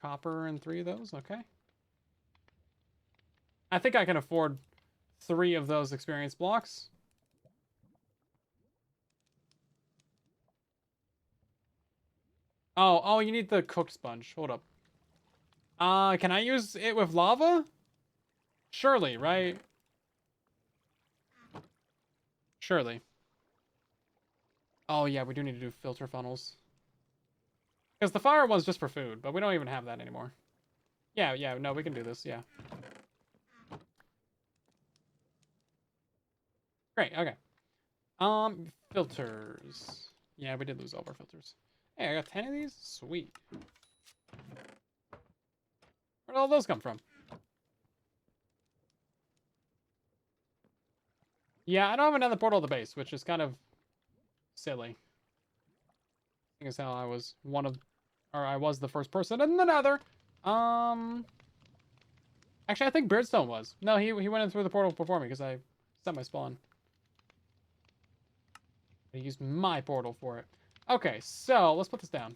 Copper and 3 of those, okay. I think I can afford 3 of those experience blocks. Oh, you need the cooked sponge. Hold up. Can I use it with lava? Surely, right? Surely. Oh, yeah, we do need to do filter funnels. Because the fire one's just for food, but we don't even have that anymore. Yeah, no, we can do this, yeah. Great, okay. Filters. Yeah, we did lose all of our filters. Hey, I got 10 of these? Sweet. Where'd all those come from? Yeah, I don't have another portal to the base, which is kind of silly. Seeing as how I was I was the first person in the nether. Actually, I think Beardstone was. No, he went in through the portal before me because I set my spawn. I used my portal for it. Okay, so let's put this down.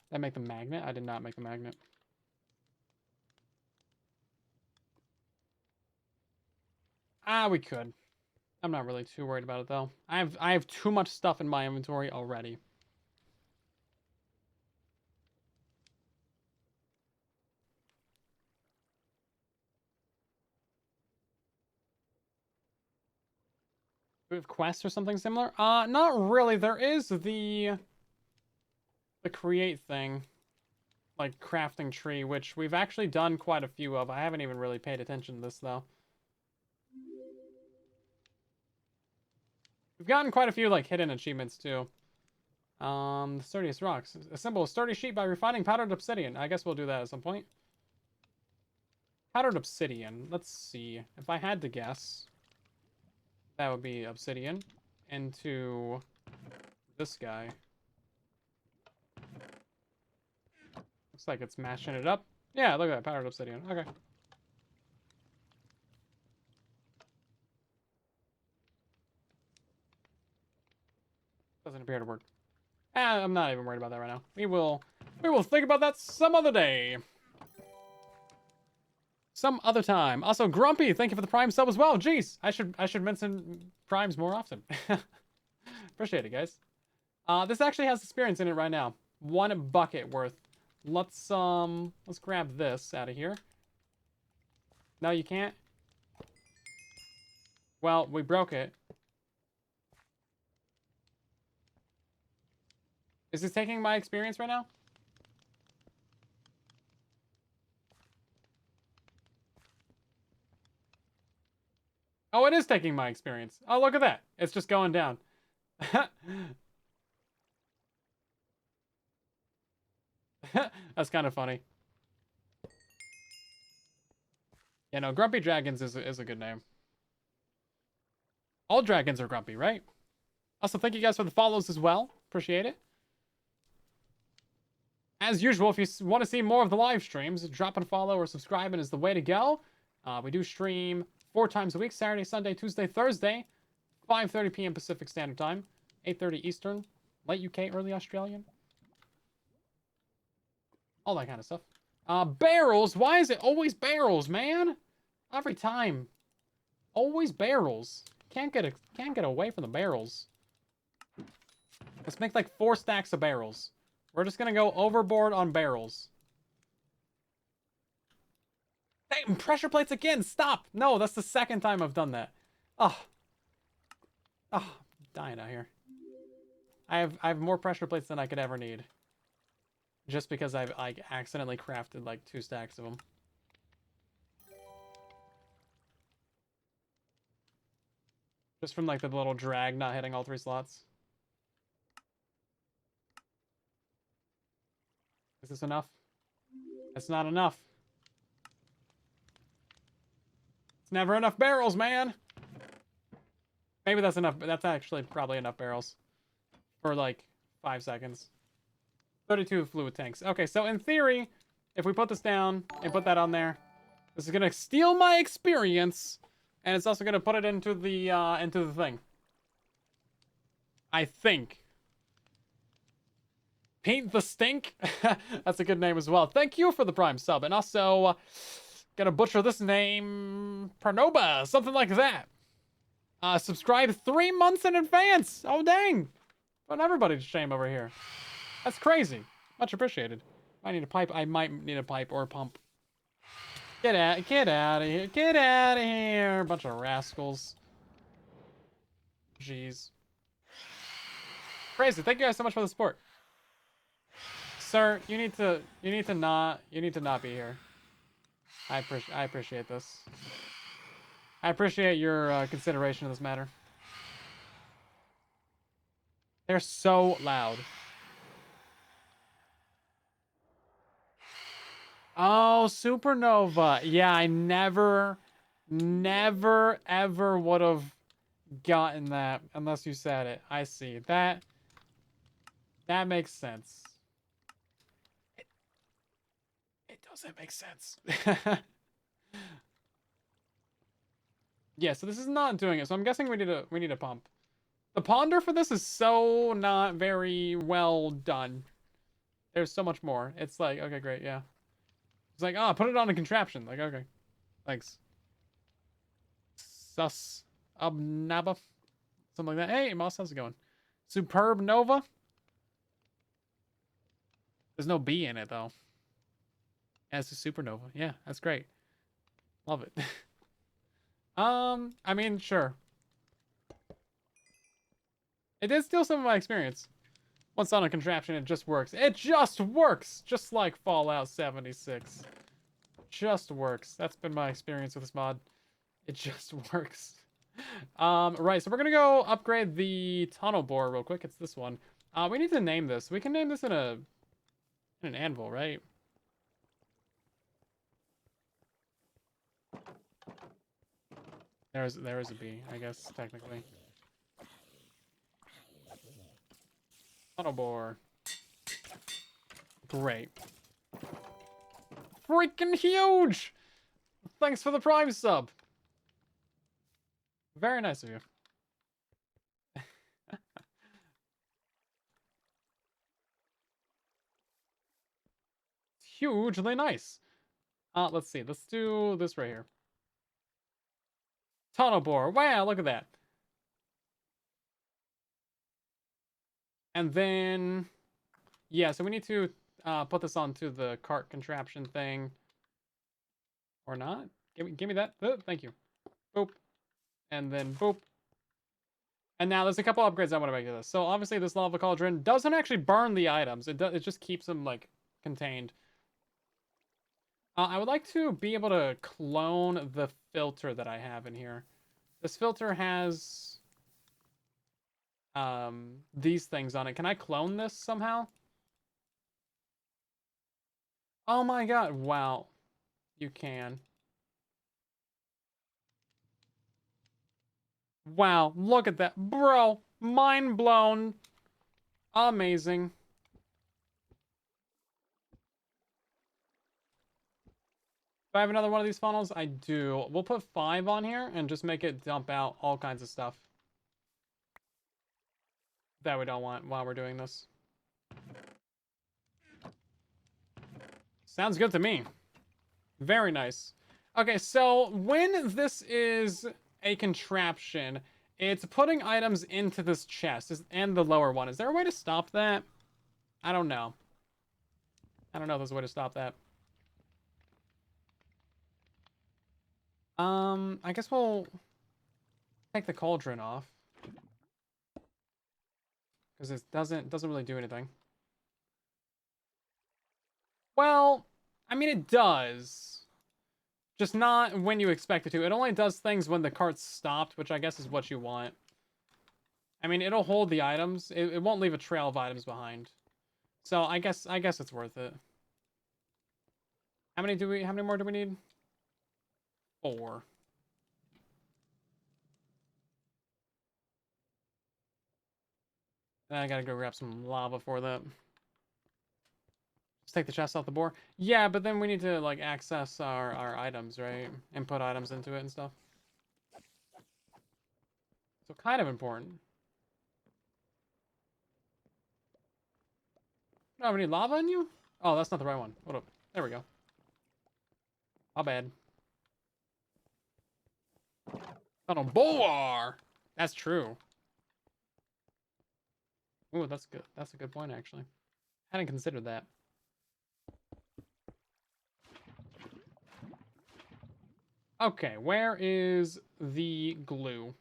Did I make the magnet? I did not make the magnet. We could. I'm not really too worried about it though. I have too much stuff in my inventory already. Do we have quests or something similar? Not really. There is the create thing, like crafting tree, which we've actually done quite a few of. I haven't even really paid attention to this though. We've gotten quite a few like hidden achievements too. The sturdiest rocks. Assemble a sturdy sheet by refining powdered obsidian. I guess we'll do that at some point. Powdered obsidian. Let's see. If I had to guess, that would be obsidian into this guy. Looks like it's mashing it up. Yeah, look at that. Powdered obsidian. Okay. Doesn't appear to work. I'm not even worried about that right now. We will think about that some other day. Some other time. Also, Grumpy, thank you for the Prime sub as well. Jeez, I should mention Primes more often. Appreciate it, guys. This actually has experience in it right now. 1 bucket worth. Let's grab this out of here. No, you can't. Well, we broke it. Is this taking my experience right now? Oh, it is taking my experience. Oh, look at that. It's just going down. That's kind of funny. Yeah, no, Grumpy Dragons is a good name. All dragons are grumpy, right? Also, thank you guys for the follows as well. Appreciate it. As usual, if you want to see more of the live streams, drop a follow or subscribing is the way to go. We do stream 4 times a week, Saturday, Sunday, Tuesday, Thursday, 5:30 p.m. Pacific Standard Time, 8:30 Eastern, late UK, early Australian. All that kind of stuff. Barrels. Why is it always barrels, man? Every time. Always barrels. Can't get away from the barrels. Let's make like 4 stacks of barrels. We're just gonna go overboard on barrels. Hey, pressure plates again! Stop! No, that's the 2nd time I've done that. Oh. Oh, I'm dying out here. I have more pressure plates than I could ever need. Just because I've like accidentally crafted like 2 stacks of them. Just from like the little drag not hitting all 3 slots. Is this enough? It's not enough. It's never enough barrels, man. Maybe that's enough, but that's actually probably enough barrels for like 5 seconds. 32 fluid tanks. Okay, so in theory, if we put this down and put that on there, this is gonna steal my experience, and it's also gonna put it into the thing. I think. Paint the Stink. That's a good name as well. Thank you for the Prime sub, and also gonna butcher this name, Pernoba, something like that. Subscribe 3 months in advance. Oh dang! Putting everybody to shame over here. That's crazy. Much appreciated. I need a pipe. I might need a pipe or a pump. Get out of here. Get out of here. Bunch of rascals. Jeez. Crazy. Thank you guys so much for the support. Sir, you need to not be here. I appreciate this. I appreciate your consideration of this matter. They're so loud. Oh, supernova. Yeah, I never, ever would have gotten that unless you said it. I see. That makes sense. It doesn't make sense. Yeah, so this is not doing it. So I'm guessing we need a pump. The ponder for this is so not very well done. There's so much more. It's like, okay, great, yeah. It's like, oh, put it on a contraption. Like, okay. Thanks. Sus. Abnaba. Something like that. Hey, Moss, how's it going? Superb Nova? There's no B in it, though. Yeah, it's a supernova. Yeah, that's great. Love it. I mean, sure. It did steal some of my experience. Once on a contraption, it just works. It just works! Just like Fallout 76. Just works. That's been my experience with this mod. It just works. Right, so we're gonna go upgrade the tunnel bore real quick. It's this one. We need to name this. We can name this in an anvil, right? There is a B, I guess, technically. Tunnel bore. Great. Freaking huge! Thanks for the Prime sub. Very nice of you. Hugely nice. Let's see. Let's do this right here. Tunnel bore. Wow, look at that. And then, yeah, so we need to put this onto the cart contraption thing. Or not. Give me that. Thank you. Boop. And then boop. And now there's a couple upgrades I want to make to this. So obviously this lava cauldron doesn't actually burn the items. It just keeps them, like, contained. I would like to be able to clone the filter that I have in here. This filter has these things on it. Can I clone this somehow? Oh my god, wow. You can. Wow, look at that. Bro, mind blown. Amazing. Do I have another one of these funnels? I do. We'll put 5 on here and just make it dump out all kinds of stuff that we don't want while we're doing this. Sounds good to me. Very nice. Okay, so when this is a contraption, it's putting items into this chest and the lower one. Is there a way to stop that? I don't know. I don't know if there's a way to stop that. I guess we'll take the cauldron off. Because it doesn't really do anything. Well, I mean, it does. Just not when you expect it to. It only does things when the cart's stopped, which I guess is what you want. I mean, it'll hold the items. It won't leave a trail of items behind. So I guess it's worth it. How many more do we need? 4. Then I gotta go grab some lava for that. Just take the chest off the board. Yeah, but then we need to like access our items, right? And put items into it and stuff. So kind of important. Oh, we need lava in you? Oh, that's not the right one. Hold up. There we go. My bad. On a boar. That's true. Ooh, that's good. That's a good point, actually. Hadn't considered that. Okay, where is the glue?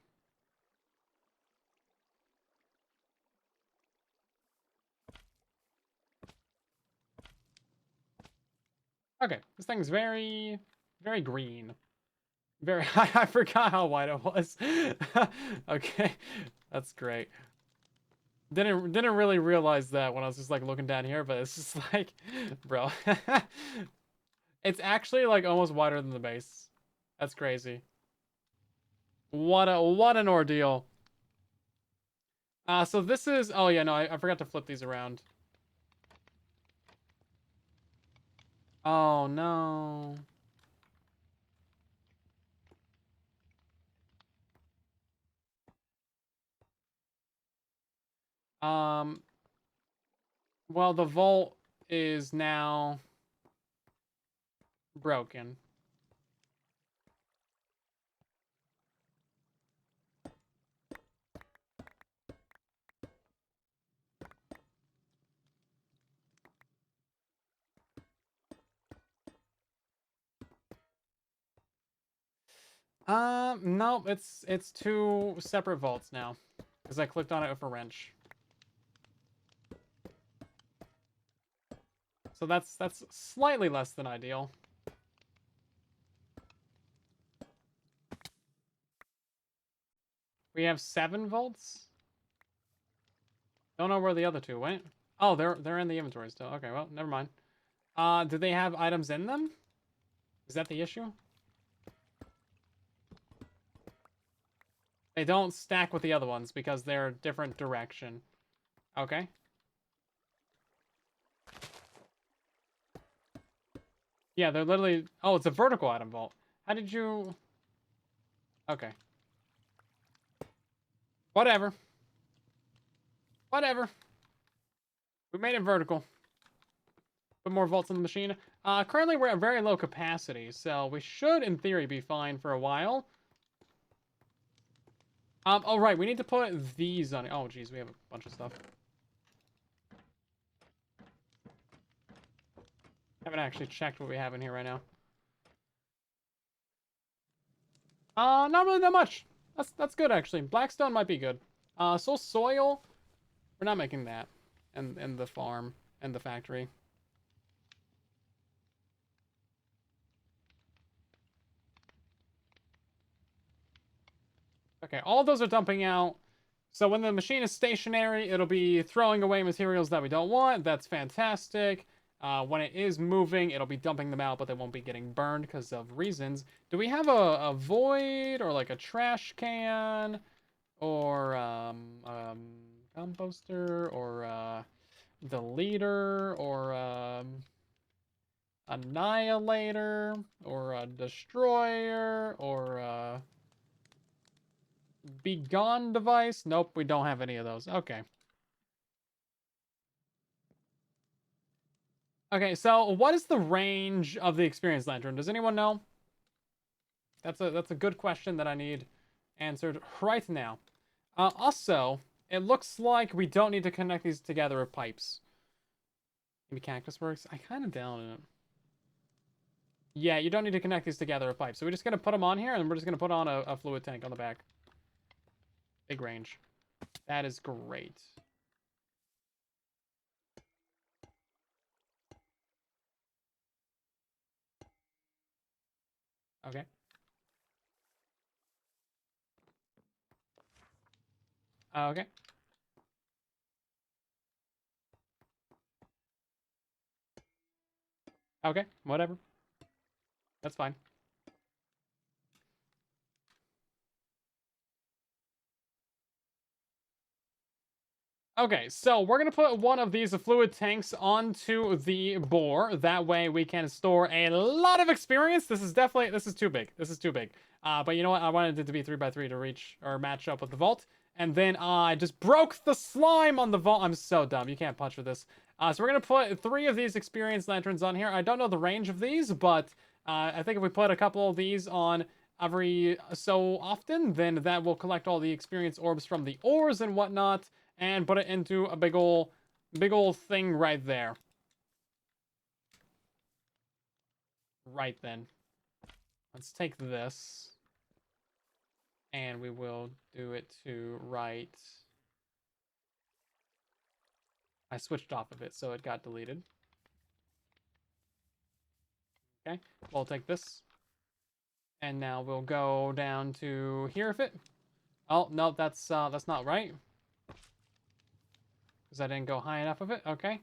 Okay, this thing's very, very green. Very, I forgot how white it was. Okay, that's great. Didn't really realize that when I was just like looking down here, but it's just like, bro. It's actually like almost whiter than the base. That's crazy. What an ordeal. So this is, oh yeah, no, I forgot to flip these around. Oh no. Um, well, the vault is now broken. No, it's two separate vaults now, because I clicked on it with a wrench. So that's slightly less than ideal. We have 7 vaults. Don't know where the other 2 went. Oh, they're in the inventory still. Okay, well, never mind. Do they have items in them? Is that the issue? They don't stack with the other ones because they're a different direction. Okay. Yeah, they're literally... Oh, it's a vertical item vault. How did you... Okay. Whatever. Whatever. We made it vertical. Put more volts in the machine. Currently, we're at very low capacity, so we should, in theory, be fine for a while. Oh, right, we need to put these on... Oh, geez, we have a bunch of stuff. Haven't actually checked what we have in here right now. Not really that much. That's good, actually. Blackstone might be good. So soil... We're not making that. And the farm and the factory. Okay, all those are dumping out. So when the machine is stationary, it'll be throwing away materials that we don't want. That's fantastic. When it is moving, it'll be dumping them out, but they won't be getting burned because of reasons. Do we have a void or like a trash can or composter or deleter or annihilator or a destroyer or begone device? Nope, we don't have any of those. Okay. Okay, so what is the range of the experience lantern? Does anyone know? That's a good question that I need answered right now. Also, it looks like we don't need to connect these together with pipes. Maybe cactus works? I kind of doubt it. Yeah, you don't need to connect these together with pipes. So we're just going to put them on here, and we're just going to put on a fluid tank on the back. Big range. That is great. Okay. Okay. Okay, whatever. That's fine. Okay, so we're gonna put one of these fluid tanks onto the bore. That way we can store a lot of experience. This is too big. This is too big. But you know what? I wanted it to be 3x3 to reach or match up with the vault. And then I just broke the slime on the vault. I'm so dumb. You can't punch with this. So we're gonna put 3 of these experience lanterns on here. I don't know the range of these, but I think if we put a couple of these on every so often, then that will collect all the experience orbs from the ores and whatnot, and put it into a big ol' thing right there. Right then. Let's take this. And we will do it to right. I switched off of it, so it got deleted. Okay, we'll take this. And now we'll go down to here if it. Oh, no, that's not right. Because I didn't go high enough of it. Okay.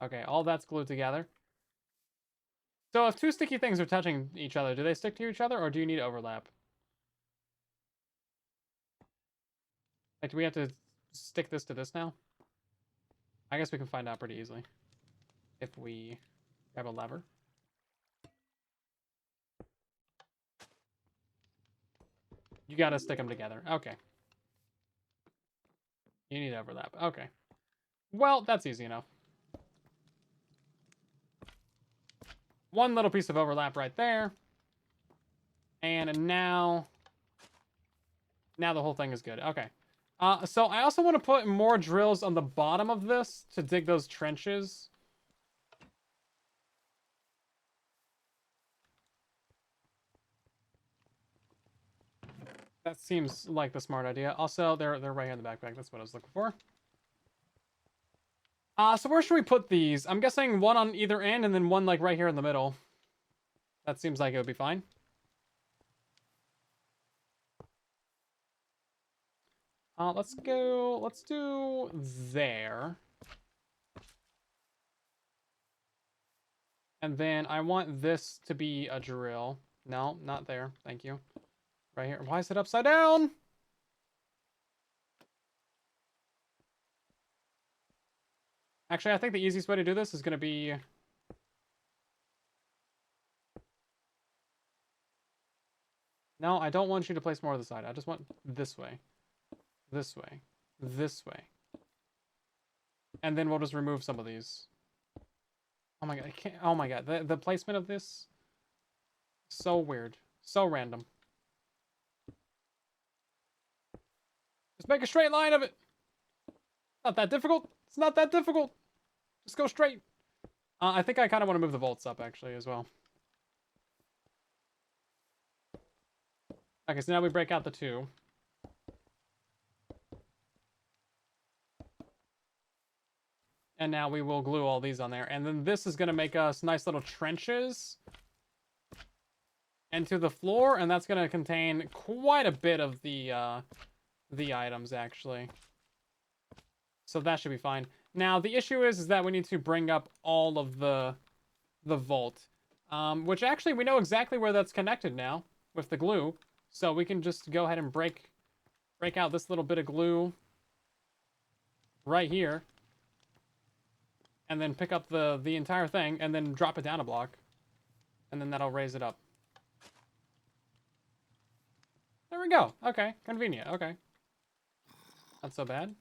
Okay, all that's glued together. So if 2 sticky things are touching each other, do they stick to each other, or do you need overlap? Like, do we have to stick this to this now? I guess we can find out pretty easily. If we grab a lever. You gotta stick them together. Okay. You need overlap. Okay. Well, that's easy enough. One little piece of overlap right there. And now the whole thing is good. Okay. So I also want to put more drills on the bottom of this to dig those trenches. That seems like the smart idea. Also, they're right here in the backpack. That's what I was looking for. So where should we put these? I'm guessing one on either end and then one like right here in the middle. That seems like it would be fine. Let's do there. And then I want this to be a drill. No, not there. Thank you. Right here. Why is it upside down? Actually, I think the easiest way to do this is going to be... No, I don't want you to place more on the side. I just want this way. This way. This way. And then we'll just remove some of these. Oh my god, I can't... Oh my god, the placement of this... So weird. So random. Just make a straight line of it! Not that difficult. It's not that difficult. Just go straight. I think I kind of want to move the volts up, actually, as well. Okay, so now we break out the 2. And now we will glue all these on there. And then this is going to make us nice little trenches into the floor. And that's going to contain quite a bit of the items, actually. So that should be fine. Now, the issue is that we need to bring up all of the vault. Which actually, we know exactly where that's connected now with the glue. So we can just go ahead and break out this little bit of glue right here. And then pick up the entire thing and then drop it down a block. And then that'll raise it up. There we go. Okay, convenient. Okay. Not so bad.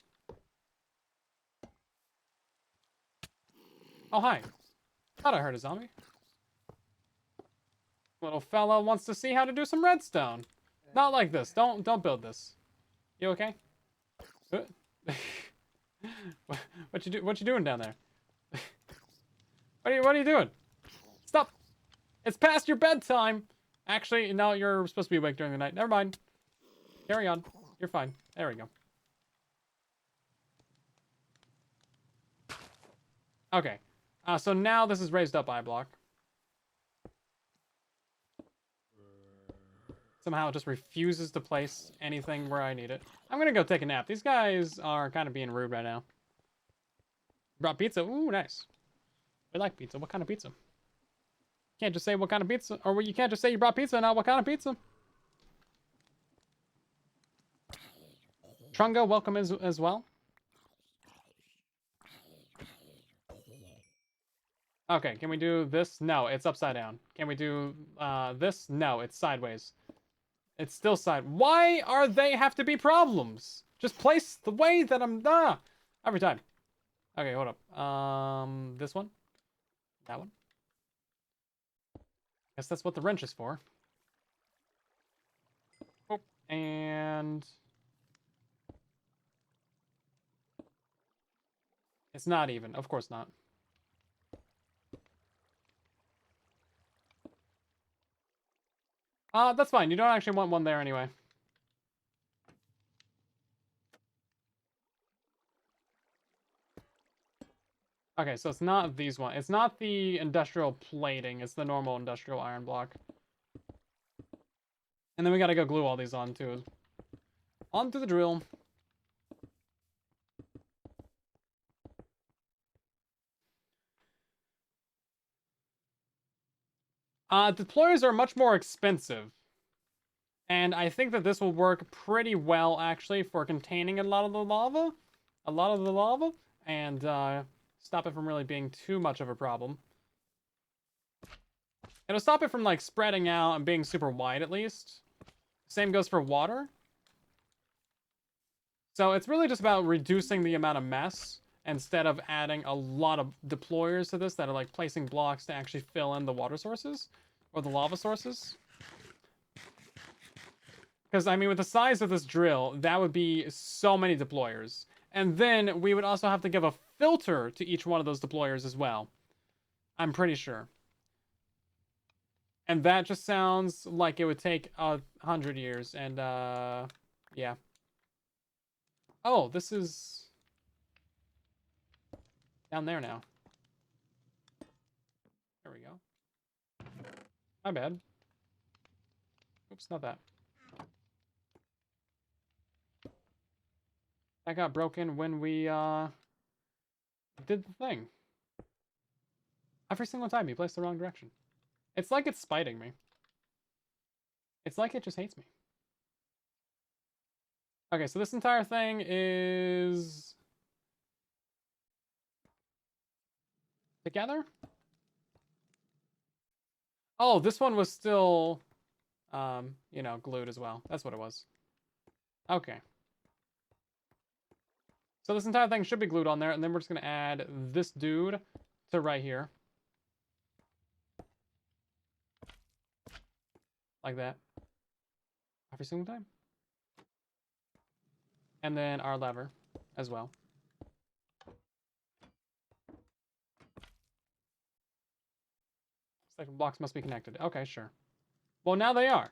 Oh, hi. Thought I heard a zombie. Little fella wants to see how to do some redstone. Not like this. Don't build this. You okay? What you doing down there? What are you doing? Stop! It's past your bedtime! Actually, no, you're supposed to be awake during the night. Never mind. Carry on. You're fine. There we go. Okay. So now this is raised up by a block. Somehow it just refuses to place anything where I need it. I'm gonna go take a nap. These guys are kind of being rude right now. Brought pizza. Ooh, nice. We like pizza. What kind of pizza? Can't just say what kind of pizza, or you can't just say you brought pizza. Now, what kind of pizza? Trunga, welcome as well. Okay, can we do this? No, it's upside down. Can we do this? No, it's sideways. It's still side. Why are they have to be problems? Just place the way that I'm every time. Okay, hold up. This one? That one? Guess that's what the wrench is for. Oh, and it's not even. Of course not. That's fine. You don't actually want one there anyway. Okay, so it's not these one. It's not the industrial plating. It's the normal industrial iron block. And then we gotta go glue all these on too. Onto the drill. Deployers are much more expensive. And I think that this will work pretty well, actually, for containing a lot of the lava. And stop it from really being too much of a problem. It'll stop it from, like, spreading out and being super wide, at least. Same goes for water. So it's really just about reducing the amount of mess instead of adding a lot of deployers to this that are, like, placing blocks to actually fill in the water sources or the lava sources. Because, I mean, with the size of this drill, that would be so many deployers. And then we would also have to give a filter to each one of those deployers as well. I'm pretty sure. And that just sounds like it would take 100 years. And, yeah. Oh, this is down there now. There we go. My bad. Oops, not that. That got broken when we did the thing. Every single time you place the wrong direction. It's like it's spiting me. It's like it just hates me. Okay, so this entire thing is together? Oh, this one was still, you know, glued as well. That's what it was. Okay. So this entire thing should be glued on there, and then we're just going to add this dude to right here. Like that. Every single time. And then our lever as well. It's like blocks must be connected. Okay, sure. Well, now they are.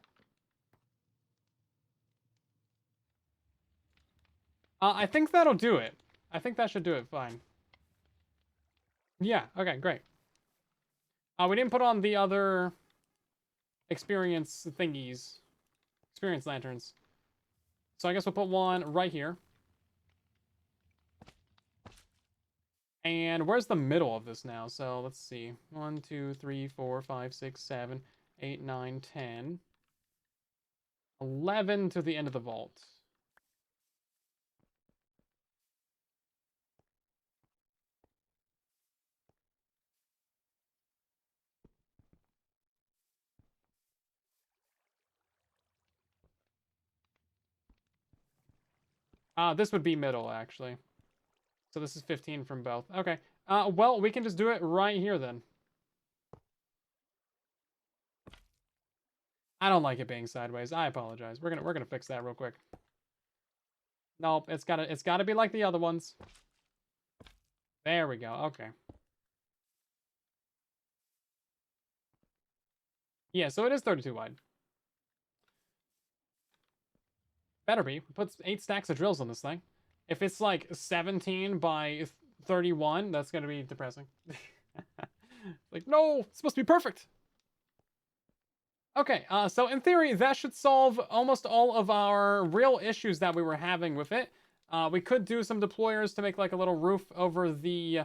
I think that'll do it. I think that should do it fine. Yeah, okay, great. We didn't put on the other experience thingies. Experience lanterns. So I guess we'll put one right here. And where's the middle of this now? So let's see. 1, 2, 3, 4, 5, 6, 7, 8, 9, 10. 11 to the end of the vault. This would be middle, actually. So this is 15 from both. Okay. Well, we can just do it right here, then. I don't like it being sideways. I apologize. We're gonna fix that real quick. Nope, it's gotta be like the other ones. There we go. Okay. Yeah, so it is 32 wide. Better be. Put 8 stacks of drills on this thing. If it's like 17 by 31, that's gonna be depressing. Like, no, it's supposed to be perfect. Okay, so in theory, that should solve almost all of our real issues that we were having with it. We could do some deployers to make like a little roof over the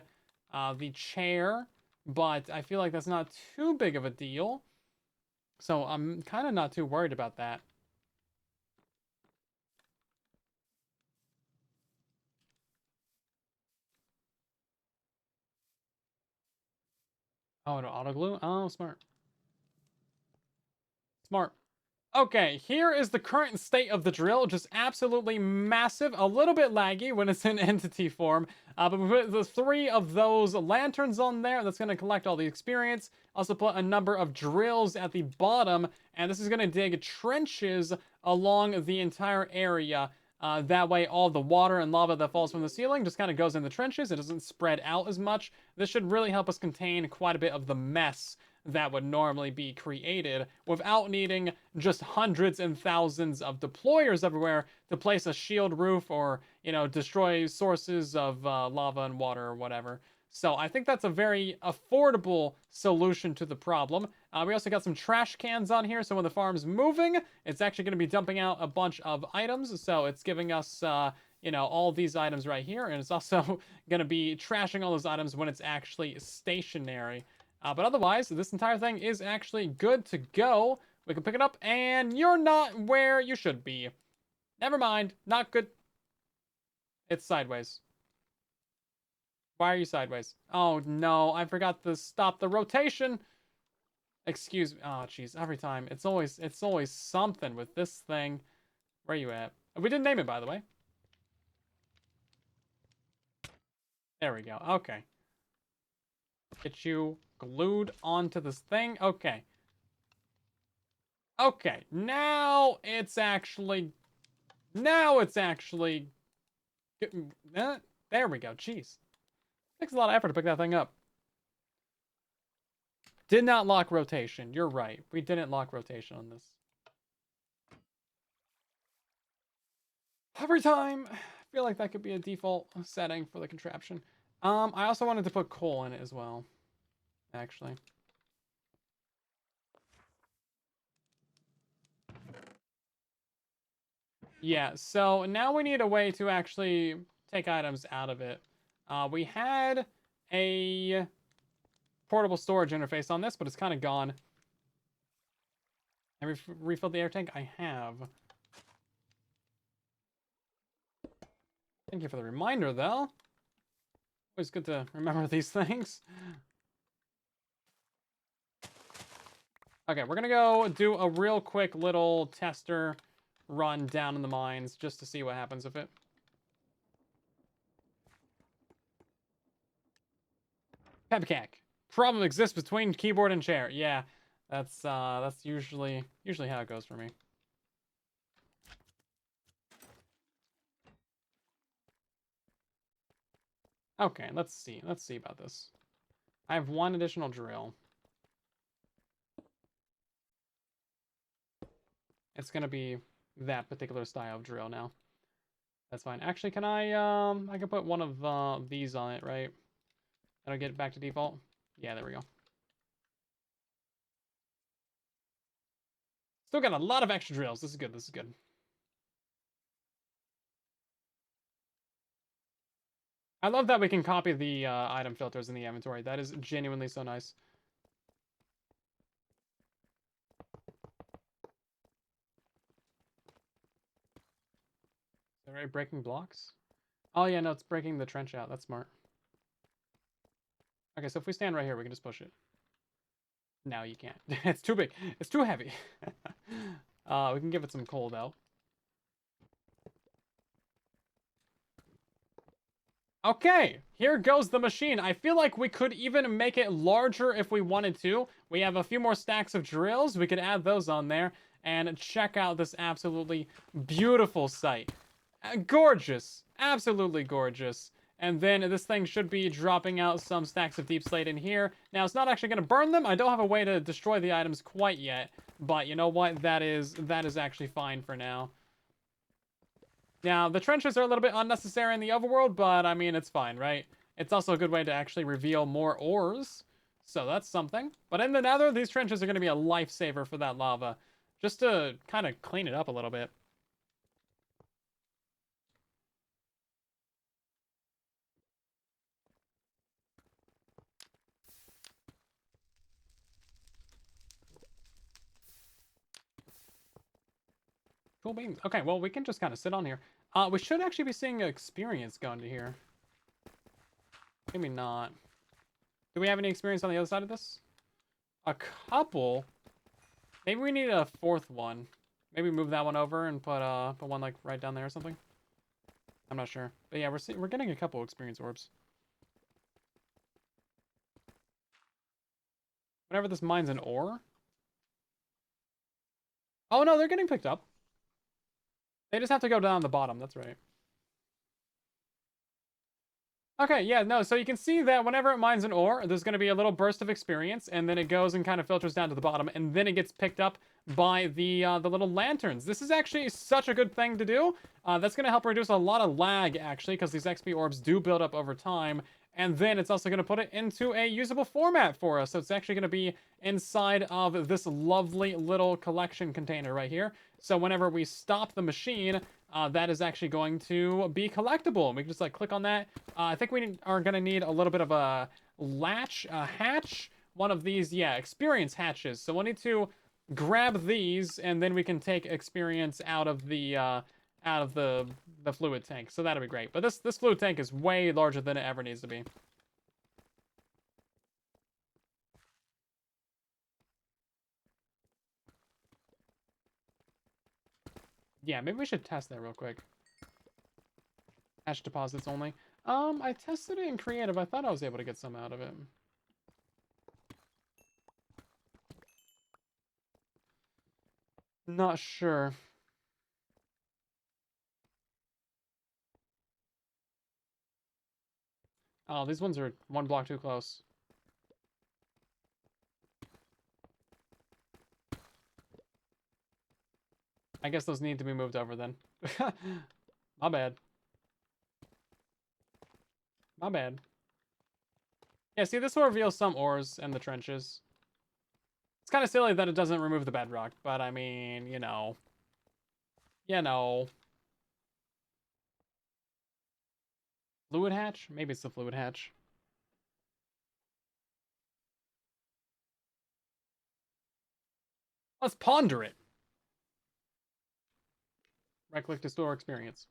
chair, but I feel like that's not too big of a deal. So I'm kind of not too worried about that. Oh, an auto glue? Oh, smart. Smart. Okay, here is the current state of the drill. Just absolutely massive. A little bit laggy when it's in entity form. But we put the 3 of those lanterns on there. That's going to collect all the experience. Also put a number of drills at the bottom. And this is going to dig trenches along the entire area. That way all the water and lava that falls from the ceiling just kind of goes in the trenches. It doesn't spread out as much. This should really help us contain quite a bit of the mess that would normally be created without needing just hundreds and thousands of deployers everywhere to place a shield roof or, you know, destroy sources of lava and water or whatever. So I think that's a very affordable solution to the problem. We also got some trash cans on here, so when the farm's moving, it's actually going to be dumping out a bunch of items. So it's giving us, you know, all these items right here, and it's also going to be trashing all those items when it's actually stationary. But otherwise, this entire thing is actually good to go. We can pick it up, and you're not where you should be. Never mind. Not good. It's sideways. Why are you sideways? Oh, no. I forgot to stop the rotation. Excuse me. Oh, jeez. Every time. It's always something with this thing. Where are you at? We didn't name it, by the way. There we go. Okay. Get you glued onto this thing. Okay. Okay. Now it's actually... There we go. Jeez. Takes a lot of effort to pick that thing up. Did not lock rotation. You're right. We didn't lock rotation on this. Every time. I feel like that could be a default setting for the contraption. I also wanted to put coal in it as well. Actually. Yeah, so now we need a way to actually take items out of it. We had a portable storage interface on this, but it's kind of gone. Have you refilled the air tank? I have. Thank you for the reminder, though. Always good to remember these things. Okay, we're gonna go do a real quick little tester run down in the mines just to see what happens with it. Pepcac. Problem exists between keyboard and chair. Yeah, that's usually how it goes for me. Okay, let's see. Let's see about this. I have 1 additional drill. It's gonna be that particular style of drill now. That's fine. Actually, can I can put one of these on it, right? That'll get it back to default. Yeah, there we go. Still got a lot of extra drills. This is good. This is good. I love that we can copy the item filters in the inventory. That is genuinely so nice. Is that right? Breaking blocks? Oh, yeah, no, it's breaking the trench out. That's smart. Okay, so if we stand right here, we can just push it. No, you can't. It's too big. It's too heavy. We can give it some coal, though. Okay, here goes the machine. I feel like we could even make it larger if we wanted to. We have a few more stacks of drills. We could add those on there and check out this absolutely beautiful sight. Gorgeous. Absolutely gorgeous. And then this thing should be dropping out some stacks of deep slate in here. Now, it's not actually going to burn them. I don't have a way to destroy the items quite yet. But you know what? That is actually fine for now. Now, the trenches are a little bit unnecessary in the overworld, but I mean, it's fine, right? It's also a good way to actually reveal more ores. So that's something. But in the nether, these trenches are going to be a lifesaver for that lava. Just to kind of clean it up a little bit. Cool beans. Okay, well, we can just kind of sit on here. We should actually be seeing experience going to here. Maybe not. Do we have any experience on the other side of this? A couple. Maybe we need a fourth one. Maybe move that one over and put one like right down there or something. I'm not sure, but yeah, we're getting a couple experience orbs. Whenever this mine's an ore. Oh no, they're getting picked up. They just have to go down the bottom. That's right. Okay, yeah, no, so you can see that whenever it mines an ore, there's going to be a little burst of experience, and then it goes and kind of filters down to the bottom, and then it gets picked up by the little lanterns. This is actually such a good thing to do. That's going to help reduce a lot of lag, actually, because these XP orbs do build up over time, and then it's also going to put it into a usable format for us, so it's actually going to be inside of this lovely little collection container right here. So whenever we stop the machine, that is actually going to be collectible. We can just like click on that. I think we are going to need a little bit of a latch, a hatch. One of these, yeah, experience hatches. So we'll need to grab these, and then we can take experience out of the fluid tank. So that'll be great. But this fluid tank is way larger than it ever needs to be. Yeah, maybe we should test that real quick. Hash deposits only. I tested it in creative. I thought I was able to get some out of it. Not sure. Oh, these ones are one block too close. I guess those need to be moved over then. My bad. My bad. Yeah, see, this will reveal some ores and the trenches. It's kind of silly that it doesn't remove the bedrock, but I mean, you know. You know. Fluid hatch? Maybe it's the fluid hatch. Let's ponder it. Right-click to store experience.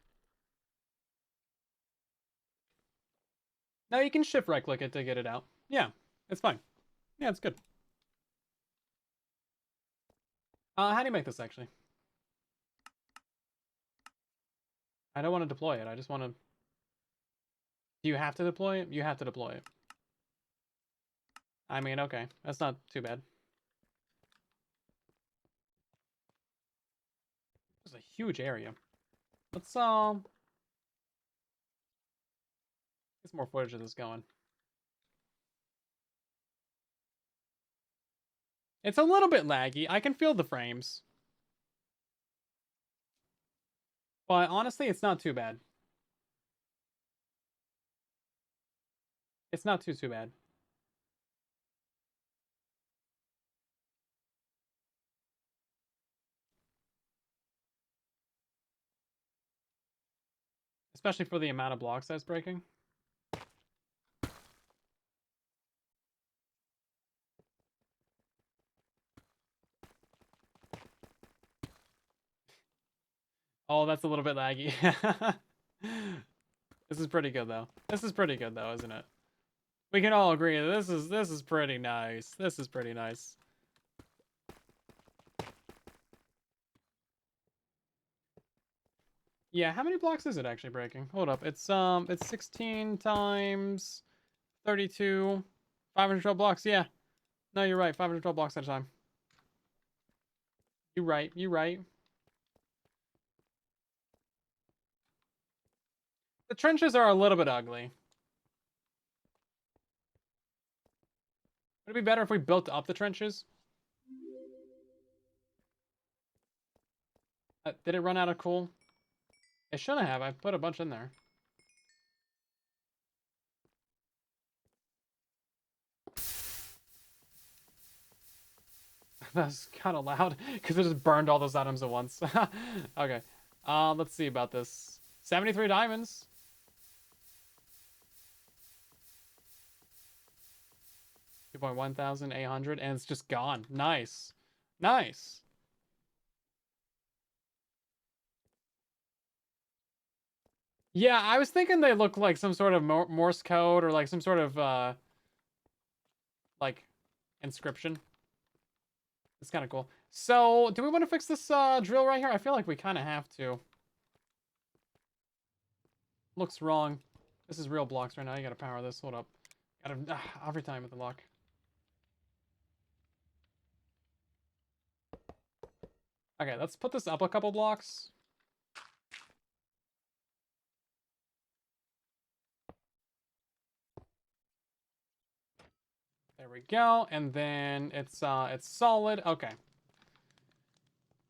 Now you can shift right-click it to get it out. Yeah, it's fine. Yeah, it's good. How do you make this, actually? I don't want to deploy it. I just want to... Do you have to deploy it? You have to deploy it. I mean, okay. That's not too bad. It's a huge area. Let's, get some more footage of this going. It's a little bit laggy. I can feel the frames. But honestly, it's not too bad. It's not too bad. Especially for the amount of blocks that's breaking. Oh, that's a little bit laggy. This is pretty good, though. This is pretty good, though, isn't it? We can all agree that this is pretty nice. This is pretty nice. Yeah, how many blocks is it actually breaking? Hold up. It's 16 times 32, 512 blocks. Yeah. No, you're right. 512 blocks at a time. You're right. You're right. The trenches are a little bit ugly. Would it be better if we built up the trenches? Did it run out of coal? It shouldn't have. I put a bunch in there. That's kind of loud because it just burned all those items at once. Okay. Let's see about this. 73 diamonds. 2,100, and it's just gone. Nice. Nice. Yeah, I was thinking they look like some sort of Morse code or like some sort of like, inscription. It's kind of cool. So, do we want to fix this drill right here? I feel like we kind of have to. Looks wrong. This is real blocks right now. You gotta power this. Hold up. Gotta every time with the lock. Okay, let's put this up a couple blocks. There we go. And then it's solid. Okay.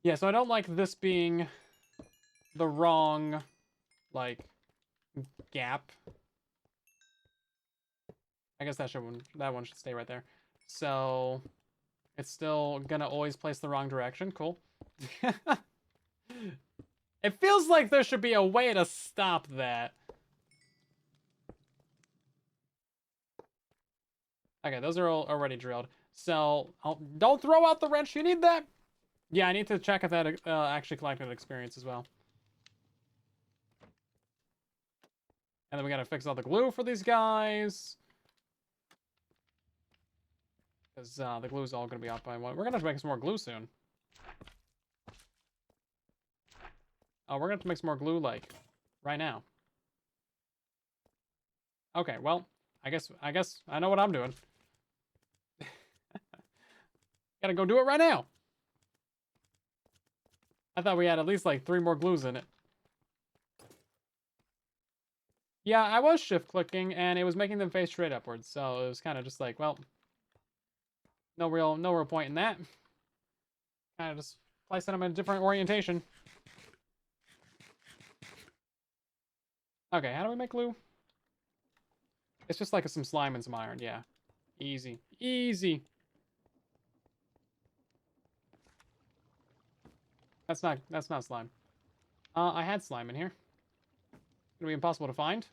Yeah, so I don't like this being the wrong, like, gap. I guess that one should stay right there. So it's still gonna always place the wrong direction. Cool. It feels like there should be a way to stop that. Okay, those are all already drilled. So don't throw out the wrench. You need that. Yeah, I need to check if that actually collected experience as well. And then we gotta fix all the glue for these guys. Because the glue's all gonna be off by one. We're gonna have to make some more glue soon. Oh, we're gonna have to make some more glue, like, right now. Okay, well, I guess I know what I'm doing. Gotta go do it right now. I thought we had at least, like, 3 more glues in it. Yeah, I was shift-clicking, and it was making them face straight upwards, so it was kind of just like, well, no real point in that. Kind of just placing them in a different orientation. Okay, how do we make glue? It's just like some slime and some iron, yeah. Easy. Easy. That's not slime. I had slime in here. It'll be impossible to find.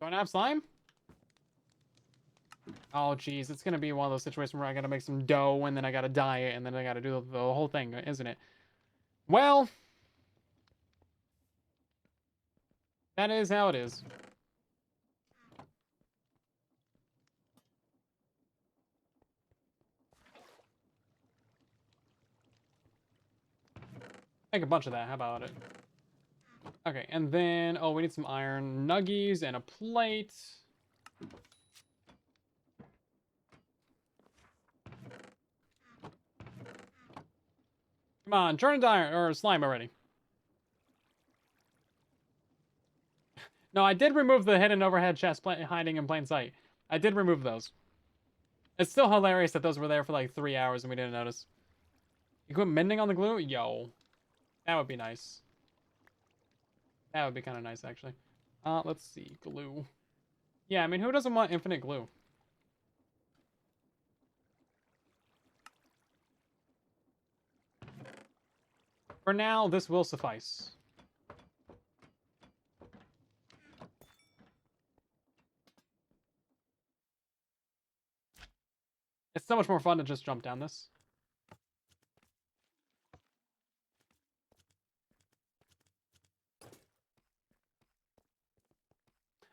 Don't have slime? Oh, geez. It's going to be one of those situations where I got to make some dough, and then I got to dye it, and then I got to do the whole thing, isn't it? Well, that is how it is. Make a bunch of that. How about it? Okay, and then... Oh, we need some iron nuggies and a plate. Come on, turn into iron or slime already. No, I did remove the hidden overhead chest hiding in plain sight. I did remove those. It's still hilarious that those were there for like 3 hours and we didn't notice. You quit mending on the glue? Yo. That would be nice. That would be kind of nice, actually. Let's see. Glue. Yeah, I mean, who doesn't want infinite glue? For now, this will suffice. It's so much more fun to just jump down this.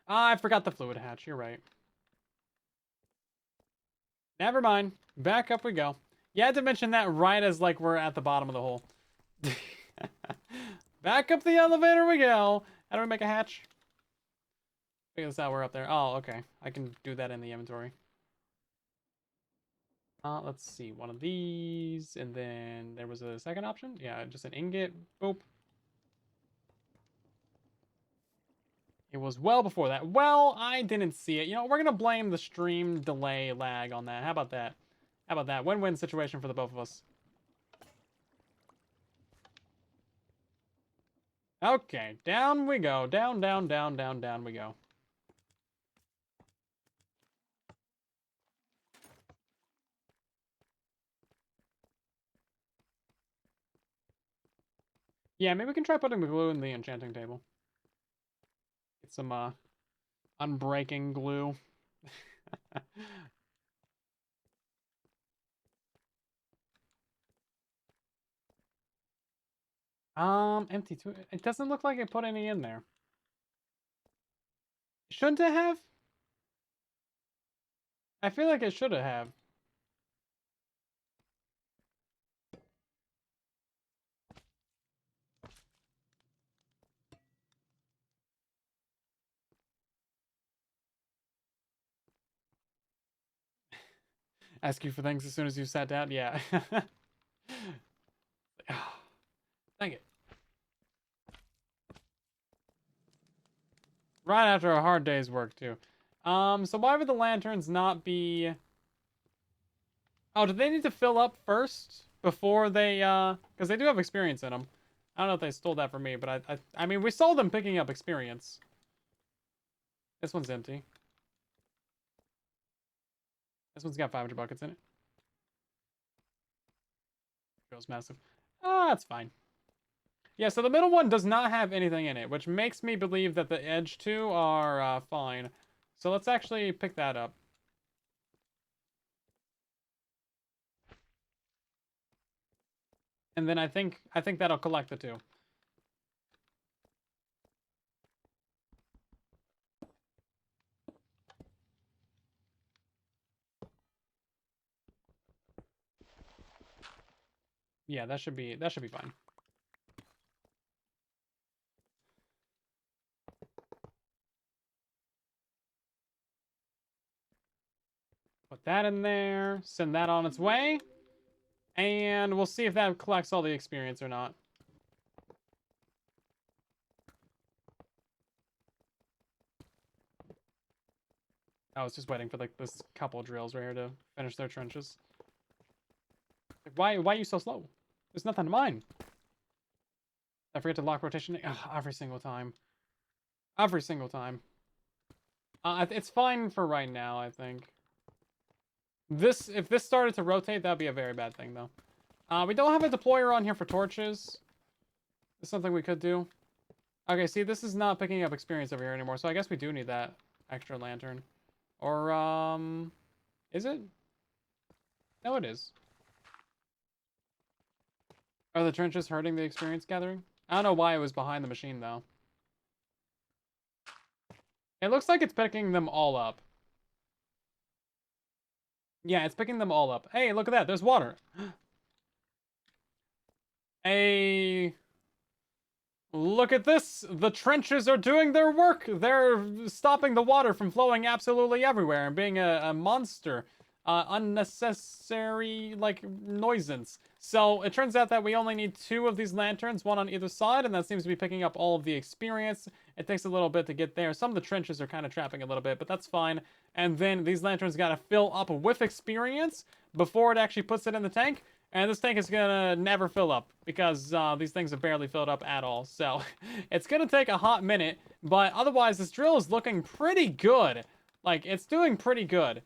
Ah, I forgot the fluid hatch. You're right. Never mind. Back up we go. You had to mention that right as, like, we're at the bottom of the hole. Back up the elevator we go. How do we make a hatch? Figure this out. We're up there. Oh, okay. I can do that in the inventory. Let's see. One of these. And then there was a second option. Yeah, just an ingot. Boop. It was well before that. Well, I didn't see it. You know, we're going to blame the stream delay lag on that. How about that? How about that? Win-win situation for the both of us. Okay, down we go. Down, down, down, down, down we go. Yeah, maybe we can try putting the glue in the enchanting table. Get some, unbreaking glue. Empty too. It doesn't look like I put any in there. Shouldn't it have? I feel like it should have. Ask you for things as soon as you sat down? Yeah. Dang it. Right after a hard day's work, too. So why would the lanterns not be... Oh, do they need to fill up first? Before they, Because they do have experience in them. I don't know if they stole that from me, but I mean, we saw them picking up experience. This one's empty. This one's got 500 buckets in it. Goes massive. Ah, that's fine. Yeah, so the middle one does not have anything in it, which makes me believe that the edge two are fine. So let's actually pick that up. And then I think that'll collect the two. Yeah, that should be fine. Put that in there, send that on its way, and we'll see if that collects all the experience or not. I was just waiting for like this couple of drills right here to finish their trenches. Like, why are you so slow? There's nothing to mine. I forget to lock rotation. Ugh, every single time. Every single time. It's fine for right now, I think. If this started to rotate, that'd be a very bad thing, though. We don't have a deployer on here for torches. It's something we could do. Okay, see, this is not picking up experience over here anymore, so I guess we do need that extra lantern. Or, is it? No, it is. Are the trenches hurting the experience gathering? I don't know why it was behind the machine, though. It looks like it's picking them all up. Yeah, it's picking them all up. Hey, look at that. There's water. Hey, look at this. The trenches are doing their work. They're stopping the water from flowing absolutely everywhere and being a monster. Unnecessary, like, nuisance. So, it turns out that we only need 2 of these lanterns, one on either side, and that seems to be picking up all of the experience. It takes a little bit to get there. Some of the trenches are kind of trapping a little bit, but that's fine. And then these lanterns gotta fill up with experience before it actually puts it in the tank. And this tank is gonna never fill up because these things have barely filled up at all. So, it's gonna take a hot minute, but otherwise this drill is looking pretty good. Like, it's doing pretty good.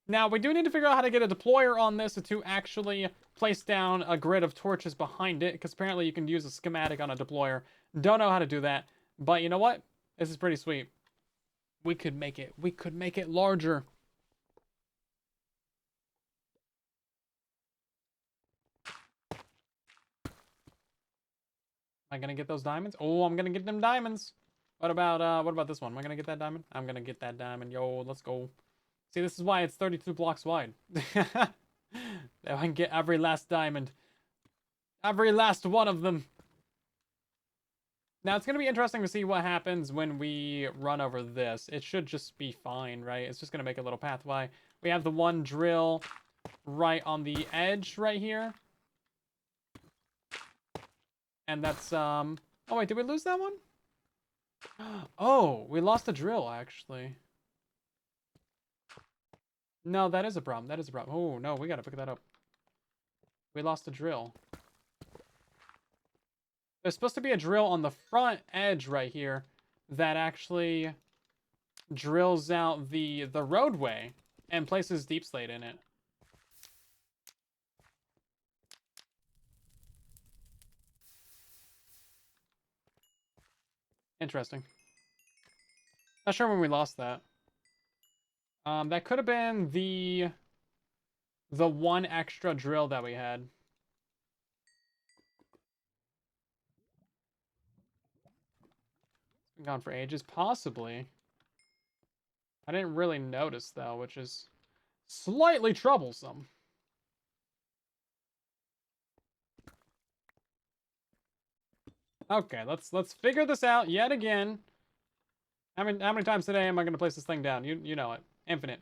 Now, we do need to figure out how to get a deployer on this to actually place down a grid of torches behind it, because apparently you can use a schematic on a deployer. Don't know how to do that, but you know what? This is pretty sweet. We could make it larger. Am I gonna get those diamonds? Oh, I'm gonna get them diamonds. What about this one? Am I gonna get that diamond? I'm gonna get that diamond. Yo, let's go. See, this is why it's 32 blocks wide. That I can get every last diamond. Every last one of them. Now, it's going to be interesting to see what happens when we run over this. It should just be fine, right? It's just going to make a little pathway. We have the one drill right on the edge right here. And that's, Oh, wait, did we lose that one? Oh, we lost the drill, actually. No, that is a problem. That is a problem. Oh, no, we got to pick that up. We lost the drill. There's supposed to be a drill on the front edge right here that actually drills out the roadway and places deep slate in it. Interesting. Not sure when we lost that. That could have been the one extra drill that we had. It's been gone for ages, possibly. I didn't really notice, though, which is slightly troublesome. Okay, let's figure this out yet again. How many times today am I going to place this thing down? You know it. Infinite.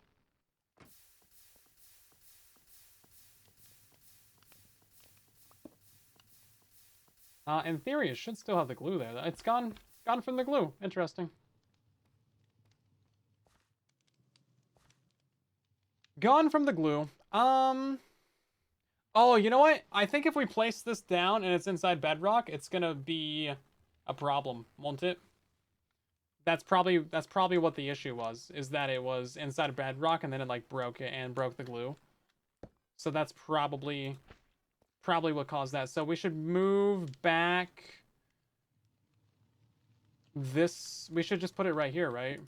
In theory, it should still have the glue there. It's gone from the glue. Interesting. Gone from the glue. Oh, you know what? I think if we place this down and it's inside bedrock, it's gonna be a problem, won't it? That's probably what the issue was, is that it was inside bedrock and then it like broke it and broke the glue. So that's probably what caused that. So we should move back this. We should just put it right here, right?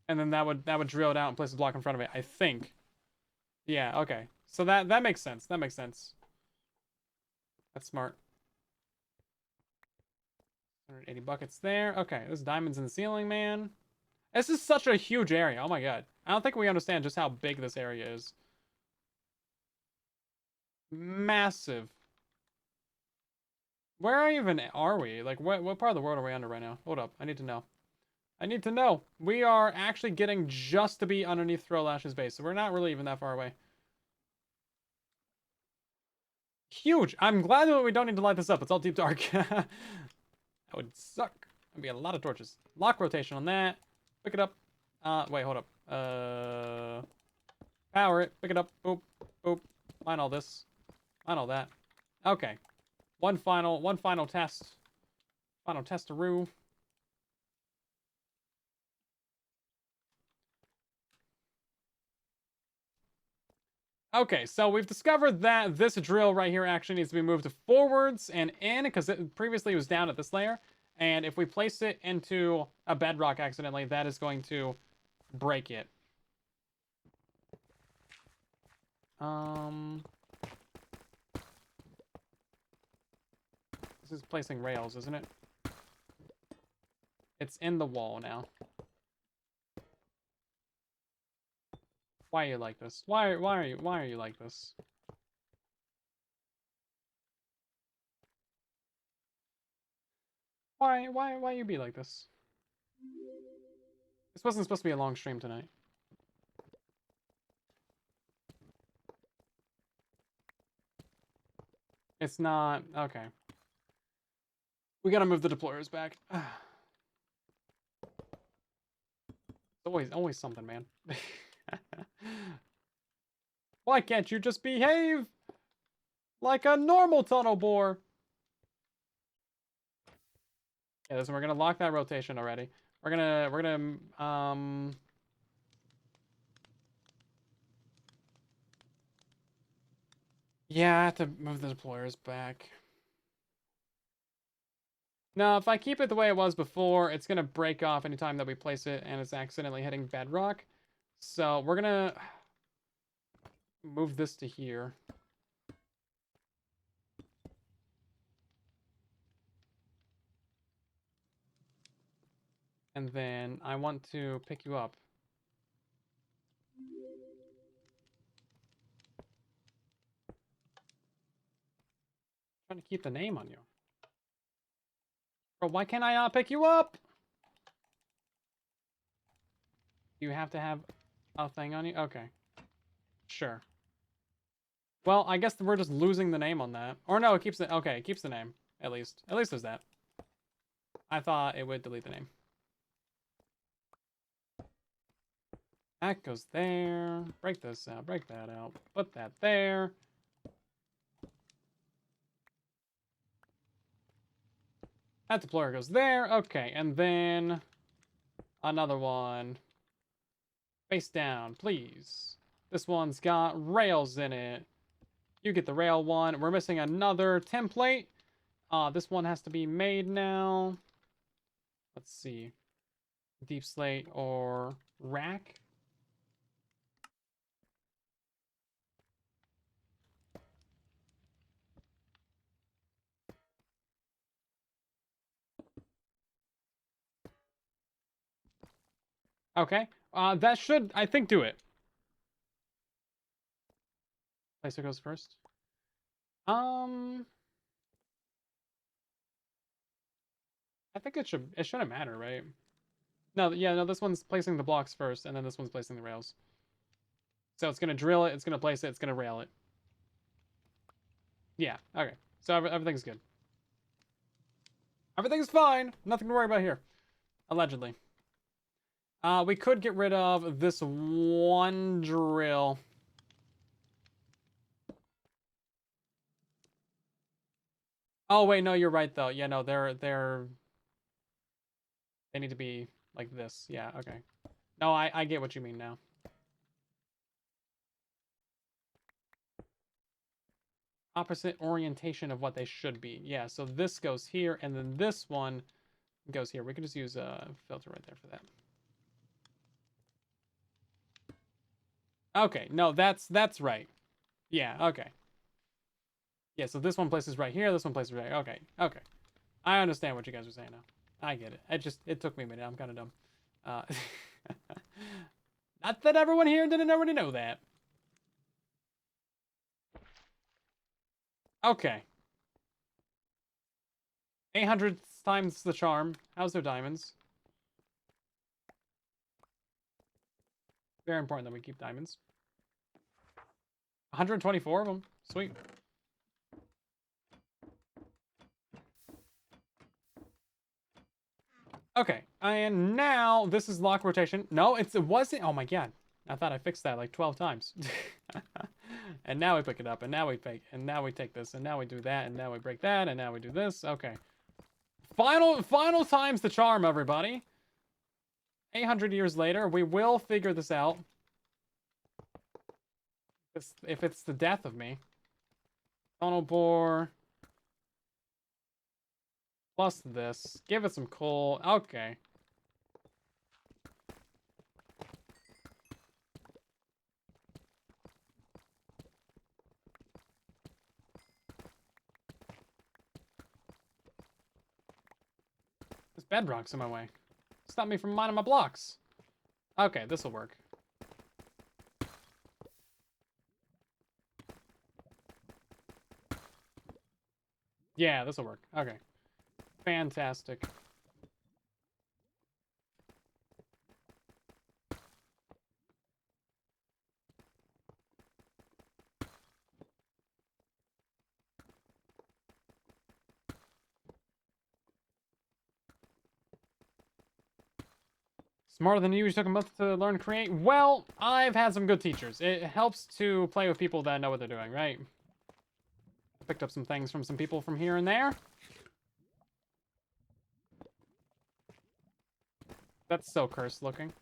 And then that would drill it out and place a block in front of it, I think. Yeah, okay. So that makes sense. That makes sense. That's smart. 180 buckets there. Okay, there's diamonds in the ceiling, man. This is such a huge area. Oh my god. I don't think we understand just how big this area is. Massive. Where even are we? Like, what part of the world are we under right now? Hold up. I need to know. I need to know. We are actually getting just to be underneath Throwlash's base, so we're not really even that far away. Huge. I'm glad that we don't need to light this up. It's all deep dark. That would suck. That'd be a lot of torches. Lock rotation on that. Pick it up. Wait, hold up. Power it. Pick it up. Boop. Boop. Mine all this. Mine all that. Okay. One final test. Final testaroo. Okay, so we've discovered that this drill right here actually needs to be moved forwards and in, because previously it was down at this layer. And if we place it into a bedrock accidentally, that is going to break it. This is placing rails, isn't it? It's in the wall now. Why are you like this? Why are you like this? Why you be like this? This wasn't supposed to be a long stream tonight. It's not. Okay. We gotta move the deployers back. Always something, man. Why can't you just behave like a normal tunnel bore? Yeah, listen, we're gonna lock that rotation already. We're gonna yeah, I have to move the deployers back. Now, if I keep it the way it was before, it's gonna break off anytime that we place it and it's accidentally hitting bedrock. So we're gonna move this to here. And then I want to pick you up. I'm trying to keep the name on you. Bro, why can't I not pick you up? You have to have a thing on you? Okay. Sure. Well, I guess we're just losing the name on that. Or no, it keeps the... Okay, it keeps the name. At least. At least there's that. I thought it would delete the name. That goes there. Break this out. Break that out. Put that there. That deployer goes there. Okay, and then... Another one. Face down, please. This one's got rails in it. You get the rail one. We're missing another template. This one has to be made now. Let's see. Deep slate or rack. Okay. That should, I think, do it. Placer goes first. I think it shouldn't matter, right? No, yeah, no, this one's placing the blocks first, and then this one's placing the rails. So it's gonna drill it, it's gonna place it, it's gonna rail it. Yeah, okay. So everything's good. Everything's fine. Nothing to worry about here. Allegedly. We could get rid of this one drill. Oh wait, no, you're right though. Yeah, no, they need to be like this. Yeah, okay. No, I get what you mean now. Opposite orientation of what they should be. Yeah, so this goes here, and then this one goes here. We can just use a filter right there for that. Okay, no, that's right. Yeah, okay. Yeah, so this one places right here, this one places right. Okay, okay. I understand what you guys are saying now. I get it. It took me a minute. I'm kind of dumb. Uh, not that everyone here didn't already know that. Okay. 800 times the charm. How's their diamonds? Very important that we keep diamonds. 124 of them. Sweet. Okay, and now this is lock rotation. No, it wasn't. Oh my god. I thought I fixed that like 12 times. And now we pick it up, and now we fake, and now we take this, and now we do that, and now we break that, and now we do this. Okay. Final time's the charm, everybody. 800 years later, we will figure this out. If it's the death of me. Tunnel bore. Plus this. Give it some coal. Okay. This bedrock's in my way. Stop me from mining my blocks. Okay, this'll work. Yeah, this'll work. Okay. Fantastic. Smarter than you, you took a month to learn create. Well, I've had some good teachers. It helps to play with people that know what they're doing, right? Picked up some things from some people from here and there. That's so cursed looking.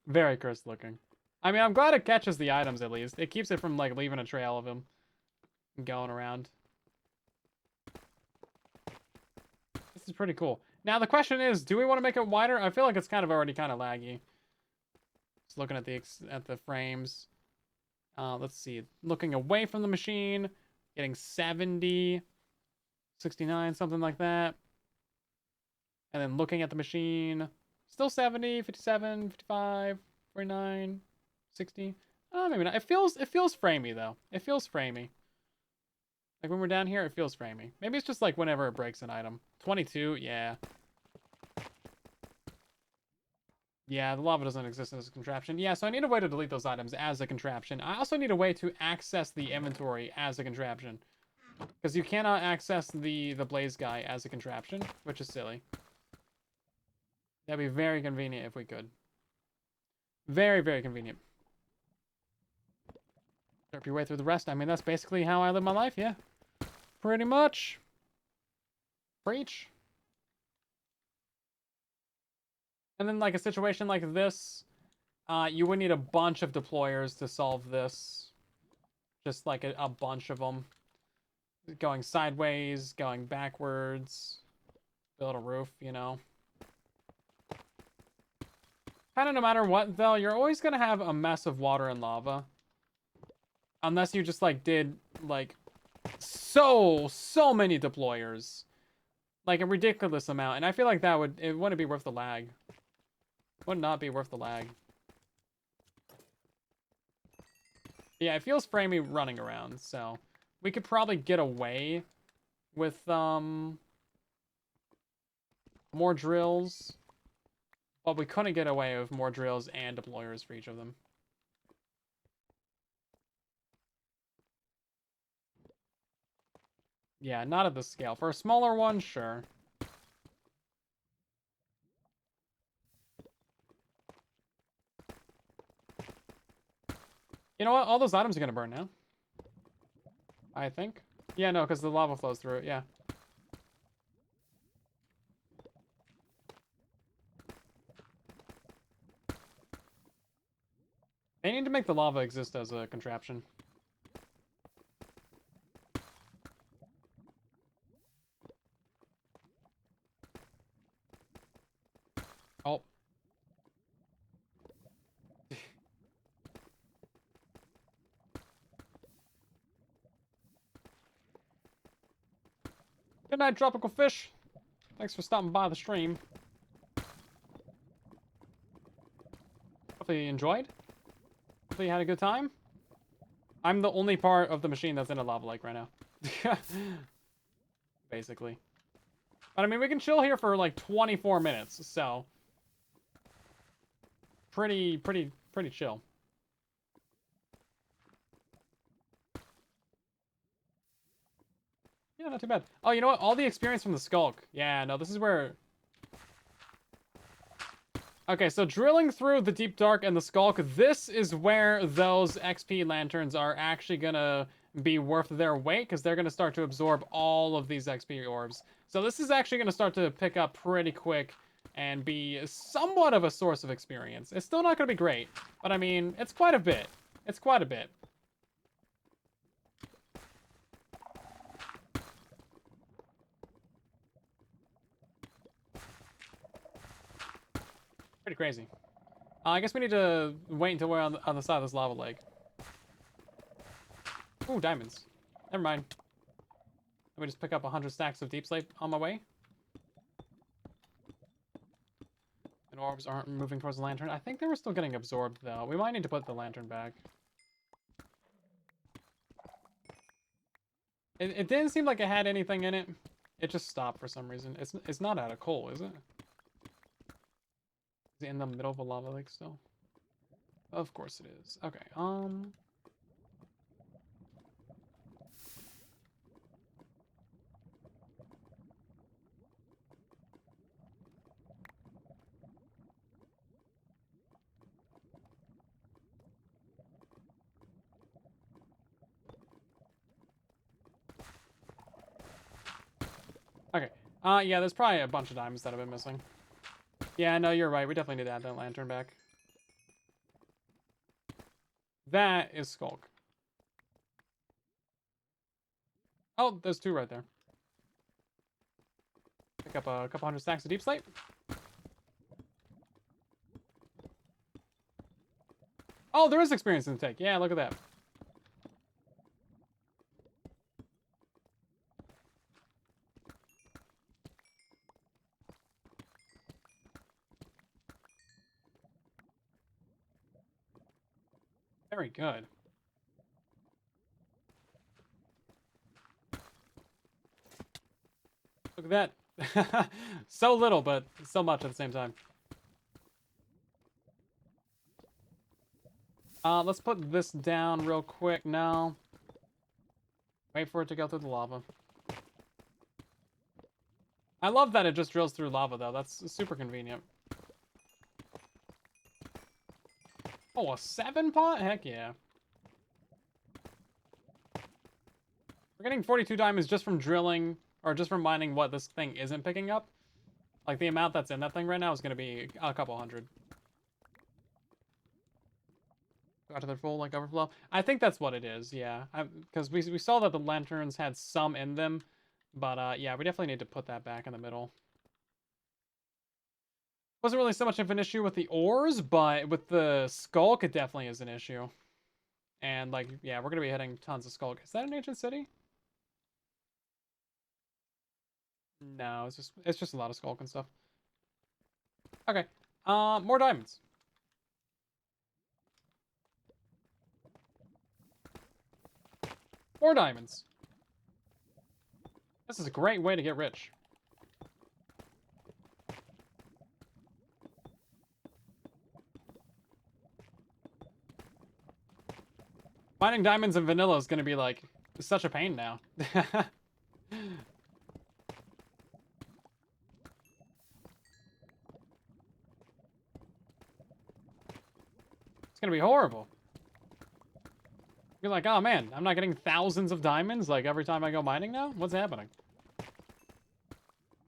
Very cursed looking. I mean, I'm glad it catches the items at least. It keeps it from like leaving a trail of him going around. This is pretty cool. Now the question is, do we want to make it wider? I feel like it's kind of already kind of laggy. Just looking at the frames. Let's see. Looking away from the machine, getting 70, 69, something like that. And then looking at the machine, still 70, 57, 55, 49, 60. Maybe not. It feels framey though. It feels framey. Like when we're down here, it feels framey. Maybe it's just like whenever it breaks an item. 22, yeah. Yeah, the lava doesn't exist as a contraption. Yeah, so I need a way to delete those items as a contraption. I also need a way to access the inventory as a contraption. Because you cannot access the blaze guy as a contraption, which is silly. That'd be very convenient if we could. Very, very convenient. Derp your way through the rest. I mean, that's basically how I live my life, yeah. Pretty much. Preach. And then, like, a situation like this, you would need a bunch of deployers to solve this. Just, like, a bunch of them. Going sideways, going backwards. Build a roof, you know. Kind of no matter what, though, you're always going to have a mess of water and lava. Unless you just, like, did, like, so many deployers. like a ridiculous amount, and I feel like that it wouldn't be worth the lag. Would not be worth the lag. Yeah, it feels framey running around, so we could probably get away with more drills. But we couldn't get away with more drills and deployers for each of them. Yeah, not at this scale. For a smaller one, sure. You know what? All those items are gonna burn now. I think. Yeah, no, because the lava flows through it, yeah. They need to make the lava exist as a contraption. Oh. Good night, tropical fish. Thanks for stopping by the stream. Hopefully you enjoyed. Hopefully you had a good time. I'm the only part of the machine that's in a lava lake right now. Basically. But I mean, we can chill here for like 24 minutes, so... Pretty chill. Yeah, not too bad. Oh, you know what? All the experience from the Skulk. Yeah, no, this is where... Okay, so drilling through the Deep Dark and the Skulk, this is where those XP lanterns are actually gonna be worth their weight, because they're gonna start to absorb all of these XP orbs. So this is actually gonna start to pick up pretty quick and be somewhat of a source of experience. It's still not gonna be great, but I mean, it's quite a bit. It's quite a bit. Pretty crazy. I guess we need to wait until we're on the side of this lava lake. Ooh, diamonds. Never mind. Let me just pick up 100 stacks of deep slate on my way. And orbs aren't moving towards the lantern. I think they were still getting absorbed, though. We might need to put the lantern back. It didn't seem like it had anything in it. It just stopped for some reason. It's not out of coal, is it? Is it in the middle of a lava lake still? Of course it is. Okay, Okay. Yeah, there's probably a bunch of diamonds that have been missing. Yeah, no, you're right. We definitely need to add that lantern back. That is Skulk. Oh, there's two right there. Pick up a couple hundred stacks of deep slate. Oh, there is experience in the take. Yeah, look at that. Very good. Look at that. So little, but so much at the same time. Let's put this down real quick now. Wait for it to go through the lava. I love that it just drills through lava, though. That's super convenient. Oh, a 7 pot? Heck yeah. We're getting 42 diamonds just from drilling, or just from mining what this thing isn't picking up. Like, the amount that's in that thing right now is going to be a couple hundred. Got to their full, like, overflow. I think that's what it is, yeah. Because we saw that the lanterns had some in them. But, yeah, we definitely need to put that back in the middle. Wasn't really so much of an issue with the ores, but with the Skulk, it definitely is an issue. And, like, yeah, we're going to be hitting tons of Skulk. Is that an ancient city? No, it's just a lot of skulk and stuff. Okay. More diamonds. More diamonds. This is a great way to get rich. Finding diamonds in vanilla is gonna be like such a pain now. It's gonna be horrible. You're like, oh man, I'm not getting thousands of diamonds like every time I go mining now? What's happening?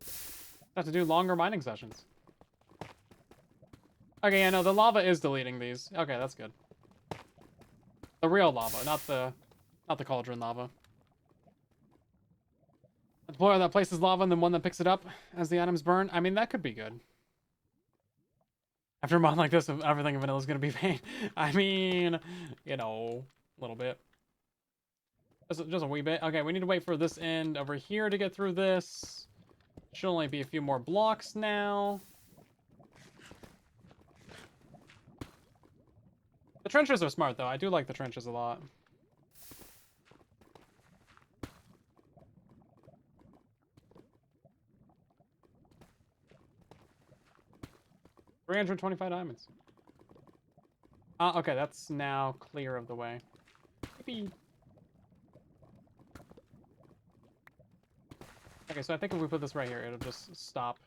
I have to do longer mining sessions. Okay, yeah, no, the lava is deleting these. Okay, that's good. The real lava, not the cauldron lava. Boil that places lava and then one that picks it up as the items burn. I mean, that could be good. After a mod like this, everything in vanilla is gonna be pain. I mean, you know, a little bit. Just a wee bit. Okay, we need to wait for this end over here to get through this. Should only be a few more blocks now. The trenches are smart, though. I do like the trenches a lot. $325 diamonds. Okay, that's now clear of the way. Yippee. Okay, so I think if we put this right here, it'll just stop.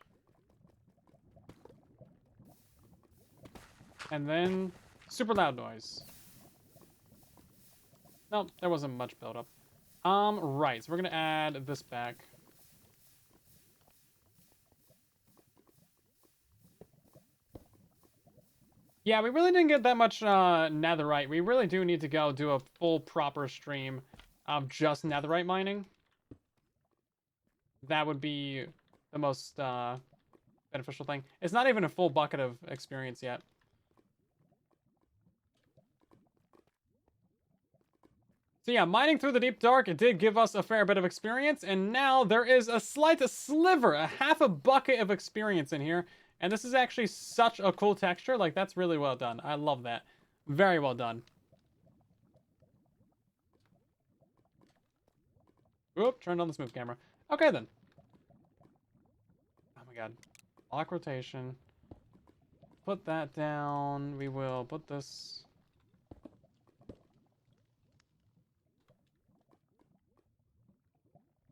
And then, super loud noise. Nope, there wasn't much buildup. Right, so we're gonna add this back. Yeah, we really didn't get that much netherite. We really do need to go do a full proper stream of just netherite mining. That would be the most beneficial thing. It's not even a full bucket of experience yet. So yeah, mining through the deep dark, it did give us a fair bit of experience, and now there is a slight sliver, a half a bucket of experience in here. And this is actually such a cool texture. Like, that's really well done. I love that. Very well done. Oop, turned on the smooth camera. Okay, then. Oh my god. Lock rotation. Put that down. We will put this...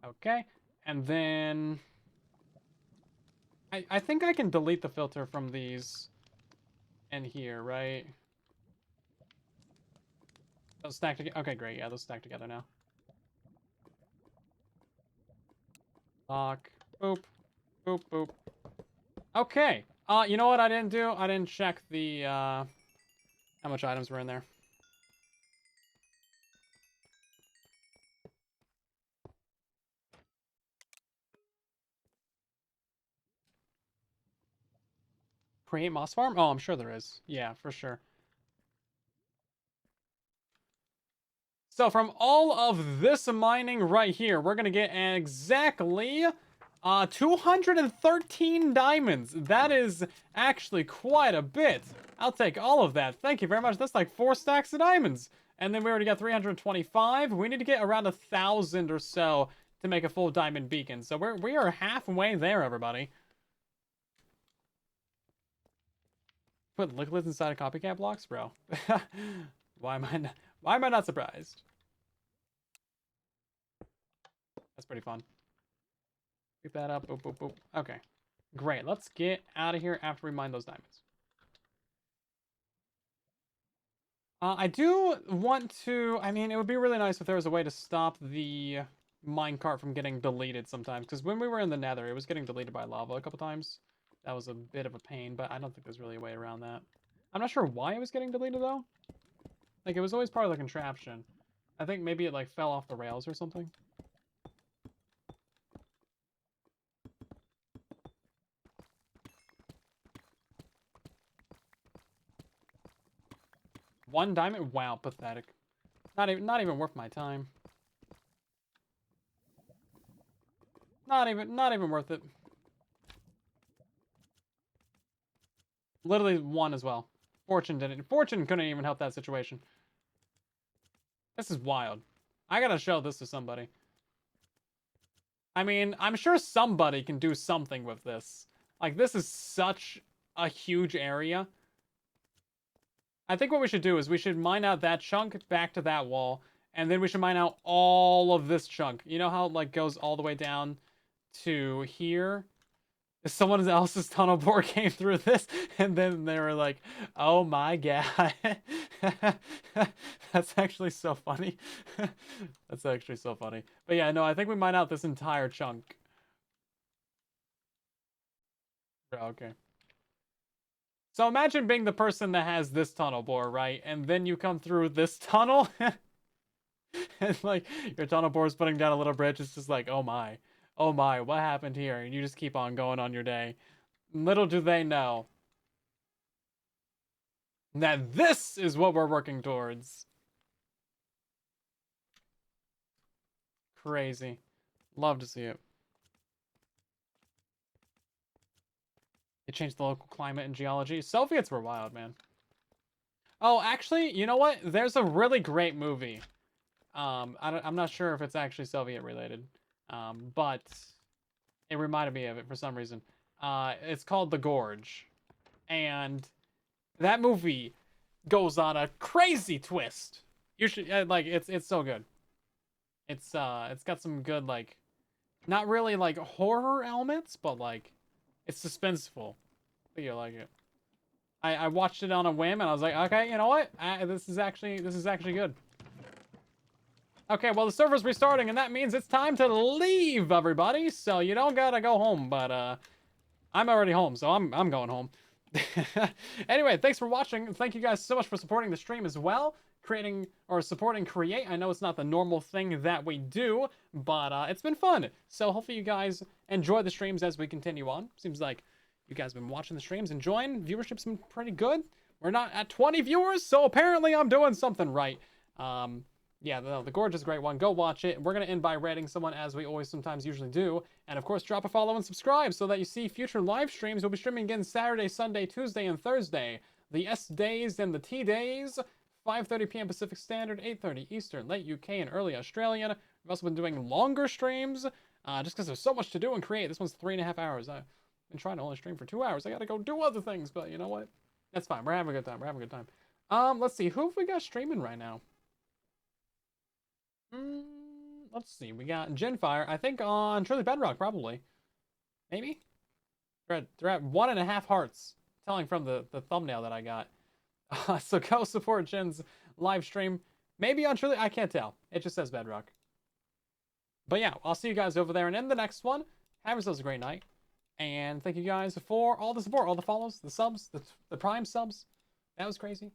Okay. And then... I think I can delete the filter from these in here, right? Those stack together. Okay, great. Yeah, those stack together now. Lock. Boop. Boop, boop. Okay. You know what I didn't do? I didn't check the, how much items were in there. Create moss farm? Oh, I'm sure there is. Yeah, for sure. So from all of this mining right here, we're going to get exactly 213 diamonds. That is actually quite a bit. I'll take all of that. Thank you very much. That's like 4 stacks of diamonds. And then we already got 325. We need to get around 1,000 or so to make a full diamond beacon. So we are halfway there, everybody. Put liquids inside of copycat blocks, bro. Why am I not surprised? That's pretty fun. Pick that up. Boop, boop, boop. Okay. Great. Let's get out of here after we mine those diamonds. I do want to... I mean, it would be really nice if there was a way to stop the minecart from getting deleted sometimes. Because when we were in the nether, it was getting deleted by lava a couple times. That was a bit of a pain, but I don't think there's really a way around that. I'm not sure why it was getting deleted, though. Like, it was always part of the contraption. I think maybe it, like, fell off the rails or something. One diamond? Wow, pathetic. Not even worth my time. Not even worth it. Literally one as well. Fortune didn't. Fortune couldn't even help that situation. This is wild. I gotta show this to somebody. I mean, I'm sure somebody can do something with this. Like, this is such a huge area. I think what we should do is we should mine out that chunk back to that wall, and then we should mine out all of this chunk. You know how it, like, goes all the way down to here? Someone else's tunnel bore came through this, and then they were like, oh my god. That's actually so funny. That's actually so funny. But yeah, no, I think we mine out this entire chunk. Okay. So imagine being the person that has this tunnel bore, right? And then you come through this tunnel, and like, your tunnel bore is putting down a little bridge. It's just like, oh my, what happened here? And you just keep on going on your day. Little do they know that this is what we're working towards. Crazy. Love to see it. It changed the local climate and geology. Soviets were wild, man. Oh, actually, you know what? There's a really great movie. I'm not sure if it's actually Soviet related, but it reminded me of it for some reason. It's called The Gorge, and that movie goes on a crazy twist. You should like it's so good. It's got some good, like, not really like horror elements, but like it's suspenseful. I think you'll like it. I watched it on a whim and I was like, okay, you know what? This is actually good. Okay, well, the server's restarting, and that means it's time to leave, everybody. So you don't gotta go home, but I'm already home, so I'm going home. Anyway, thanks for watching. Thank you guys so much for supporting the stream as well. Creating or supporting Create. I know it's not the normal thing that we do, but it's been fun. So hopefully you guys enjoy the streams as we continue on. Seems like you guys have been watching the streams, enjoying. Viewership's been pretty good. We're not at 20 viewers, so apparently I'm doing something right. Yeah, the Gorge is a great one. Go watch it. We're going to end by rating someone, as we always sometimes usually do. And, of course, drop a follow and subscribe so that you see future live streams. We'll be streaming again Saturday, Sunday, Tuesday, and Thursday. The S days and the T days. 5:30 p.m. Pacific Standard, 8:30 Eastern, late UK, and early Australian. We've also been doing longer streams, just because there's so much to do and create. This one's 3.5 hours. I've been trying to only stream for 2 hours. I got to go do other things, but you know what? That's fine. We're having a good time. Let's see. Who have we got streaming right now? Let's see. We got Genfire, I think, on Truly Bedrock, probably. Maybe? They're at 1.5 hearts, telling from the thumbnail that I got. So go support Jen's live stream. Maybe on Truly, I can't tell. It just says Bedrock. But yeah, I'll see you guys over there and in the next one. Have yourselves a great night. And thank you guys for all the support, all the follows, the subs, the Prime subs. That was crazy.